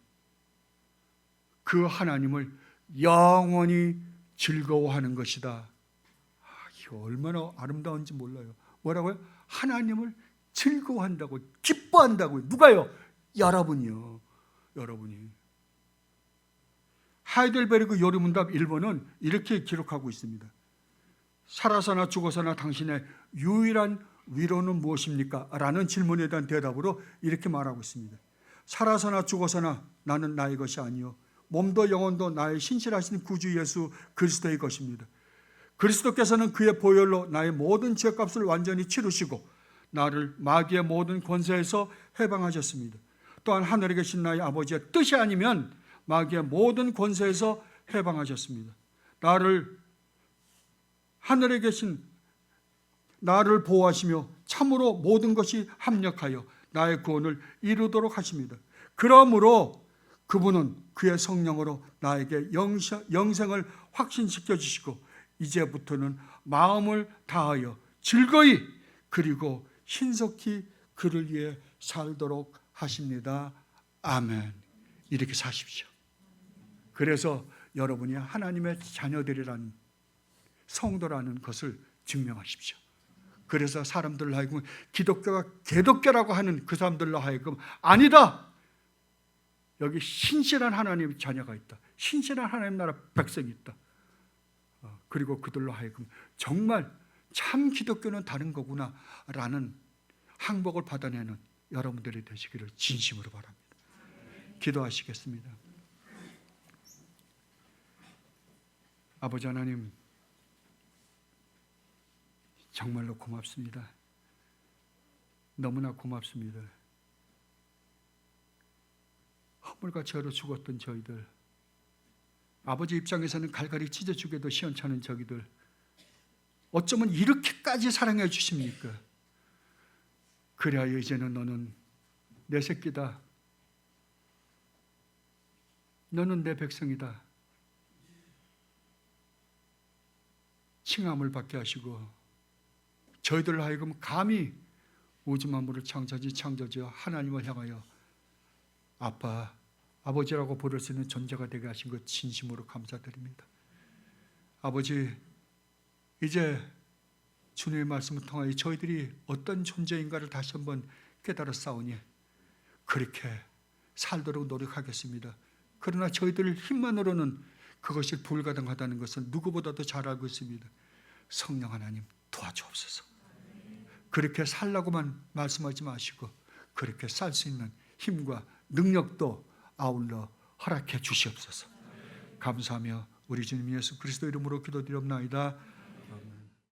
그 하나님을 영원히 즐거워하는 것이다. 이거 얼마나 아름다운지 몰라요. 뭐라고요? 하나님을 즐거워한다고, 기뻐한다고요. 누가요? 여러분이요. 여러분이. 하이델베르그 요리문답 1번은 이렇게 기록하고 있습니다. 살아서나 죽어서나 당신의 유일한 위로는 무엇입니까? 라는 질문에 대한 대답으로 이렇게 말하고 있습니다. 살아서나 죽어서나 나는 나의 것이 아니요 몸도 영혼도 나의 신실하신 구주 예수 그리스도의 것입니다. 그리스도께서는 그의 보혈로 나의 모든 죄값을 완전히 치르시고 나를 마귀의 모든 권세에서 해방하셨습니다. 또한 하늘에 계신 나의 아버지의 뜻이 아니면 마귀의 모든 권세에서 해방하셨습니다. 하늘에 계신 나를 보호하시며 참으로 모든 것이 합력하여 나의 구원을 이루도록 하십니다. 그러므로 그분은 그의 성령으로 나에게 영생을 확신시켜 주시고 이제부터는 마음을 다하여 즐거이 그리고 신속히 그를 위해 살도록 하십니다. 아멘. 이렇게 사십시오. 그래서 여러분이 하나님의 자녀들이라는 성도라는 것을 증명하십시오. 그래서 사람들로 하여금 기독교가 개독교라고 하는 그 사람들로 하여금 아니다. 여기 신실한 하나님의 자녀가 있다. 신실한 하나님 나라 백성이 있다. 그리고 그들로 하여금 정말 참 기독교는 다른 거구나 라는 항복을 받아내는 여러분들이 되시기를 진심으로 바랍니다. 기도하시겠습니다. 아버지 하나님, 정말로 고맙습니다. 너무나 고맙습니다. 허물과 죄로 죽었던 저희들, 아버지 입장에서는 갈갈이 찢어 죽여도 시원찮은 저희들, 어쩌면 이렇게까지 사랑해 주십니까? 그래야 이제는 너는 내 새끼다. 너는 내 백성이다. 칭함을 받게 하시고 저희들 하여금 감히 우주 만물을 창조주여 하나님을 향하여 아빠, 아버지라고 부를 수 있는 존재가 되게 하신 것 진심으로 감사드립니다. 아버지, 이제 주님의 말씀을 통하여 저희들이 어떤 존재인가를 다시 한번 깨달아 싸우니 그렇게 살도록 노력하겠습니다. 그러나 저희들 힘만으로는 그것이 불가능하다는 것은 누구보다도 잘 알고 있습니다. 성령 하나님 도와주옵소서. 그렇게 살라고만 말씀하지 마시고 그렇게 살 수 있는 힘과 능력도 아울러 허락해 주시옵소서. 감사하며 우리 주님 예수 그리스도 이름으로 기도드리옵나이다.